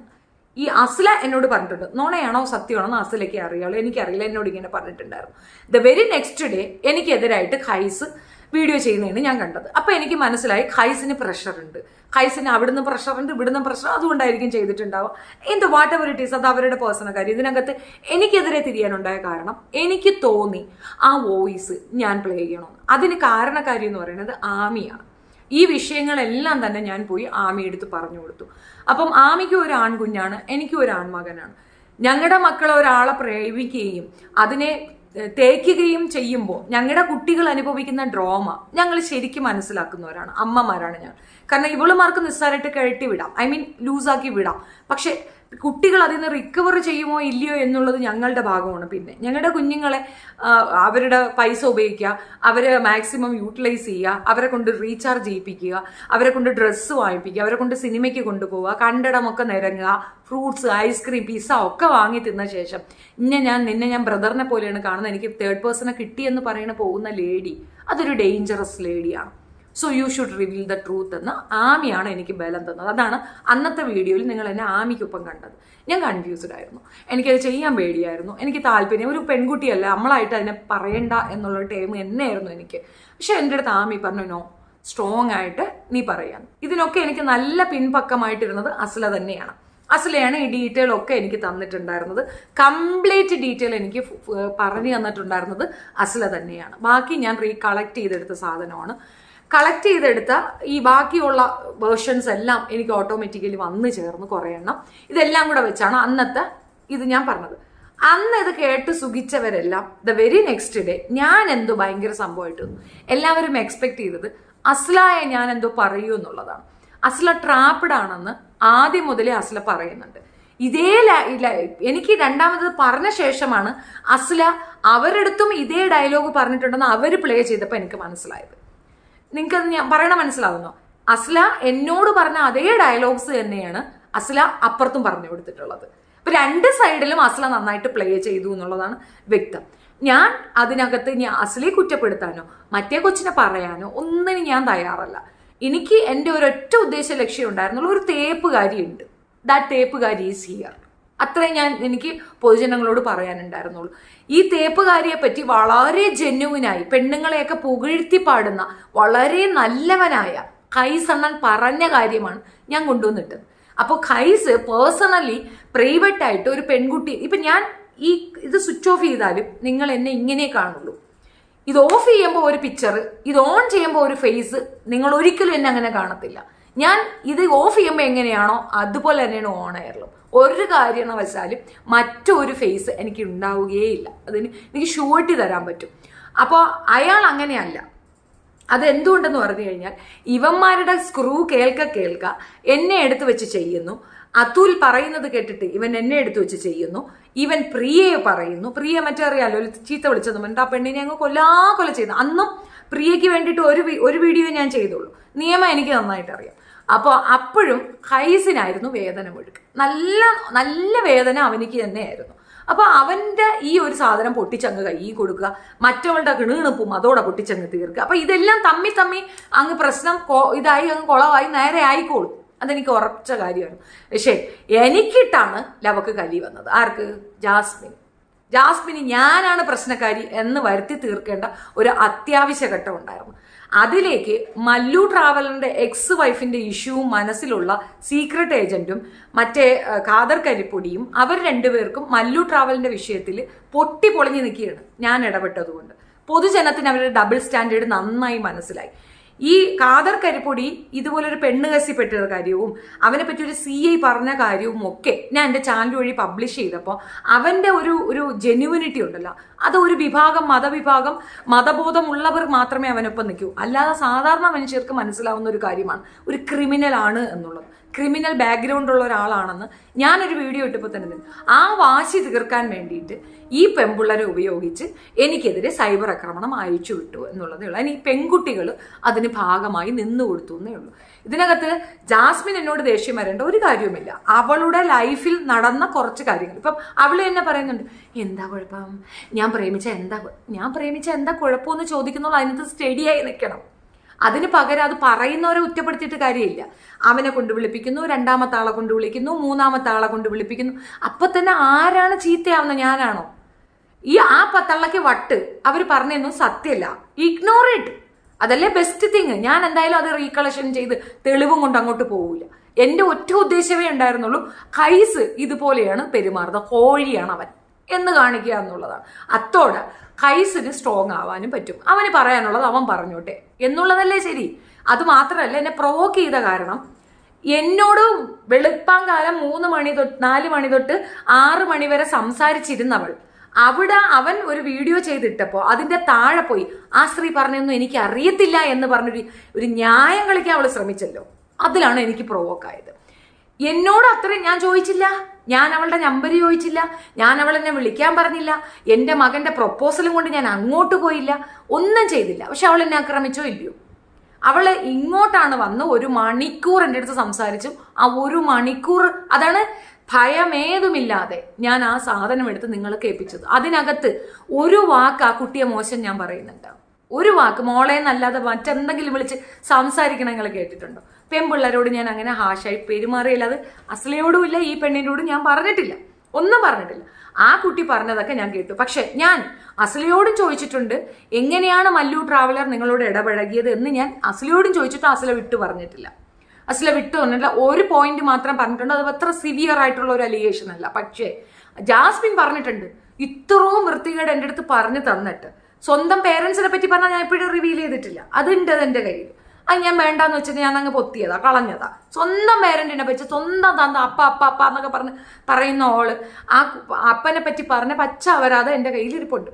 ഈ അസ്ല എന്നോട് പറഞ്ഞിട്ടുണ്ട്. നോണയാണോ സത്യമാണോ അസ്ലയ്ക്ക് അറിയാമല്ലോ, എനിക്കറിയില്ല. എന്നോട് ഇങ്ങനെ പറഞ്ഞിട്ടുണ്ടായിരുന്നു. ദ വെരി നെക്സ്റ്റ് ഡേ എനിക്കെതിരായിട്ട് ഹൈസ് വീഡിയോ ചെയ്യുന്നതാണ് ഞാൻ കണ്ടത്. അപ്പൊ എനിക്ക് മനസ്സിലായി ഹൈസിന് പ്രഷറുണ്ട്. ഹൈസിന് അവിടുന്ന് പ്രഷറുണ്ട്, ഇവിടുന്ന് പ്രഷർ, അതുകൊണ്ടായിരിക്കും ചെയ്തിട്ടുണ്ടാവുക. എന്ത് വാട്ട് എവർ ഇറ്റ് ഈസ്, അത് അവരുടെ പേഴ്സണൽ കാര്യം. ഇതിനകത്ത് എനിക്കെതിരെ തിരിയാനുണ്ടായ കാരണം എനിക്ക് തോന്നി ആ വോയിസ് ഞാൻ പ്ലേ ചെയ്യണമെന്ന്. അതിന് കാരണക്കാരി എന്ന് പറയുന്നത് ആമിയാണ്. ഈ വിഷയങ്ങളെല്ലാം തന്നെ ഞാൻ പോയി ആമി എടുത്ത് പറഞ്ഞു കൊടുത്തു. അപ്പം ആമിക്ക് ഒരു ആൺകുഞ്ഞാണ്, എനിക്കും ഒരു ആൺമകനാണ്. ഞങ്ങളുടെ മക്കളെ ഒരാളെ പ്രേമിക്കുകയും അതിനെ തേക്കുകയും ചെയ്യുമ്പോൾ ഞങ്ങളുടെ കുട്ടികൾ അനുഭവിക്കുന്ന ഡ്രോമ ഞങ്ങൾ ശരിക്കും മനസ്സിലാക്കുന്നവരാണ്, അമ്മമാരാണ് ഞാൻ. കാരണം ഇവളുമാർക്ക് നിസ്സാരമായിട്ട് കയറ്റി വിടാം, ലൂസാക്കി വിടാം. പക്ഷെ കുട്ടികൾ അതിൽ നിന്ന് റിക്കവർ ചെയ്യുമോ ഇല്ലയോ എന്നുള്ളത് ഞങ്ങളുടെ ഭാഗമാണ്. പിന്നെ ഞങ്ങളുടെ കുഞ്ഞുങ്ങളെ അവരുടെ പൈസ ഉപയോഗിക്കുക, അവരെ മാക്സിമം യൂട്ടിലൈസ് ചെയ്യുക, അവരെ കൊണ്ട് റീചാർജ് ചെയ്യിപ്പിക്കുക, അവരെ കൊണ്ട് ഡ്രസ്സ് വാങ്ങിപ്പിക്കുക, അവരെ കൊണ്ട് സിനിമയ്ക്ക് കൊണ്ടുപോവുക, കണ്ടടമൊക്കെ നിരങ്ങുക, ഫ്രൂട്ട്സ്, ഐസ്ക്രീം, പിസ്സ ഒക്കെ വാങ്ങി തിന്ന ശേഷം നിന്നെ ഞാൻ ബ്രദറിനെ പോലെയാണ് കാണുന്നത്, എനിക്ക് തേർഡ് പേഴ്സണെ കിട്ടിയെന്ന് പറയുന്ന പോകുന്ന ലേഡി അതൊരു ഡേഞ്ചറസ് ലേഡിയാണ്. So you should reveal the truth എന്ന് ആമിയാണ് എനിക്ക് ബലം തന്നത്. അതാണ് അന്നത്തെ വീഡിയോയിൽ നിങ്ങൾ എന്നെ ആമിക്കൊപ്പം കണ്ടത്. ഞാൻ കൺഫ്യൂസ്ഡ് ആയിരുന്നു, എനിക്കത് ചെയ്യാൻ പേടിയായിരുന്നു, എനിക്ക് താല്പര്യം, ഒരു പെൺകുട്ടിയല്ല നമ്മളായിട്ട് അതിനെ പറയണ്ട എന്നുള്ള ടൈം എന്നെയായിരുന്നു എനിക്ക്. പക്ഷെ എൻ്റെ അടുത്ത് ആമി പറഞ്ഞു, നോ, സ്ട്രോങ് ആയിട്ട് നീ പറയാൻ. ഇതിനൊക്കെ എനിക്ക് നല്ല പിൻപക്കമായിട്ടിരുന്നത് അസ്ല തന്നെയാണ്. അസ്ലയാണ് ഈ ഡീറ്റെയിൽ ഒക്കെ എനിക്ക് തന്നിട്ടുണ്ടായിരുന്നത്. കംപ്ലീറ്റ് ഡീറ്റെയിൽ എനിക്ക് പറഞ്ഞു തന്നിട്ടുണ്ടായിരുന്നത് അസ്ല തന്നെയാണ്. ബാക്കി ഞാൻ റീകളക്ട് ചെയ്തെടുത്ത സാധനമാണ്. കളക്ട് ചെയ്തെടുത്ത ഈ ബാക്കിയുള്ള വേർഷൻസ് എല്ലാം എനിക്ക് ഓട്ടോമാറ്റിക്കലി വന്നു ചേർന്ന് കുറേ എണ്ണം. ഇതെല്ലാം കൂടെ വെച്ചാണ് അന്നത്തെ ഇത് ഞാൻ പറഞ്ഞത്. അന്ന് ഇത് കേട്ട് സുഖിച്ചവരെല്ലാം ദ വെരി നെക്സ്റ്റ് ഡേ ഞാൻ എന്തോ ഭയങ്കര സംഭവമായിട്ട് എല്ലാവരും എക്സ്പെക്ട് ചെയ്തത് അസ്ലയെ ഞാൻ എന്തോ പറയൂ എന്നുള്ളതാണ്. അസ്ല ട്രാപ്ഡ് ആണെന്ന് ആദ്യം മുതലേ അസ്ല പറയുന്നുണ്ട്. എനിക്ക് രണ്ടാമത് പറഞ്ഞ ശേഷമാണ് അസ്ല അവരെടുത്തും ഇതേ ഡയലോഗ് പറഞ്ഞിട്ടുണ്ടെന്ന് അവർ പ്ലേ ചെയ്തപ്പോൾ എനിക്ക് മനസ്സിലായത്. നിങ്ങൾക്കത് ഞാൻ പറയണ മനസ്സിലാവുന്നോ? അസ്ല എന്നോട് പറഞ്ഞ അതേ ഡയലോഗ്സ് തന്നെയാണ് അസ്ല അപ്പുറത്തും പറഞ്ഞു കൊടുത്തിട്ടുള്ളത്. അപ്പൊ രണ്ട് സൈഡിലും അസ്ല നന്നായിട്ട് പ്ലേ ചെയ്തു എന്നുള്ളതാണ് വ്യക്തം. ഞാൻ അതിനകത്ത് ഞാൻ അസ്ലയെ കുറ്റപ്പെടുത്താനോ മറ്റേ കൊച്ചിനെ പറയാനോ ഒന്നിനും ഞാൻ തയ്യാറല്ല. എനിക്ക് എൻ്റെ ഒരൊറ്റ ഉദ്ദേശ ലക്ഷ്യം ഉണ്ടായിരുന്നുള്ളൂ, ഒരു തേപ്പുകാരിയുണ്ട്, ദാറ്റ് തേപ്പുകാരി ഈസ് ഹിയർ. അത്രയും എനിക്ക് പൊതുജനങ്ങളോട് പറയാനുണ്ടായിരുന്നുള്ളൂ. ഈ തേപ്പുകാരിയെ പറ്റി വളരെ ജെന്യുവിനായി പെണ്ണുങ്ങളെയൊക്കെ പുകഴ്ത്തി പാടുന്ന വളരെ നല്ലവനായ ഖൈസ് അണ്ണൻ പറഞ്ഞ കാര്യമാണ് ഞാൻ കൊണ്ടുവന്നിട്ടത്. അപ്പോൾ ഖൈസ് പേഴ്സണലി പ്രൈവറ്റ് ആയിട്ട് ഒരു പെൺകുട്ടി, ഇപ്പൊ ഞാൻ ഇത് സ്വിച്ച് ഓഫ് ചെയ്താലും നിങ്ങൾ എന്നെ ഇങ്ങനെ കാണുള്ളൂ. ഇത് ഓഫ് ചെയ്യുമ്പോൾ ഒരു പിക്ചർ, ഇത് ഓൺ ചെയ്യുമ്പോൾ ഒരു ഫേസ്, നിങ്ങൾ ഒരിക്കലും എന്നെ അങ്ങനെ കാണത്തില്ല. ഞാൻ ഇത് ഓഫ് ചെയ്യുമ്പോൾ എങ്ങനെയാണോ അതുപോലെ തന്നെയാണ് ഓൺ എയറിലും. ഒരു കാരണവശാലും മറ്റൊരു ഫേസ് എനിക്ക് ഉണ്ടാവുകയില്ല. അതിന് എനിക്ക് ഷൂരിറ്റി തരാൻ പറ്റും. അപ്പോൾ അയാൾ അങ്ങനെയല്ല. അതെന്തുകൊണ്ടെന്ന് പറഞ്ഞു കഴിഞ്ഞാൽ ഇവന്മാരുടെ സ്ക്രൂ കേൾക്ക എന്നെ എടുത്തു വെച്ച് ചെയ്യുന്നു. അതുൽ പറയുന്നത് കേട്ടിട്ട് ഇവൻ എന്നെ എടുത്തു വെച്ച് ചെയ്യുന്നു. ഇവൻ പ്രിയയെ പറയുന്നു. പ്രിയ മറ്റേ അറിയാലോ, ചീത്ത വിളിച്ചത് പറഞ്ഞിട്ട് ആ പെണ്ണിനെ അങ്ങ് കൊല ചെയ്യുന്നു. അന്നും പ്രിയയ്ക്ക് വേണ്ടിയിട്ട് ഒരു വീഡിയോ ഞാൻ ചെയ്തുള്ളൂ. നിയമം എനിക്ക് നന്നായിട്ട് അറിയാം. അപ്പോൾ അപ്പോഴും ഖൈസിനായിരുന്നു വേദന മുഴുക്ക്. നല്ല വേദന അവനിക്ക് തന്നെയായിരുന്നു. അപ്പൊ അവന്റെ ഈ ഒരു സാധനം പൊട്ടിച്ചങ്ങ് കൈ കൊടുക്കുക, മറ്റവളുടെ കിണുകിണുപ്പും അതോടെ പൊട്ടിച്ചങ്ങ് തീർക്കുക. അപ്പൊ ഇതെല്ലാം തമ്മി അങ്ങ് പ്രശ്നം ഇതായി അങ്ങ് കുളമായി നേരെ ആയിക്കോളും. അതെനിക്ക് ഉറച്ച കാര്യമാണ്. പക്ഷേ എനിക്കിട്ടാണ് ലവക്ക് കലി വന്നത്. ആർക്ക്? ജാസ്മിന് ഞാനാണ് പ്രശ്നക്കാരി എന്ന് വരുത്തി തീർക്കേണ്ട ഒരു അത്യാവശ്യ ഘട്ടം ഉണ്ടായിരുന്നു. അതിലേക്ക് മല്ലു ട്രാവലറിന്റെ എക്സ് വൈഫിന്റെ ഇഷ്യൂവും മനസ്സിലുള്ള സീക്രട്ട് ഏജന്റും മറ്റേ ഖാദർ കരിപ്പൊടിയും അവർ രണ്ടുപേർക്കും മല്ലു ട്രാവലിന്റെ വിഷയത്തിൽ പൊളിഞ്ഞു നിൽക്കുകയാണ് ഞാൻ ഇടപെട്ടതുകൊണ്ട്. പൊതുജനത്തിന് അവരുടെ ഡബിൾ സ്റ്റാൻഡേർഡ് നന്നായി മനസ്സിലായി. ഈ ഖാദർ കരിപ്പൊടി ഇതുപോലൊരു പെണ്ണ് കസിപ്പെട്ട കാര്യവും അവനെ പറ്റി ഒരു CI പറഞ്ഞ കാര്യവും ഒക്കെ ഞാൻ എൻ്റെ ചാനൽ വഴി പബ്ലിഷ് ചെയ്തപ്പോൾ അവൻ്റെ ഒരു ജെന്യുവിനിറ്റി ഉണ്ടല്ലോ, അത് ഒരു മതവിഭാഗം മതബോധമുള്ളവർ മാത്രമേ അവനൊപ്പം നിൽക്കൂ. അല്ലാതെ സാധാരണ മനുഷ്യർക്ക് മനസ്സിലാവുന്ന ഒരു കാര്യമാണ് ഒരു ക്രിമിനൽ ആണ് എന്നുള്ളത്. ക്രിമിനൽ ബാക്ക്ഗ്രൗണ്ട് ഉള്ള ഒരാളാണെന്ന് ഞാനൊരു വീഡിയോ ഇട്ടപ്പോൾ തന്നെ ആ വാശി തീർക്കാൻ വേണ്ടിയിട്ട് ഈ പെൺപിള്ളരെ ഉപയോഗിച്ച് എനിക്കെതിരെ സൈബർ ആക്രമണം അയച്ചു വിട്ടു എന്നുള്ളതേ ഉള്ളൂ. ഈ പെൺകുട്ടികൾ അതിന് ഭാഗമായി നിന്നു കൊടുത്തു എന്നേ ഉള്ളൂ. ഇതിനകത്ത് ജാസ്മിൻ എന്നോട് ദേഷ്യം വരേണ്ട ഒരു കാര്യവുമില്ല. അവളുടെ ലൈഫിൽ നടന്ന കുറച്ച് കാര്യങ്ങൾ ഇപ്പം അവൾ തന്നെ പറയുന്നുണ്ട്, എന്താ കുഴപ്പം, ഞാൻ പ്രേമിച്ച എന്താ കുഴപ്പമെന്ന് ചോദിക്കുന്നുള്ള അതിനകത്ത് സ്റ്റഡിയായി നിൽക്കണം. അതിന് പകരം അത് പറയുന്നവരെ കുറ്റപ്പെടുത്തിയിട്ട് കാര്യമില്ല. അവനെ കൊണ്ട് വിളിപ്പിക്കുന്നു, രണ്ടാമത്തെ ആളെ കൊണ്ട് വിളിക്കുന്നു, മൂന്നാമത്തെ ആളെ കൊണ്ട് വിളിപ്പിക്കുന്നു. അപ്പൊ തന്നെ ആരാണ് ചീത്തയാവുന്ന? ഞാനാണോ? ആ തള്ളക്ക് വട്ട് അവർ പറഞ്ഞൊന്നും സത്യമല്ല. Ignore it. അതല്ലേ ബെസ്റ്റ് തിങ്. ഞാൻ എന്തായാലും അത് റീകളക്ഷൻ ചെയ്ത് തെളിവും കൊണ്ട് അങ്ങോട്ട് പോവില്ല. എന്റെ ഒറ്റ ഉദ്ദേശമേ ഉണ്ടായിരുന്നുള്ളൂ, ഖൈസ് ഇതുപോലെയാണ് പെരുമാറുന്നത്, കോഴിയാണ് അവൻ എന്ന് കാണിക്കുക എന്നുള്ളതാണ്. അത്തോടെ ഖൈസിന് സ്ട്രോങ് ആവാനും പറ്റും. അവന് പറയാനുള്ളത് അവൻ പറഞ്ഞോട്ടെ എന്നുള്ളതല്ലേ ശരി. അത് മാത്രമല്ല, എന്നെ പ്രൊവോക്ക് ചെയ്ത കാരണം എന്നോട് വെളുപ്പാങ്കാലം 3 മണി തൊട്ട് 4 മണി തൊട്ട് 6 മണി വരെ സംസാരിച്ചിരുന്നവൾ അവിടെ അവൻ ഒരു വീഡിയോ ചെയ്തിട്ടപ്പോൾ അതിന്റെ താഴെ പോയി ആ സ്ത്രീ പറഞ്ഞൊന്നും എനിക്ക് അറിയത്തില്ല എന്ന് പറഞ്ഞൊരു ന്യായം കളിക്കാൻ അവൾ ശ്രമിച്ചല്ലോ. അതിലാണ് എനിക്ക് പ്രൊവോക്കായത്. എന്നോട് അത്രയും ഞാൻ ചോദിച്ചില്ല, ഞാൻ അവളുടെ നമ്പർ ചോദിച്ചില്ല, ഞാൻ അവളെന്നെ വിളിക്കാൻ പറഞ്ഞില്ല, എൻ്റെ മകന്റെ പ്രൊപ്പോസലും കൊണ്ട് ഞാൻ അങ്ങോട്ട് പോയില്ല, ഒന്നും ചെയ്തില്ല. പക്ഷെ അവൾ എന്നെ ആക്രമിച്ചോ ഇല്ലയോ? അവള് ഇങ്ങോട്ടാണ് വന്ന് 1 മണിക്കൂർ എൻ്റെ അടുത്ത് സംസാരിച്ചു. ആ 1 മണിക്കൂർ അതാണ് ഭയമേതുമില്ലാതെ ഞാൻ ആ സാധനം എടുത്ത് നിങ്ങളെ കേൾപ്പിച്ചത്. അതിനകത്ത് ഒരു വാക്ക് ആ കുട്ടിയെ മോശം ഞാൻ പറയുന്നുണ്ട്. ഒരു വാക്ക് മോളേന്നല്ലാതെ മറ്റെന്തെങ്കിലും വിളിച്ച് സംസാരിക്കണം നിങ്ങൾ കേട്ടിട്ടുണ്ടോ? പെൺപിള്ളേരോട് ഞാൻ അങ്ങനെ ഹാഷായി പെരുമാറിയില്ല. അത് അസ്ലയോടും ഇല്ല, ഈ പെണ്ണിനോടും ഞാൻ പറഞ്ഞിട്ടില്ല, ഒന്നും പറഞ്ഞിട്ടില്ല. ആ കുട്ടി പറഞ്ഞതൊക്കെ ഞാൻ കേട്ടു. പക്ഷെ ഞാൻ അസ്ലയോടും ചോദിച്ചിട്ടുണ്ട്, എങ്ങനെയാണ് മല്ലു ട്രാവലർ നിങ്ങളോട് ഇടപഴകിയത് എന്ന് ഞാൻ അസ്ലയോടും ചോദിച്ചിട്ട് അസ്ല വിട്ടു പറഞ്ഞിട്ടില്ല. അസ്ല വിട്ടു പറഞ്ഞിട്ടില്ല. ഒരു പോയിന്റ് മാത്രം പറഞ്ഞിട്ടുണ്ട്, അത് അത്ര സിവിയർ ആയിട്ടുള്ള ഒരു അലിഗേഷൻ അല്ല. പക്ഷേ ജാസ്മിൻ പറഞ്ഞിട്ടുണ്ട്, ഇത്രയും വൃത്തികേട് എൻ്റെ അടുത്ത് പറഞ്ഞു തന്നിട്ട് സ്വന്തം പേരൻസിനെ പറ്റി പറഞ്ഞാൽ ഞാൻ എപ്പോഴും റിവീൽ ചെയ്തിട്ടില്ല. അതുണ്ട് അതെൻ്റെ കയ്യിൽ. അത് ഞാൻ വേണ്ടാന്ന് വെച്ചിട്ട് ഞാൻ അങ്ങ് പൊത്തിയതാ, കളഞ്ഞതാ. സ്വന്തം പേരന്റിനെ പറ്റി സ്വന്തം തന്ത അപ്പ എന്നൊക്കെ പറയുന്ന ഓള് ആ അപ്പനെ പറ്റി പറഞ്ഞ പച്ച അവരാതെ എൻ്റെ കയ്യിൽ ഇരിപ്പുണ്ട്.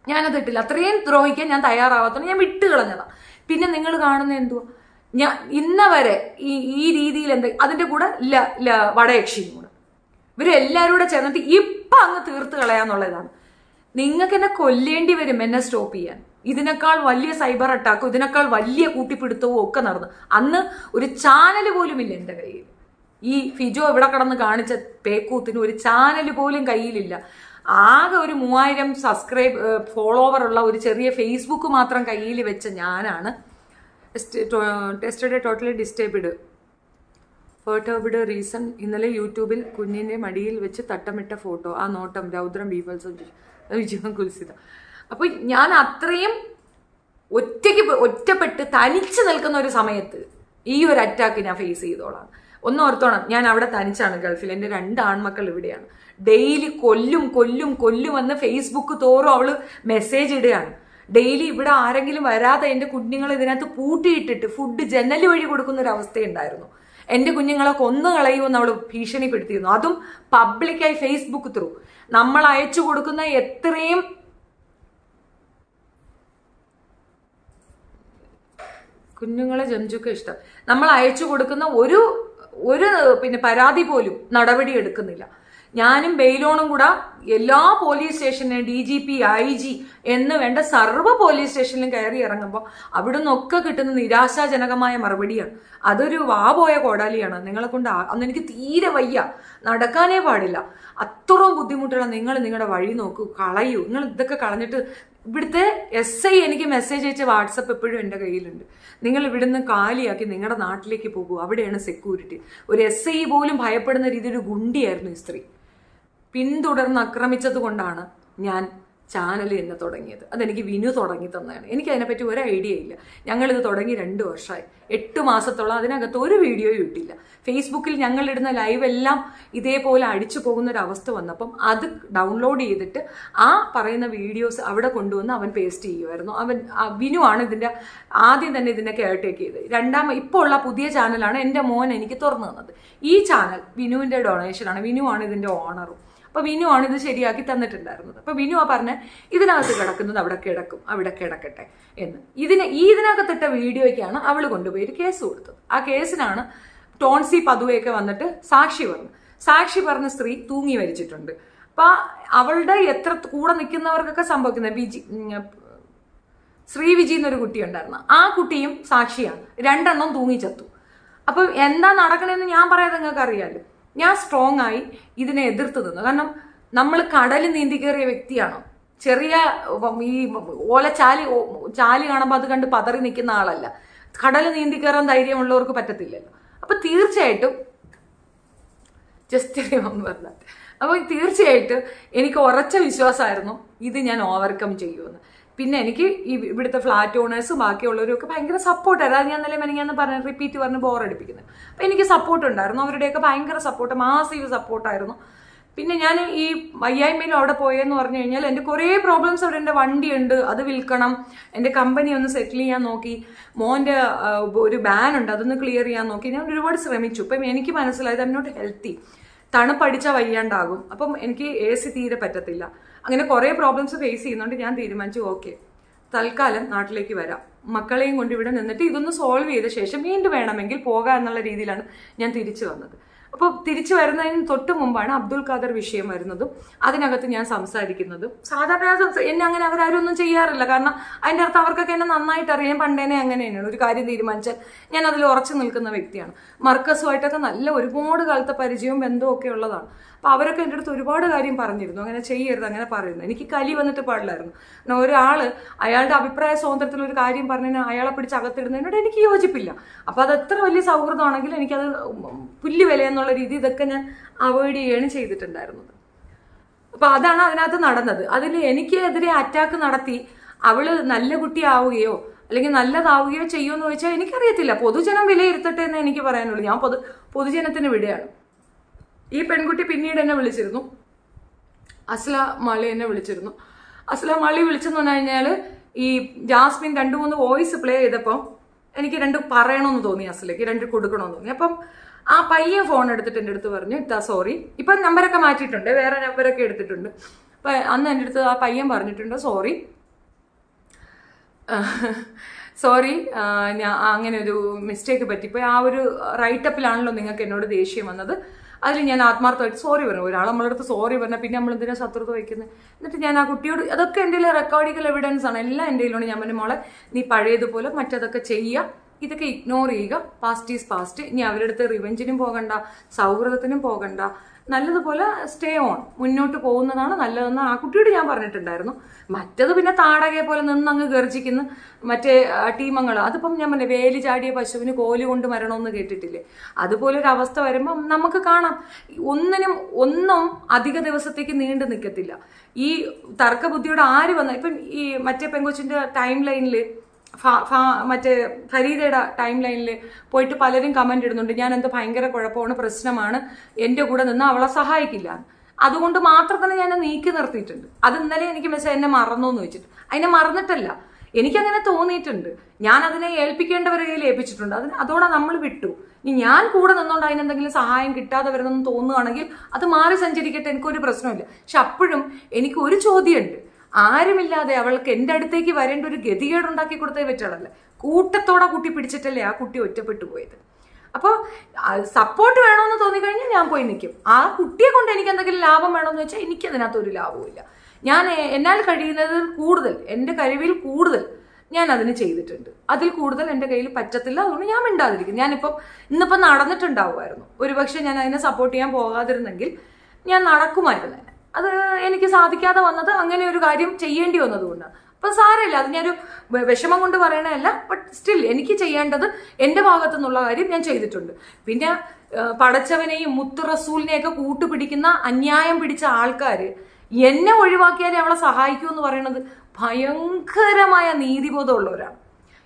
ഞാനത് ഇട്ടില്ല. അത്രയും ദ്രോഹിക്കാൻ ഞാൻ തയ്യാറാവാത്തോണ്ട് ഞാൻ വിട്ട് കളഞ്ഞതാ. പിന്നെ നിങ്ങൾ കാണുന്ന എന്തുവാ, ഞാൻ ഇന്നവരെ ഈ രീതിയിൽ അതിന്റെ കൂടെ വടയക്ഷിയും കൂടെ ഇവരെല്ലാവരും കൂടെ ചേർന്നിട്ട് ഇപ്പം അങ്ങ് തീർത്ത് കളയാന്നുള്ളതാണ്. നിങ്ങൾക്ക് എന്നെ കൊല്ലേണ്ടി വരും എന്നെ സ്റ്റോപ്പ് ചെയ്യാൻ. ഇതിനേക്കാൾ വലിയ സൈബർ അറ്റാക്കും ഇതിനേക്കാൾ വലിയ കൂട്ടിപ്പിടുത്തവും ഒക്കെ നടന്നു. അന്ന് ഒരു ചാനൽ പോലും ഇല്ല എൻ്റെ കയ്യിൽ. ഈ ഫിജോ ഇവിടെ കിടന്ന് കാണിച്ച പേക്കൂത്തിന് ഒരു ചാനൽ പോലും കയ്യിലില്ല. ആകെ ഒരു 3000 ഫോളോവർ ഉള്ള ഒരു ചെറിയ ഫേസ്ബുക്ക് മാത്രം കയ്യിൽ വെച്ച ഞാനാണ് ടെസ്റ്റഡ് ടോട്ടലി ഡിസ്റ്റേബിഡ് പെർട്ടർബ്ഡ് റീസൺ. ഇന്നലെ യൂട്യൂബിൽ കുഞ്ഞിൻ്റെ മടിയിൽ വെച്ച് തട്ടമിട്ട ഫോട്ടോ, ആ നോട്ടം രൗദ്രം ബീഫൽസം വിജയം കുൽസിത. അപ്പൊ ഞാൻ അത്രയും ഒറ്റപ്പെട്ട് തനിച്ച് നിൽക്കുന്ന ഒരു സമയത്ത് ഈ ഒരു അറ്റാക്ക് ഞാൻ ഫേസ് ചെയ്തോളാം. ഒന്ന് ഓർത്തോണം, ഞാൻ അവിടെ തനിച്ചാണ് ഗൾഫിൽ. എൻ്റെ 2 ആൺമക്കൾ ഇവിടെയാണ്. ഡെയിലി കൊല്ലും എന്ന് ഫേസ്ബുക്ക് തോറും അവള് മെസ്സേജ് ഇടുകയാണ്. ഡെയിലി ഇവിടെ ആരെങ്കിലും വരാതെ എൻ്റെ കുഞ്ഞുങ്ങൾ ഇതിനകത്ത് പൂട്ടിയിട്ടിട്ട് ഫുഡ് ജനൽ വഴി കൊടുക്കുന്ന ഒരു അവസ്ഥയുണ്ടായിരുന്നു. എൻ്റെ കുഞ്ഞുങ്ങളെ കൊന്നു കളയുമെന്ന് അവൾ ഭീഷണിപ്പെടുത്തിയിരുന്നു. അതും പബ്ലിക്കായി ഫേസ്ബുക്ക് ത്രൂ. നമ്മൾ അയച്ചു കൊടുക്കുന്ന എത്രയും കുഞ്ഞുങ്ങളെ ജംജുക്ക് ഇഷ്ടം. നമ്മൾ അയച്ചു കൊടുക്കുന്ന ഒരു പരാതി പോലും നടപടി എടുക്കുന്നില്ല. ഞാനും ബെയിലോണും കൂടെ എല്ലാ പോലീസ് സ്റ്റേഷനിലും DGP IG എന്ന് വേണ്ട സർവ്വ പോലീസ് സ്റ്റേഷനിലും കയറി ഇറങ്ങുമ്പോൾ അവിടെ നിന്നൊക്കെ കിട്ടുന്ന നിരാശാജനകമായ മറുപടിയാണ്. അതൊരു പോയ കോടാലിയാണ്. നിങ്ങളെ കൊണ്ട് അന്ന് എനിക്ക് തീരെ വയ്യ, നടക്കാനേ പാടില്ല, അത്രയും ബുദ്ധിമുട്ടുള്ള നിങ്ങളുടെ വഴി നോക്കൂ, കളയൂ. നിങ്ങൾ ഇതൊക്കെ കളഞ്ഞിട്ട് ഇവിടുത്തെ SI എനിക്ക് മെസ്സേജ് അയച്ച വാട്സപ്പ് എപ്പോഴും എൻ്റെ കയ്യിലുണ്ട്. നിങ്ങൾ ഇവിടുന്ന് കാലിയാക്കി നിങ്ങളുടെ നാട്ടിലേക്ക് പോകൂ, അവിടെയാണ് സെക്യൂരിറ്റി. ഒരു SI പോലും ഭയപ്പെടുന്ന രീതിയിൽ ഒരു ഗുണ്ടിയായിരുന്നു ഈ സ്ത്രീ. പിന്തുടർന്ന് ആക്രമിച്ചത് കൊണ്ടാണ് ഞാൻ ചാനൽ തന്നെ തുടങ്ങിയത്. അതെനിക്ക് വിനു തുടങ്ങി തന്നതാണ്. എനിക്ക് അതിനെപ്പറ്റി ഒരു ഐഡിയ ഇല്ല. ഞങ്ങളിത് തുടങ്ങി 2 വർഷമായി. 8 മാസത്തോളം അതിനകത്ത് ഒരു വീഡിയോയും ഇട്ടില്ല. ഫേസ്ബുക്കിൽ ഞങ്ങളിടുന്ന ലൈവ് എല്ലാം ഇതേപോലെ അടിച്ചു പോകുന്ന ഒരു അവസ്ഥ വന്നപ്പം അത് ഡൗൺലോഡ് ചെയ്തിട്ട് ആ പറയുന്ന വീഡിയോസ് അവിടെ കൊണ്ടുവന്ന് അവൻ പേസ്റ്റ് ചെയ്യുമായിരുന്നു. വിനു ആണ് ഇതിൻ്റെ ആദ്യം തന്നെ ഇതിനെ കെയർടേക്ക് ചെയ്തത്. ഇപ്പോൾ ഉള്ള പുതിയ ചാനലാണ് എൻ്റെ മോൻ എനിക്ക് തുറന്നു തന്നത്. ഈ ചാനൽ വിനുവിൻ്റെ ഡൊണേഷനാണ്. വിനു ആണ് ഇതിൻ്റെ ഓണറും. അപ്പൊ വിനു ആണ് ഇത് ശരിയാക്കി തന്നിട്ടുണ്ടായിരുന്നത്. അപ്പൊ വിനു പറഞ്ഞ ഇതിനകത്ത് കിടക്കുന്നത് അവിടെ കിടക്കും, അവിടെ കിടക്കട്ടെ എന്ന്. ഇതിനകത്തിട്ട വീഡിയോയ്ക്കാണ് അവൾ കൊണ്ടുപോയി ഒരു കേസ് കൊടുത്തത്. ആ കേസിനാണ് ടോൺസി പതുവയൊക്കെ വന്നിട്ട് സാക്ഷി പറഞ്ഞ സ്ത്രീ തൂങ്ങി മരിച്ചിട്ടുണ്ട്. അപ്പൊ അവളുടെ എത്ര കൂടെ നിൽക്കുന്നവർക്കൊക്കെ സംഭവിക്കുന്നത് ശ്രീവിജി എന്നൊരു കുട്ടി ഉണ്ടായിരുന്നു. ആ കുട്ടിയും സാക്ഷിയാണ്. 2 എണ്ണം തൂങ്ങി ചത്തു. അപ്പൊ എന്താ നടക്കണമെന്ന് ഞാൻ പറയാതെ നിങ്ങൾക്ക് അറിയാലോ. ഞാൻ സ്ട്രോങ് ആയി ഇതിനെ എതിർത്ത് നിന്നു. കാരണം നമ്മൾ കടൽ നീന്തി കയറിയ വ്യക്തിയാണോ? ചെറിയ ഈ ചാലി കാണുമ്പോൾ അത് കണ്ട് പതറി നിൽക്കുന്ന ആളല്ല. കടൽ നീന്തി കയറാൻ ധൈര്യമുള്ളവർക്ക് പറ്റത്തില്ലല്ലോ. അപ്പൊ തീർച്ചയായിട്ടും തീർച്ചയായിട്ടും എനിക്ക് ഉറച്ച വിശ്വാസമായിരുന്നു ഇത് ഞാൻ ഓവർകം ചെയ്യുമെന്ന്. പിന്നെ എനിക്ക് ഇവിടുത്തെ ഫ്ലാറ്റ് ഓണേഴ്സും ബാക്കിയുള്ളവരൊക്കെ ഭയങ്കര സപ്പോർട്ടായിരുന്നു. അത് ഞാൻ മെനിങ്ങാന്ന് റിപ്പീറ്റ് പറഞ്ഞ് ബോറടിപ്പിക്കുന്നത്. അപ്പം എനിക്ക് സപ്പോർട്ട് ഉണ്ടായിരുന്നു. അവരുടെയൊക്കെ ഭയങ്കര സപ്പോർട്ട്, മാസീവ് സപ്പോർട്ടായിരുന്നു. പിന്നെ ഞാൻ ഈ വയ്യായ്മയിൽ അവിടെ പോയെന്ന് പറഞ്ഞു കഴിഞ്ഞാൽ എൻ്റെ കുറേ പ്രോബ്ലംസ് അവിടെ. എൻ്റെ വണ്ടിയുണ്ട്, അത് വിൽക്കണം. എൻ്റെ കമ്പനി ഒന്ന് സെറ്റിൽ ചെയ്യാൻ നോക്കി. മോൻ്റെ ഒരു ബാൻ ഉണ്ട്, അതൊന്ന് ക്ലിയർ ചെയ്യാൻ നോക്കി. ഞാൻ ഒരുപാട് ശ്രമിച്ചു. ഇപ്പം എനിക്ക് മനസ്സിലായത് ഐ എം നോട്ട് ഹെൽത്തി. തണുപ്പടിച്ചാൽ വയ്യാണ്ടാകും. അപ്പം എനിക്ക് AC തീരെ പറ്റത്തില്ല. അങ്ങനെ കുറേ പ്രോബ്ലംസ് ഫേസ് ചെയ്യുന്നുണ്ട്. ഞാൻ തീരുമാനിച്ചു ഓക്കെ, തൽക്കാലം നാട്ടിലേക്ക് വരാം, മക്കളെയും കൊണ്ട് ഇവിടെ നിന്നിട്ട് ഇതൊന്ന് സോൾവ് ചെയ്ത ശേഷം വീണ്ടും വേണമെങ്കിൽ പോകാം എന്നുള്ള രീതിയിലാണ് ഞാൻ തിരിച്ചു വന്നത്. അപ്പോൾ തിരിച്ചു വരുന്നതിന് തൊട്ട് മുമ്പാണ് അബ്ദുൽ ഖാദർ വിഷയം വരുന്നതും അതിനകത്ത് ഞാൻ സംസാരിക്കുന്നതും. സാധാരണ എന്നെ അങ്ങനെ അവരാരും ഒന്നും ചെയ്യാറില്ല. കാരണം അതിൻ്റെ അർത്ഥം അവർക്കൊക്കെ എന്നെ നന്നായിട്ട് അറിയാം. പണ്ടേനെ അങ്ങനെ തന്നെയാണ്. ഒരു കാര്യം തീരുമാനിച്ചാൽ ഞാൻ അതിൽ ഉറച്ചു നിൽക്കുന്ന വ്യക്തിയാണ്. മർക്കസുമായിട്ടൊക്കെ നല്ല ഒരുപാട് കാലത്തെ പരിചയവും ബന്ധവും ഒക്കെ ഉള്ളതാണ്. അപ്പോൾ അവരൊക്കെ എൻ്റെ അടുത്ത് ഒരുപാട് കാര്യം പറഞ്ഞിരുന്നു, അങ്ങനെ ചെയ്യരുത്, അങ്ങനെ പറയുന്നു. എനിക്ക് കലി വന്നിട്ട് പാടില്ലായിരുന്നു. കാരണം ഒരാൾ അയാളുടെ അഭിപ്രായ സ്വാതന്ത്ര്യത്തിൽ ഒരു കാര്യം പറഞ്ഞതിന് അയാളെ പിടിച്ച് അകത്തിടുന്നതിനോട് എനിക്ക് യോജിപ്പില്ല. അപ്പോൾ അത് എത്ര വലിയ സൗഹൃദമാണെങ്കിലും എനിക്കത് പുല്ല് വില എന്നുള്ള രീതി ഇതൊക്കെ ഞാൻ അവോയ്ഡ് ചെയ്യുകയാണ് ചെയ്തിട്ടുണ്ടായിരുന്നത്. അപ്പോൾ അതാണ് അതിനകത്ത് നടന്നത്. അതിൽ എനിക്കെതിരെ അറ്റാക്ക് നടത്തി അവള് നല്ല കുട്ടിയാവുകയോ അല്ലെങ്കിൽ നല്ലതാവുകയോ ചെയ്യുമെന്ന് ചോദിച്ചാൽ എനിക്കറിയത്തില്ല. പൊതുജനം വിലയിരുത്തട്ടെ എന്ന് എനിക്ക് പറയാനുള്ളൂ. ഞാൻ പൊതുജനത്തിന് വിടുകയാണ്. ഈ പെൺകുട്ടി പിന്നീട് എന്നെ വിളിച്ചിരുന്നു. അസ്ല മാളി എന്നെ വിളിച്ചിരുന്നു. അസ്ല മാളി വിളിച്ചെന്ന് പറഞ്ഞു കഴിഞ്ഞാൽ ഈ ജാസ്മിൻ 2-3 വോയിസ് പ്ലേ ചെയ്തപ്പോൾ എനിക്ക് 2 പറയണമെന്ന് തോന്നി, അസ്ലയ്ക്ക് 2 കൊടുക്കണമെന്ന് തോന്നി. അപ്പം ആ പയ്യൻ ഫോൺ എടുത്തിട്ട് എൻ്റെ അടുത്ത് പറഞ്ഞു സോറി. ഇപ്പം നമ്പരൊക്കെ മാറ്റിയിട്ടുണ്ട്, വേറെ നമ്പരൊക്കെ എടുത്തിട്ടുണ്ട്. അപ്പം അന്ന് എൻ്റെ അടുത്ത് ആ പയ്യൻ പറഞ്ഞിട്ടുണ്ട് സോറി ഞാൻ അങ്ങനെ ഒരു മിസ്റ്റേക്ക് പറ്റിപ്പോയി. ആ ഒരു റൈറ്റപ്പിലാണല്ലോ നിങ്ങൾക്ക് എന്നോട് ദേഷ്യം വന്നത്. അതിൽ ഞാൻ ആത്മാർത്ഥമായിട്ട് സോറി പറഞ്ഞു. ഒരാൾ നമ്മളെ അടുത്ത് സോറി പറഞ്ഞാൽ പിന്നെ നമ്മൾ എന്തിനാ ശത്രുത വയ്ക്കുന്നത്? എന്നിട്ട് ഞാൻ ആ കുട്ടിയോട്, അതൊക്കെ എൻ്റെ റെക്കോർഡിക്കൽ എവിഡൻസ് ആണ്, എല്ലാം എൻ്റെ കയ്യിലുണ്ട്. ഞാൻ പറഞ്ഞു, മോളെ നീ പഴയതുപോലെ മറ്റതൊക്കെ ചെയ്യുക, ഇതൊക്കെ ഇഗ്നോർ ചെയ്യുക, പാസ്റ്റ് ഈസ് പാസ്റ്റ്. ഇനി അവരുടെ അടുത്ത് റിവെഞ്ചിനും പോകണ്ട, സൗഹൃദത്തിനും പോകണ്ട, നല്ലതുപോലെ സ്റ്റേ ഓൺ, മുന്നോട്ട് പോകുന്നതാണ് നല്ലതെന്ന് ആ കുട്ടിയോട് ഞാൻ പറഞ്ഞിട്ടുണ്ടായിരുന്നു. മറ്റത് പിന്നെ താടകയെ പോലെ നിന്നങ്ങ് ഗർജിക്കുന്ന മറ്റേ ടീമങ്ങൾ, അതിപ്പം ഞാൻ പറഞ്ഞ വേലി ചാടിയ പശുവിന് കോല് കൊണ്ട് മരണമെന്ന് കേട്ടിട്ടില്ലേ? അതുപോലെ ഒരു അവസ്ഥ വരുമ്പം നമുക്ക് കാണാം, ഒന്നും അധിക ദിവസത്തേക്ക് നീണ്ടു നിൽക്കത്തില്ല. ഈ തർക്കബുദ്ധിയോട് ആര് വന്ന, ഇപ്പം ഈ മറ്റേ പെങ്കൊച്ചിന്റെ ടൈം ലൈനിൽ മറ്റേ ഫരീദയുടെ ടൈം ലൈനിൽ പോയിട്ട് പലരും കമന്റ് ഇടുന്നുണ്ട്, ഞാൻ എന്തോ ഭയങ്കര കുഴപ്പമാണ്, പ്രശ്നമാണ്, എൻ്റെ കൂടെ നിന്ന് അവളെ സഹായിക്കില്ല. അതുകൊണ്ട് മാത്രം തന്നെ ഞാൻ നീക്കി നിർത്തിയിട്ടുണ്ട്. അത് ഇന്നലെ എനിക്ക് മെസ്സേജ് എന്നെ മറന്നു എന്ന് വെച്ചിട്ട്, അതിനെ മറന്നിട്ടല്ല, എനിക്കങ്ങനെ തോന്നിയിട്ടുണ്ട്. ഞാൻ അതിനെ ഏൽപ്പിക്കേണ്ടവരെ കയ്യിൽ ഏൽപ്പിച്ചിട്ടുണ്ട്. അതോടെ നമ്മൾ വിട്ടു. ഇനി ഞാൻ കൂടെ നിന്നുകൊണ്ട് അതിനെന്തെങ്കിലും സഹായം കിട്ടാതെ വരുന്നെന്ന് തോന്നുകയാണെങ്കിൽ അത് മാറി സഞ്ചരിക്കട്ടെ, എനിക്കൊരു പ്രശ്നമില്ല. പക്ഷെ അപ്പോഴും എനിക്ക് ഒരു ചോദ്യമുണ്ട്, ആരുമില്ലാതെ അവൾക്ക് എൻ്റെ അടുത്തേക്ക് വരേണ്ട ഒരു ഗതികേടുണ്ടാക്കി കൊടുത്തേ പറ്റാളല്ലേ? കൂട്ടത്തോടെ കൂട്ടി പിടിച്ചിട്ടല്ലേ ആ കുട്ടി ഒറ്റപ്പെട്ടു പോയത്. അപ്പോൾ സപ്പോർട്ട് വേണമെന്ന് തോന്നിക്കഴിഞ്ഞാൽ ഞാൻ പോയി നിൽക്കും. ആ കുട്ടിയെ കൊണ്ട് എനിക്ക് എന്തെങ്കിലും ലാഭം വേണമെന്ന് വെച്ചാൽ എനിക്കതിനകത്ത് ഒരു ലാഭവുമില്ല. ഞാൻ എന്നാൽ കഴിയുന്നത് കൂടുതൽ, എൻ്റെ കഴിവിൽ കൂടുതൽ ഞാൻ അതിന് ചെയ്തിട്ടുണ്ട്. അതിൽ കൂടുതൽ എൻ്റെ കയ്യിൽ പറ്റത്തില്ല. അതുകൊണ്ട് ഞാൻ മിണ്ടാതിരിക്കും. ഇന്നിപ്പം നടന്നിട്ടുണ്ടാവുമായിരുന്നു. ഒരുപക്ഷെ ഞാൻ അതിനെ സപ്പോർട്ട് ചെയ്യാൻ പോകാതിരുന്നെങ്കിൽ ഞാൻ നടക്കുമായിരുന്നു. അത് എനിക്ക് സാധിക്കാതെ വന്നത് അങ്ങനെ ഒരു കാര്യം ചെയ്യേണ്ടി വന്നതുകൊണ്ടാണ്. അപ്പം സാരമില്ല, അത് ഞാനൊരു വിഷമം കൊണ്ട് പറയണതല്ല. ബട്ട് സ്റ്റിൽ എനിക്ക് ചെയ്യേണ്ടത് എൻ്റെ ഭാഗത്തു നിന്നുള്ള കാര്യം ഞാൻ ചെയ്തിട്ടുണ്ട്. പിന്നെ പടച്ചവനെയും മുത്ത് റസൂലിനെയൊക്കെ കൂട്ടുപിടിക്കുന്ന അന്യായം പിടിച്ച ആൾക്കാർ എന്നെ ഒഴിവാക്കിയാലേ അവളെ സഹായിക്കൂ എന്ന് പറയുന്നത് ഭയങ്കരമായ നീതിബോധമുള്ളവരാണ്.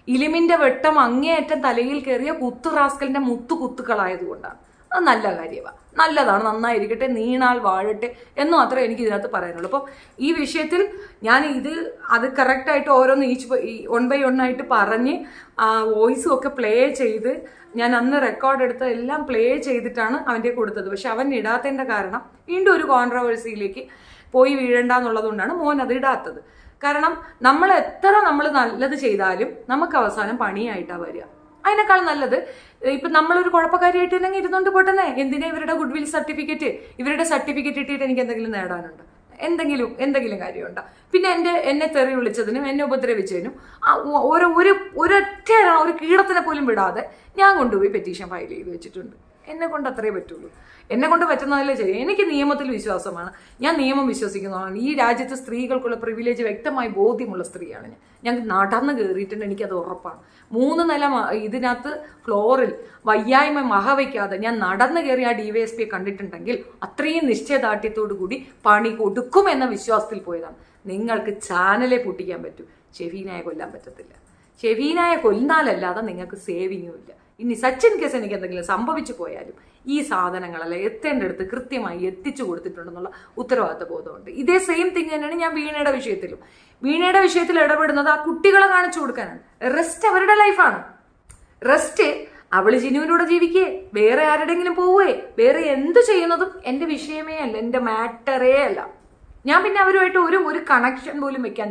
ഇലിമിന്റെ വെട്ടം അങ്ങേയറ്റം തലയിൽ കയറിയ കുത്തു റാസ്കലിന്റെ കുത്തുകളായതുകൊണ്ടാണ്. അത് നല്ല കാര്യമാണ്, നല്ലതാണ്, നന്നായിരിക്കട്ടെ, നീണാൾ വാഴട്ടെ എന്ന് മാത്രമേ എനിക്ക് ഇതിനകത്ത് പറയാനുള്ളൂ. അപ്പം ഈ വിഷയത്തിൽ ഞാൻ അത് കറക്റ്റായിട്ട് ഓരോന്ന് വൺ ബൈ വൺ ആയിട്ട് പറഞ്ഞ് വോയിസും ഒക്കെ പ്ലേ ചെയ്ത് ഞാൻ അന്ന് റെക്കോർഡ് എടുത്ത് എല്ലാം പ്ലേ ചെയ്തിട്ടാണ് അവൻ്റെ കൊടുത്തത്. പക്ഷെ അവൻ ഇടാത്തതിൻ്റെ കാരണം വീണ്ടും ഒരു കോൺട്രവേഴ്സിയിലേക്ക് പോയി വീഴണ്ടെന്നുള്ളത് കൊണ്ടാണ് മോൻ അത് ഇടാത്തത്. കാരണം നമ്മൾ നല്ലത് ചെയ്താലും നമുക്ക് അവസാനം പണിയായിട്ടാണ് വരിക. അതിനേക്കാൾ നല്ലത് ഇപ്പം നമ്മളൊരു കുഴപ്പക്കാരിയായിട്ട് തന്നെ ഇരുന്നുകൊണ്ട് പോട്ടെന്നെ. എന്തിനാ ഇവരുടെ ഗുഡ് വിൽ സർട്ടിഫിക്കറ്റ്, ഇവരുടെ സർട്ടിഫിക്കറ്റ് ഇട്ടിട്ട് എനിക്ക് എന്തെങ്കിലും നേടാനുണ്ട്? എന്തെങ്കിലും കാര്യമുണ്ടോ? പിന്നെ എന്നെ തെറി വിളിച്ചതിനും എന്നെ ഉപദ്രവിച്ചതിനും ഒരൊറ്റ ഒരു കീടത്തിനെ പോലും വിടാതെ ഞാൻ കൊണ്ടുപോയി പെറ്റീഷൻ ഫയൽ ചെയ്ത് വെച്ചിട്ടുണ്ട്. എന്നെ കൊണ്ട് അത്രേ പറ്റുള്ളൂ. എന്നെ കൊണ്ട് പറ്റുന്നതല്ലേ ചെയ്യും. എനിക്ക് നിയമത്തിൽ വിശ്വാസമാണ്, ഞാൻ നിയമം വിശ്വസിക്കുന്നതാണ്. ഈ രാജ്യത്ത് സ്ത്രീകൾക്കുള്ള പ്രിവിലേജ് വ്യക്തമായി ബോധ്യമുള്ള സ്ത്രീയാണ് ഞാൻ. ഞങ്ങൾക്ക് നടന്ന് കയറിയിട്ടുണ്ട്, എനിക്കത് ഉറപ്പാണ്. 3 നില ഇതിനകത്ത് ഫ്ലോറിൽ വയ്യായ്മ മഹവയ്ക്കാതെ ഞാൻ നടന്നു കയറി ആ DYSP കണ്ടിട്ടുണ്ടെങ്കിൽ അത്രയും നിശ്ചയദാർഢ്യത്തോടു കൂടി പണി കൊടുക്കുമെന്ന വിശ്വാസത്തിൽ പോയതാണ്. നിങ്ങൾക്ക് ചാനലെ പൊട്ടിക്കാൻ പറ്റും, ഷെഫീനായെ കൊല്ലാൻ പറ്റത്തില്ല. ഷെഫീനായെ കൊല്ലാനല്ലാതെ നിങ്ങൾക്ക് സേവിങ്ങും ഇല്ല. ഇനി സച്ചിൻ കേസ് എനിക്ക് എന്തെങ്കിലും സംഭവിച്ചു പോയാലും ഈ സാധനങ്ങളല്ല എത്തേണ്ടടുത്ത് കൃത്യമായി എത്തിച്ചു കൊടുത്തിട്ടുണ്ടെന്നുള്ള ഉത്തരവാദിത്ത ബോധമുണ്ട്. ഇതേ സെയിം തിങ് തന്നെയാണ് ഞാൻ വീണയുടെ വിഷയത്തിലും. വീണയുടെ വിഷയത്തിൽ ഇടപെടുന്നത് ആ കുട്ടികളെ കാണിച്ചു കൊടുക്കാനാണ്. റെസ്റ്റ് അവരുടെ ലൈഫാണ്. റെസ്റ്റ് അവള് ജിനുവിനൂടെ ജീവിക്കേ, വേറെ ആരുടെങ്കിലും പോവേ, വേറെ എന്ത് ചെയ്യുന്നതും എൻ്റെ വിഷയമേ അല്ല, എൻ്റെ മാറ്ററേ അല്ല. ഞാൻ പിന്നെ അവരുമായിട്ട് ഒരു കണക്ഷൻ പോലും വെക്കാൻ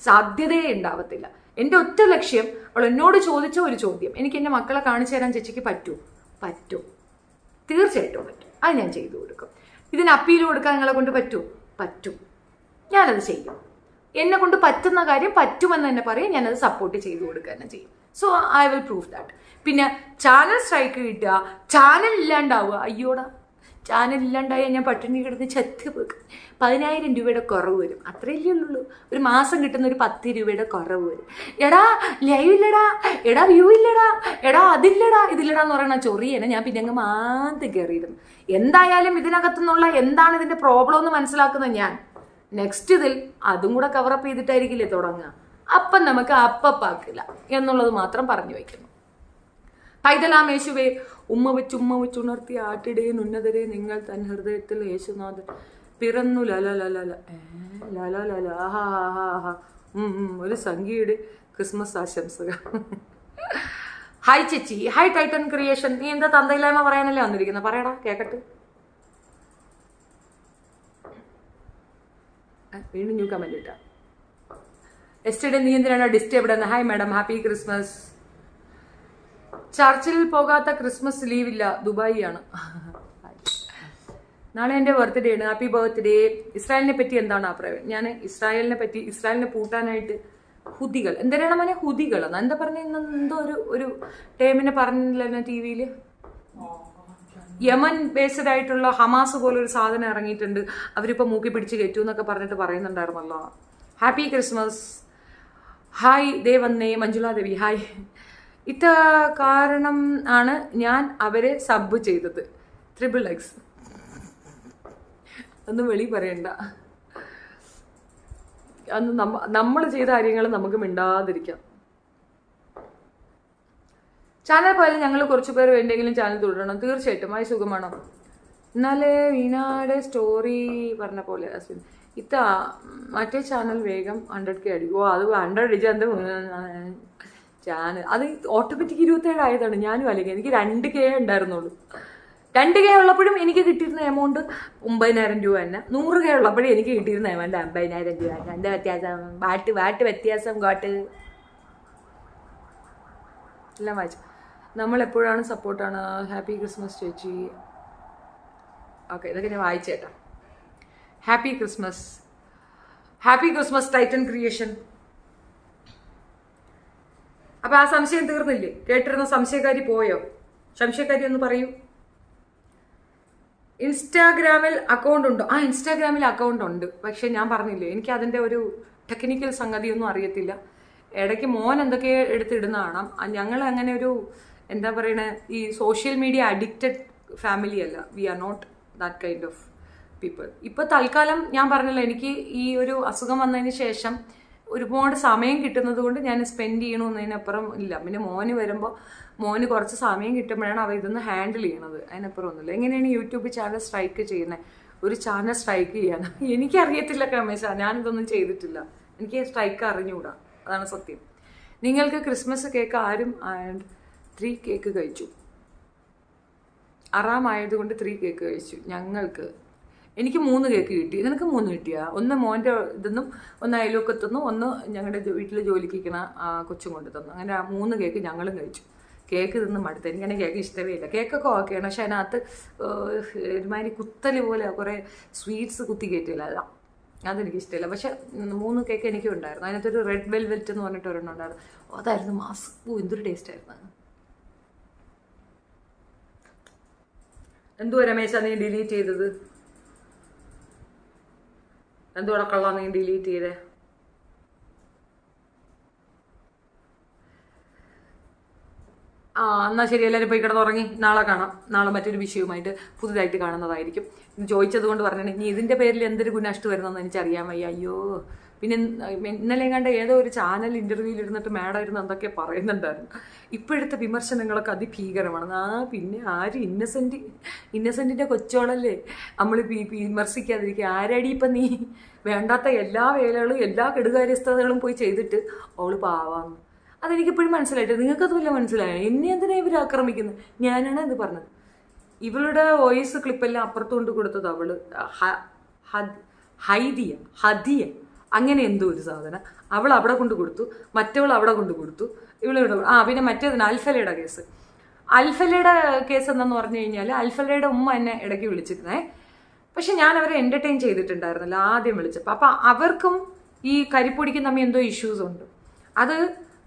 സാധ്യതയേ ഉണ്ടാവത്തില്ല. എൻ്റെ ഒറ്റ ലക്ഷ്യം, അവൾ എന്നോട് ചോദിച്ച ഒരു ചോദ്യം, എനിക്ക് എൻ്റെ മക്കളെ കാണിച്ചു തരാൻ ചേച്ചിക്ക് പറ്റും, തീർച്ചയായിട്ടും പറ്റും, അത് ഞാൻ ചെയ്തു കൊടുക്കും. ഇതിന് അപ്പീൽ കൊടുക്കാൻ നിങ്ങളെ കൊണ്ട് പറ്റും, ഞാനത് ചെയ്യും. എന്നെ കൊണ്ട് പറ്റുന്ന കാര്യം പറ്റുമെന്ന് തന്നെ പറയും, ഞാനത് സപ്പോർട്ട് ചെയ്തു കൊടുക്കുക തന്നെ ചെയ്യും. So I will prove that. പിന്നെ ചാനൽ സ്ട്രൈക്ക് കിട്ടുക, ചാനൽ ഇല്ലാണ്ടാവുക, അയ്യോടാ ചാനൽ ഇല്ലാണ്ടായാൽ ഞാൻ പട്ടിണി കിടന്ന് ചത്ത് പോക്കും. 10,000 രൂപയുടെ കുറവ് വരും, അത്രയല്ലേ ഉള്ളൂ. ഒരു മാസം കിട്ടുന്ന ഒരു 10 രൂപയുടെ കുറവ് വരും. എടാ ലൈവ് ഇല്ലടാ, എടാ വ്യൂ ഇല്ലടാ, എടാ അതില്ലടാ ഇതില്ലടാന്ന് പറയണ ചൊറിയനെ ഞാൻ പിന്നെ അങ്ങ് മാന്തി കയറിയിരുന്നു. എന്തായാലും ഇതിനകത്തുനിന്നുള്ള എന്താണ് ഇതിന്റെ പ്രോബ്ലം എന്ന് മനസ്സിലാക്കുന്നത് ഞാൻ. നെക്സ്റ്റ് ഇതിൽ അതും കൂടെ കവറപ്പ് ചെയ്തിട്ടായിരിക്കില്ലേ തുടങ്ങുക. അപ്പം നമുക്ക് അപ്പാക്കില്ല എന്നുള്ളത് മാത്രം പറഞ്ഞു വയ്ക്കുന്നു. പൈതലാം യേശുവേ, ഉമ്മ വെച്ചുണർത്തി ആട്ടിടേ ഉന്നതരെ, നിങ്ങൾ തൻ ഹൃദയത്തിൽ യേശുനാഥൻ പിറന്നു ഒരു സംഗീയുടെ ക്രിസ്മസ് ആശംസകൾ. ഹായ് ചേച്ചി, ഹായ് ടൈറ്റൻ ക്രിയേഷൻ. നീ എന്താ തന്തയില്ലായ്മ പറയാനല്ലേ വന്നിരിക്കുന്നത്? പറയടാ കേക്കട്ടെ. വീണ്ടും ന്യൂ കമന്റ് ഇട്ടാ. എസ്റ്റർഡേ നീ എന്തിനാണ് ഡിസ്റ്റർബ്ഡ് എന്ന്. Hi madam, happy Christmas. ചർച്ചിൽ പോകാത്ത ക്രിസ്മസ് ലീവില്ല, ദുബായി ആണ്. നാളെ എൻ്റെ ബർത്ത്ഡേ ആണ്. Happy birthday. ഇസ്രായേലിനെ പറ്റി എന്താണ് അഭിപ്രായം? ഞാൻ ഇസ്രായേലിനെ പൂട്ടാനായിട്ട് ഹുദികൾ എന്തിനാണ് മോനെ ഹുദികൾ എന്താ പറഞ്ഞ എന്തോ ഒരു ടേമിനെ പറഞ്ഞില്ല ടി വിയിൽ. യമൻ ബേസ്ഡ് ആയിട്ടുള്ള ഹമാസ് പോലൊരു സാധനം ഇറങ്ങിയിട്ടുണ്ട്, അവരിപ്പോൾ മൂക്കി പിടിച്ച് കയറ്റൂ എന്നൊക്കെ പറഞ്ഞിട്ട് പറയുന്നുണ്ടായിരുന്നല്ലോ. Happy Christmas. ഹായ് ദേ വന്നേ മഞ്ജുള ദേവി ഹായ്. ഇത്ത കാരണം ആണ് ഞാൻ അവരെ സബ് ചെയ്തത്. XXX ഒന്നും വെളി പറയണ്ട. അന്ന് നമ്മൾ ചെയ്ത കാര്യങ്ങൾ നമുക്ക് മിണ്ടാതിരിക്കാം. ചാനൽ പോയാലും ഞങ്ങൾ കുറച്ച് പേർ വേണ്ടെങ്കിലും ചാനൽ തുടരണം തീർച്ചയായിട്ടും. ആയി സുഖമാണോ? എന്നാലേ വീണാടെ സ്റ്റോറി പറഞ്ഞ പോലെ ഇത്ത മറ്റേ ചാനൽ വേഗം 100K അടിക്കും. ഓ അത് 100 അടിച്ചാൽ എന്ത് ചാനൽ അത് ഓട്ടോമാറ്റിക് 27 ആയതാണ്. ഞാനും അല്ലെങ്കിൽ എനിക്ക് 2K ഉണ്ടായിരുന്നുള്ളൂ. 2K ഉള്ളപ്പോഴും എനിക്ക് കിട്ടിയിരുന്ന എമൗണ്ട് 9,000 രൂപ തന്നെ. 100K ഉള്ളപ്പോഴും എനിക്ക് കിട്ടിയിരുന്ന എമൗണ്ട് 50,000 രൂപ. എന്താ വ്യത്യാസം? വാട്ട് വ്യത്യാസം കോട്ട് എല്ലാം വായിച്ചു. നമ്മളെപ്പോഴാണ് സപ്പോർട്ടാണ്. ഹാപ്പി ക്രിസ്മസ് ചേച്ചി. ഓക്കെ ഇതൊക്കെ ഞാൻ വായിച്ചേട്ടാ. Happy Christmas Titan creation. അപ്പൊ ആ സംശയം തീർന്നില്ലേ? കേട്ടിരുന്ന സംശയക്കാരി പോയോ? സംശയക്കാരി ഒന്ന് പറയൂ. ഇൻസ്റ്റാഗ്രാമിൽ അക്കൗണ്ട് ഉണ്ടോ? ഇൻസ്റ്റാഗ്രാമിൽ അക്കൗണ്ട് ഉണ്ട്. പക്ഷെ ഞാൻ പറഞ്ഞില്ലേ എനിക്ക് അതിൻ്റെ ഒരു ടെക്നിക്കൽ സംഗതിയൊന്നും അറിയത്തില്ല. ഇടയ്ക്ക് മോൻ എന്തൊക്കെ എടുത്തിടുന്ന കാണാം. ഞങ്ങൾ അങ്ങനെ ഒരു എന്താ പറയണേ ഈ സോഷ്യൽ മീഡിയ അഡിക്റ്റഡ് ഫാമിലി അല്ല. We are not that kind of people. ഇപ്പോൾ തൽക്കാലം ഞാൻ പറഞ്ഞല്ലോ എനിക്ക് ഈ ഒരു അസുഖം വന്നതിന് ശേഷം ഒരുപാട് സമയം കിട്ടുന്നത് കൊണ്ട് ഞാൻ സ്പെൻഡ് ചെയ്യണമെന്നതിനപ്പുറം ഇല്ല. പിന്നെ മോന് വരുമ്പോൾ മോന് കുറച്ച് സമയം കിട്ടുമ്പോഴാണ് അവ ഇതൊന്ന് ഹാൻഡിൽ ചെയ്യണത്. അതിനപ്പുറം ഒന്നുമില്ല. എങ്ങനെയാണ് യൂട്യൂബ് ചാനൽ സ്ട്രൈക്ക് ചെയ്യുന്നത്? ഒരു ചാനൽ സ്ട്രൈക്ക് ചെയ്യാൻ എനിക്കറിയത്തില്ല രമേശ. ഞാനിതൊന്നും ചെയ്തിട്ടില്ല. എനിക്ക് സ്ട്രൈക്ക് അറിഞ്ഞുകൂടാ. അതാണ് സത്യം. നിങ്ങൾക്ക് ക്രിസ്മസ് കേക്ക് ആരും 3 കേക്ക് കഴിച്ചു. ആയതുകൊണ്ട് 3 കേക്ക് കഴിച്ചു. എനിക്ക് 3 കേക്ക് കിട്ടി. നിനക്ക് 3 കിട്ടിയാ? ഒന്ന് മോൻ്റെ ഇതെന്നും ഒന്ന് അയൽവക്കത്തുനിന്നും ഒന്ന് ഞങ്ങളുടെ വീട്ടിൽ ജോലിക്ക് നിൽക്കുന്ന കൊച്ചും കൊണ്ട് തന്നു. അങ്ങനെ 3 കേക്ക് ഞങ്ങളും കഴിച്ചു. കേക്ക് തിന്ന് മടുത്ത്. എനിക്കാണെങ്കിൽ കേക്ക് ഇഷ്ടമേ ഇല്ല. കേക്കൊക്കെ ഓക്കെയാണ്, പക്ഷെ അതിനകത്ത് ഒരുമാതിരി കുത്തൽ പോലെ കുറേ സ്വീറ്റ്സ് കുത്തി കയറ്റില്ല. അതെനിക്ക് ഇഷ്ടമില്ല. പക്ഷെ 3 കേക്ക് എനിക്കും ഉണ്ടായിരുന്നു. അതിനകത്തൊരു റെഡ് വെൽവെറ്റ് എന്ന് പറഞ്ഞിട്ട് ഒരെണ്ണം ഉണ്ടായിരുന്നു. അതായിരുന്നു മാസ്. എന്തൊരു ടേസ്റ്റ് ആയിരുന്നു. എന്തുവാ രമേശ നീ ഡിലീറ്റ് ചെയ്തത്? എന്തുവാ കള്ള നീ ഡിലീറ്റ് ചെയ്തേ? എന്നാൽ ശരി, എല്ലാവരും പോയി കിടന്നുറങ്ങി. നാളെ കാണാം. നാളെ മറ്റൊരു വിഷയവുമായിട്ട് പുതുതായിട്ട് കാണുന്നതായിരിക്കും. ചോദിച്ചത് കൊണ്ട് പറഞ്ഞിട്ടുണ്ടെങ്കിൽ ഇതിൻ്റെ പേരിൽ എന്തൊരു ഗുണഷ്ടം വരുന്നതെന്ന് എനിക്കറിയാൻ വയ്യ. അയ്യോ. പിന്നെ ഇന്നലെ കണ്ട ഏതോ ഒരു ചാനൽ ഇൻ്റർവ്യൂവിൽ ഇരുന്നിട്ട് മാഡം ഇരുന്ന് എന്തൊക്കെ പറയുന്നുണ്ടായിരുന്നു. ഇപ്പോഴത്തെ വിമർശനങ്ങളൊക്കെ അതിഭീകരമാണ്. പിന്നെ ആര് ഇന്നസെൻറ്റിൻ്റെ കൊച്ചോളല്ലേ നമ്മൾ വിമർശിക്കാതിരിക്കുക? ആരടി ഇപ്പം നീ വേണ്ടാത്ത എല്ലാ വേലകളും എല്ലാ കെടുകാര്യസ്ഥതകളും പോയി ചെയ്തിട്ട് അവള് പാവാന്ന്. അതെനിക്കിപ്പോഴും മനസ്സിലായിട്ട് നിങ്ങൾക്കത് വല്ല മനസ്സിലായോ? എന്നെ എന്തിനാ ഇവർ ആക്രമിക്കുന്നത്? ഞാനാണ് ഇത് പറഞ്ഞത്. ഇവളുടെ വോയിസ് ക്ലിപ്പെല്ലാം അപ്പുറത്തുകൊണ്ട് കൊടുത്തത് അവള് ഹദിയ അങ്ങനെ എന്തോ ഒരു സാധനം അവൾ അവിടെ കൊണ്ട് കൊടുത്തു, മറ്റവൾ അവിടെ കൊണ്ട് കൊടുത്തു, ഇവളിവിടെ. പിന്നെ മറ്റേതിന് അൽഫലയുടെ കേസ് എന്താന്ന് പറഞ്ഞു കഴിഞ്ഞാൽ അൽഫലയുടെ ഉമ്മ എന്നെ ഇടയ്ക്ക് വിളിച്ചിരുന്നേ. പക്ഷെ ഞാൻ അവരെ എൻ്റർടൈൻ ചെയ്തിട്ടുണ്ടായിരുന്നില്ല ആദ്യം വിളിച്ചപ്പോൾ. അപ്പം അവർക്കും ഈ കരിപ്പൊടിക്കും തമ്മിൽ എന്തോ ഇഷ്യൂസ് ഉണ്ട്. അത്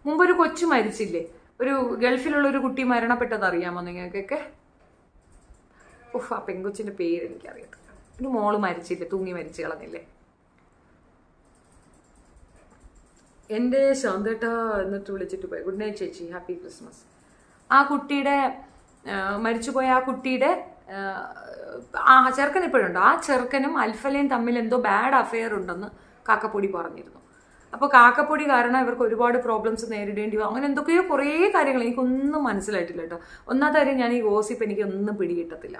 മുമ്പൊരു കൊച്ചു മരിച്ചില്ലേ, ഒരു ഗൾഫിലുള്ള ഒരു കുട്ടി മരണപ്പെട്ടത് അറിയാമോ നിങ്ങൾക്കൊക്കെ? ആ പെങ്കൊച്ചിൻ്റെ പേര് എനിക്കറിയത്തില്ല. ഒരു മോള് മരിച്ചില്ലേ, തൂങ്ങി മരിച്ചു കളഞ്ഞില്ലേ? എൻ്റെ ശാന്തേട്ടാ എന്നിട്ട് വിളിച്ചിട്ട് പോയി. ഗുഡ് നൈറ്റ് ചേച്ചി, ഹാപ്പി ക്രിസ്മസ്. ആ കുട്ടിയുടെ മരിച്ചുപോയ ആ കുട്ടിയുടെ ചെറുക്കൻ ഇപ്പോഴുണ്ട്. ആ ചെറുക്കനും അൽഫലയും തമ്മിൽ എന്തോ ബാഡ് അഫെയർ ഉണ്ടെന്ന് കാക്കപ്പൊടി പറഞ്ഞിരുന്നു. അപ്പോൾ കാക്കപ്പൊടി കാരണം ഇവർക്ക് ഒരുപാട് പ്രോബ്ലംസ് നേരിടേണ്ടി വരും. അങ്ങനെ എന്തൊക്കെയോ കുറേ കാര്യങ്ങൾ എനിക്കൊന്നും മനസ്സിലായിട്ടില്ല കേട്ടോ. ഒന്നാമത്തെ കാര്യം, ഞാൻ ഈ ഗോസിപ്പ് എനിക്കൊന്നും പിടികിട്ടത്തില്ല.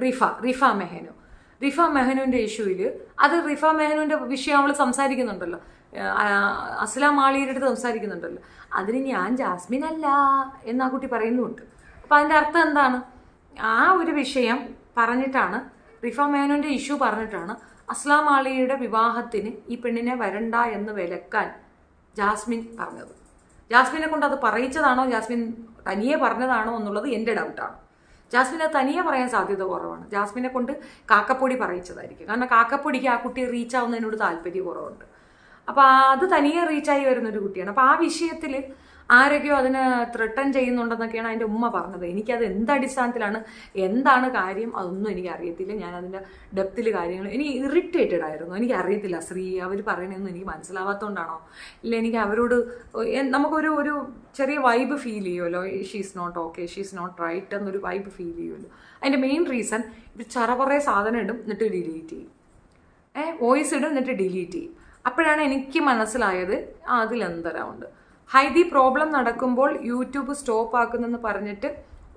റിഫ മെഹനുവിൻ്റെ ഇഷ്യൂവിൽ അത് റിഫ മെഹനുവിൻ്റെ വിഷയം അവൾ സംസാരിക്കുന്നുണ്ടല്ലോ, അസ്ലാം മാളിയുടെ അടുത്ത് സംസാരിക്കുന്നുണ്ടല്ലോ. അതിന് ഞാൻ ജാസ്മിൻ അല്ല എന്ന് ആ കുട്ടി പറയുന്നുമുണ്ട്. അപ്പം അതിൻ്റെ അർത്ഥം എന്താണ്? ആ ഒരു വിഷയം പറഞ്ഞിട്ടാണ്, റിഫ മെഹനുവിൻ്റെ ഇഷ്യൂ പറഞ്ഞിട്ടാണ് അസ്ലാം മാളിയുടെ വിവാഹത്തിന് ഈ പെണ്ണിനെ വരണ്ട എന്ന് വിലക്കാൻ ജാസ്മിൻ പറഞ്ഞത്. ജാസ്മിനെ കൊണ്ട് അത് പറയിച്ചതാണോ ജാസ്മിൻ തനിയെ പറഞ്ഞതാണോ എന്നുള്ളത് എൻ്റെ ഡൗട്ടാണ്. ജാസ്മിനെ തനിയെ പറയാൻ സാധ്യത കുറവാണ്. ജാസ്മിനെ കൊണ്ട് കാക്കപ്പൊടി പറയിച്ചതായിരിക്കും. കാരണം കാക്കപ്പൊടിക്ക് ആ കുട്ടി റീച്ച് ആവുന്നതിനോട് താല്പര്യം കുറവുണ്ട്. അപ്പോൾ അത് തനിയെ റീച്ചായി വരുന്നൊരു കുട്ടിയാണ്. അപ്പോൾ ആ വിഷയത്തിൽ ആരൊക്കെയോ അതിനെ ത്രെട്ടൻ ചെയ്യുന്നുണ്ടെന്നൊക്കെയാണ് അതിൻ്റെ ഉമ്മ പറഞ്ഞത്. എനിക്കത് എന്തടിസ്ഥാനത്തിലാണ്, എന്താണ് കാര്യം, അതൊന്നും എനിക്ക് അറിയത്തില്ല. ഞാൻ അതിൻ്റെ ഡെപ്തിൽ കാര്യങ്ങൾ എനിക്ക് ഇറിറ്റേറ്റഡ് ആയിരുന്നു. എനിക്ക് അറിയത്തില്ല അവർ പറയണതൊന്നും എനിക്ക് മനസ്സിലാവാത്തതുകൊണ്ടാണോ, ഇല്ല എനിക്ക് അവരോട് നമുക്കൊരു ഒരു ചെറിയ വൈബ് ഫീൽ ചെയ്യുമല്ലോ. She's not okay, she's not right എന്നൊരു വൈബ് ഫീൽ ചെയ്യുമല്ലോ. അതിൻ്റെ മെയിൻ റീസൺ ഇത് ചറപറേ സാധനം ഇടും എന്നിട്ട് ഡിലീറ്റ് ചെയ്യും, വോയിസ് ഇടും എന്നിട്ട് ഡിലീറ്റ് ചെയ്യും. അപ്പോഴാണ് എനിക്ക് മനസ്സിലായത് അതിലെന്തരമുണ്ട്. ഹൈദി പ്രോബ്ലം നടക്കുമ്പോൾ യൂട്യൂബ് സ്റ്റോപ്പ് ആക്കുന്നെന്ന് പറഞ്ഞിട്ട്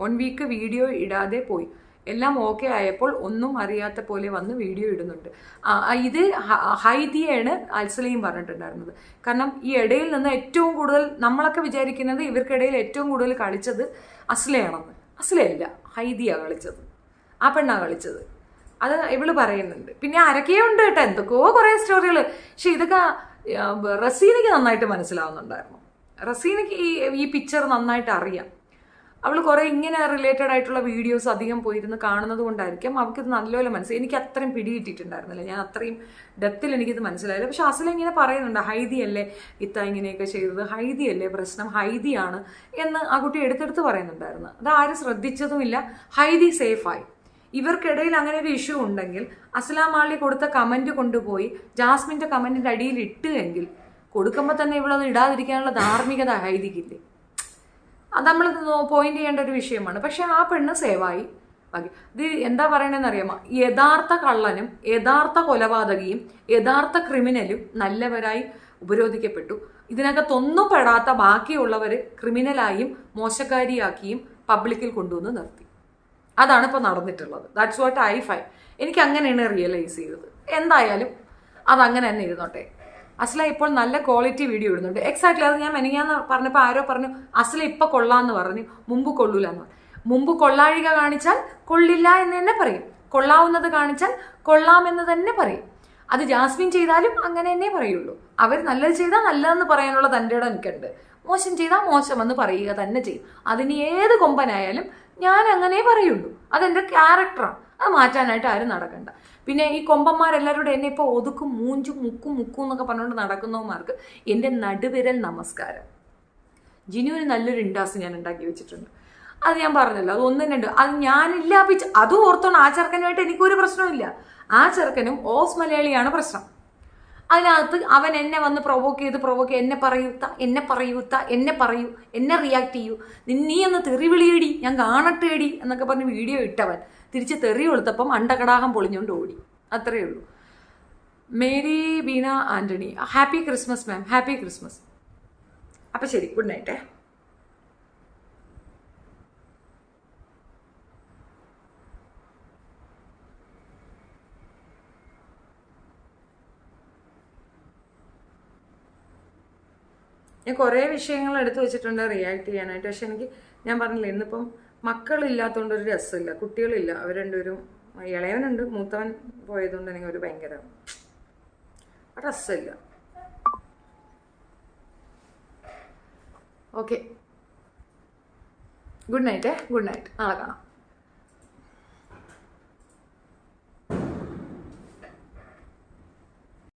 1 വീക്ക് വീഡിയോ ഇടാതെ പോയി. എല്ലാം ഓക്കെ ആയപ്പോൾ ഒന്നും അറിയാത്ത പോലെ വന്ന് വീഡിയോ ഇടുന്നുണ്ട്. ഇത് ഹൈദിയാണ് അൽസലയും പറഞ്ഞിട്ടുണ്ടായിരുന്നത്. കാരണം ഈ ഇടയിൽ നിന്ന് ഏറ്റവും കൂടുതൽ നമ്മളൊക്കെ വിചാരിക്കുന്നത് ഇവർക്കിടയിൽ ഏറ്റവും കൂടുതൽ കളിച്ചത് അസ്ലയാണെന്ന്. അസ്ലയല്ല, ഹൈദിയാണ് കളിച്ചത്. ആ പെണ്ണാണ് കളിച്ചത്. അത് ഇവള് പറയുന്നുണ്ട്. പിന്നെ ആരൊക്കെയോ ഉണ്ട് കേട്ടോ, എന്തൊക്കെയോ കുറേ സ്റ്റോറികൾ. പക്ഷെ ഇതൊക്കെ റസീനയ്ക്ക് നന്നായിട്ട് മനസ്സിലാവുന്നുണ്ടായിരുന്നു. റസീനയ്ക്ക് ഈ പിക്ചർ നന്നായിട്ട് അറിയാം. അവൾ കുറേ ഇങ്ങനെ റിലേറ്റഡ് ആയിട്ടുള്ള വീഡിയോസ് അധികം പോയിരുന്ന് കാണുന്നത് കൊണ്ടായിരിക്കും അവൾക്കിത് നല്ലപോലെ മനസ്സിലായി. എനിക്ക് അത്രയും പിടികിട്ടിട്ടുണ്ടായിരുന്നില്ല, ഞാൻ അത്രയും ഡെപ്തിൽ എനിക്കിത് മനസ്സിലായില്ല. പക്ഷെ അസല ഇങ്ങനെ പറയുന്നുണ്ട്, ഹൈദിയല്ലേ ഇങ്ങനെയൊക്കെ ചെയ്തത്, ഹൈദിയല്ലേ പ്രശ്നം, ഹൈദിയാണ് എന്ന് ആ കുട്ടി എടുത്തെടുത്ത് പറയുന്നുണ്ടായിരുന്നു. അത് ആരും ശ്രദ്ധിച്ചതുമില്ല. ഹൈദി സേഫായി. ഇവർക്കിടയിൽ അങ്ങനെ ഒരു ഇഷ്യൂ ഉണ്ടെങ്കിൽ അസ്ലാം മാളി കൊടുത്ത കമന്റ് കൊണ്ടുപോയി ജാസ്മിന്റെ കമന്റിന്റെ അടിയിൽ ഇട്ടുവെങ്കിൽ കൊടുക്കുമ്പോൾ തന്നെ ഇവളത് ഇടാതിരിക്കാനുള്ള ധാർമ്മികത ഹൈദിക്കില്ലേ? അത് നമ്മൾ പോയിന്റ് ചെയ്യേണ്ട ഒരു വിഷയമാണ്. പക്ഷെ ആ പെണ്ണ് സേവായി. ഇത് എന്താ പറയണെന്ന് അറിയാമോ? യഥാർത്ഥ കള്ളനും യഥാർത്ഥ കൊലപാതകിയും യഥാർത്ഥ ക്രിമിനലും നല്ലവരായി ഉപരോധിക്കപ്പെട്ടു. ഇതിനകത്തൊന്നും പെടാത്ത ബാക്കിയുള്ളവർ ക്രിമിനലായും മോശക്കാരിയാക്കിയും പബ്ലിക്കിൽ കൊണ്ടുവന്ന് നിർത്തി. അതാണ് ഇപ്പോൾ നടന്നിട്ടുള്ളത്. That's what I find. എനിക്ക് അങ്ങനെയാണ് റിയലൈസ് ചെയ്തത്. എന്തായാലും അതങ്ങനെ തന്നെ ഇരുന്നോട്ടെ. അസ്ല ഇപ്പോൾ നല്ല ക്വാളിറ്റി വീഡിയോ ഇടുന്നുണ്ട്. എക്സാക്ട്ലി അത് ഞാൻ മെനിങ്ങാന്ന് പറഞ്ഞപ്പോൾ ആരോ പറഞ്ഞു അസ്ല ഇപ്പം കൊള്ളാന്ന് പറഞ്ഞു, മുമ്പ് കൊള്ളൂല എന്ന് പറഞ്ഞു. മുമ്പ് കൊള്ളാഴിക കാണിച്ചാൽ കൊള്ളില്ല എന്ന് തന്നെ പറയും, കൊള്ളാവുന്നത് കാണിച്ചാൽ കൊള്ളാമെന്ന് തന്നെ പറയും. അത് ജാസ്മിൻ ചെയ്താലും അങ്ങനെ തന്നെ പറയുള്ളൂ. അവർ നല്ലത് ചെയ്താൽ നല്ലതെന്ന് പറയാനുള്ള തൻ്റെ ഇടം എനിക്കുണ്ട്, മോശം ചെയ്താൽ മോശമെന്ന് പറയുക തന്നെ ചെയ്യും. അതിന് ഏത് കൊമ്പനായാലും ഞാൻ അങ്ങനെ പറയുള്ളൂ. അതെൻ്റെ ക്യാരക്ടറാണ്, അത് മാറ്റാനായിട്ട് ആരും നടക്കണ്ട. പിന്നെ ഈ കൊമ്പന്മാരെല്ലാവരോടും എന്നെ ഇപ്പോൾ ഒതുക്കും മൂഞ്ചും മുക്കും എന്നൊക്കെ പറഞ്ഞുകൊണ്ട് നടക്കുന്നവന്മാർക്ക് എൻ്റെ നടുവിരൽ നമസ്കാരം. ജിനുവിന് നല്ലൊരു ഇൻഡാസ് ഞാൻ ഉണ്ടാക്കി വെച്ചിട്ടുണ്ട്. അത് ഞാൻ പറഞ്ഞല്ലോ, അത് ഒന്നും രണ്ട് അത് ഞാനില്ലാപ്പിച്ച് അതും ഓർത്തോണം. ആ ചെറുക്കനുമായിട്ട് എനിക്കൊരു പ്രശ്നമില്ല. ആ ചെറുക്കനും ഓസ് മലയാളിയാണ് പ്രശ്നം. അതിനകത്ത് അവൻ എന്നെ വന്ന് പ്രൊവോക്ക് ചെയ്ത് എന്നെ പറയൂത്ത എന്നെ പറയൂ, എന്നെ റിയാക്ട് ചെയ്യൂ, നീ ഒന്ന് തെറി വിളിയടി, ഞാൻ കാണട്ടേടി എന്നൊക്കെ പറഞ്ഞ് വീഡിയോ ഇട്ടവൻ തിരിച്ച് തെറി കൊടുത്തപ്പം അണ്ടകടാഹം പൊളിഞ്ഞുകൊണ്ട് ഓടി. അത്രയേ ഉള്ളൂ. Mary Beena Antony, happy Christmas ma'am, happy Christmas. അപ്പം ശരി, ഗുഡ് നൈറ്റേ. ഞാൻ കുറേ വിഷയങ്ങൾ എടുത്തു വെച്ചിട്ടുണ്ട് റിയാക്ട് ചെയ്യാനായിട്ട്. പക്ഷെ ഞാൻ പറഞ്ഞില്ല, ഇന്നിപ്പം മക്കളില്ലാത്തതുകൊണ്ട് ഒരു രസമില്ല, കുട്ടികളില്ല. അവർ രണ്ടുപേരും, ഇളയവനുണ്ട്, മൂത്തവൻ പോയതുകൊണ്ട് എനിക്ക് ഒരു ഭയങ്കര രസമില്ല. Okay, good night. നാളെ കാണാം.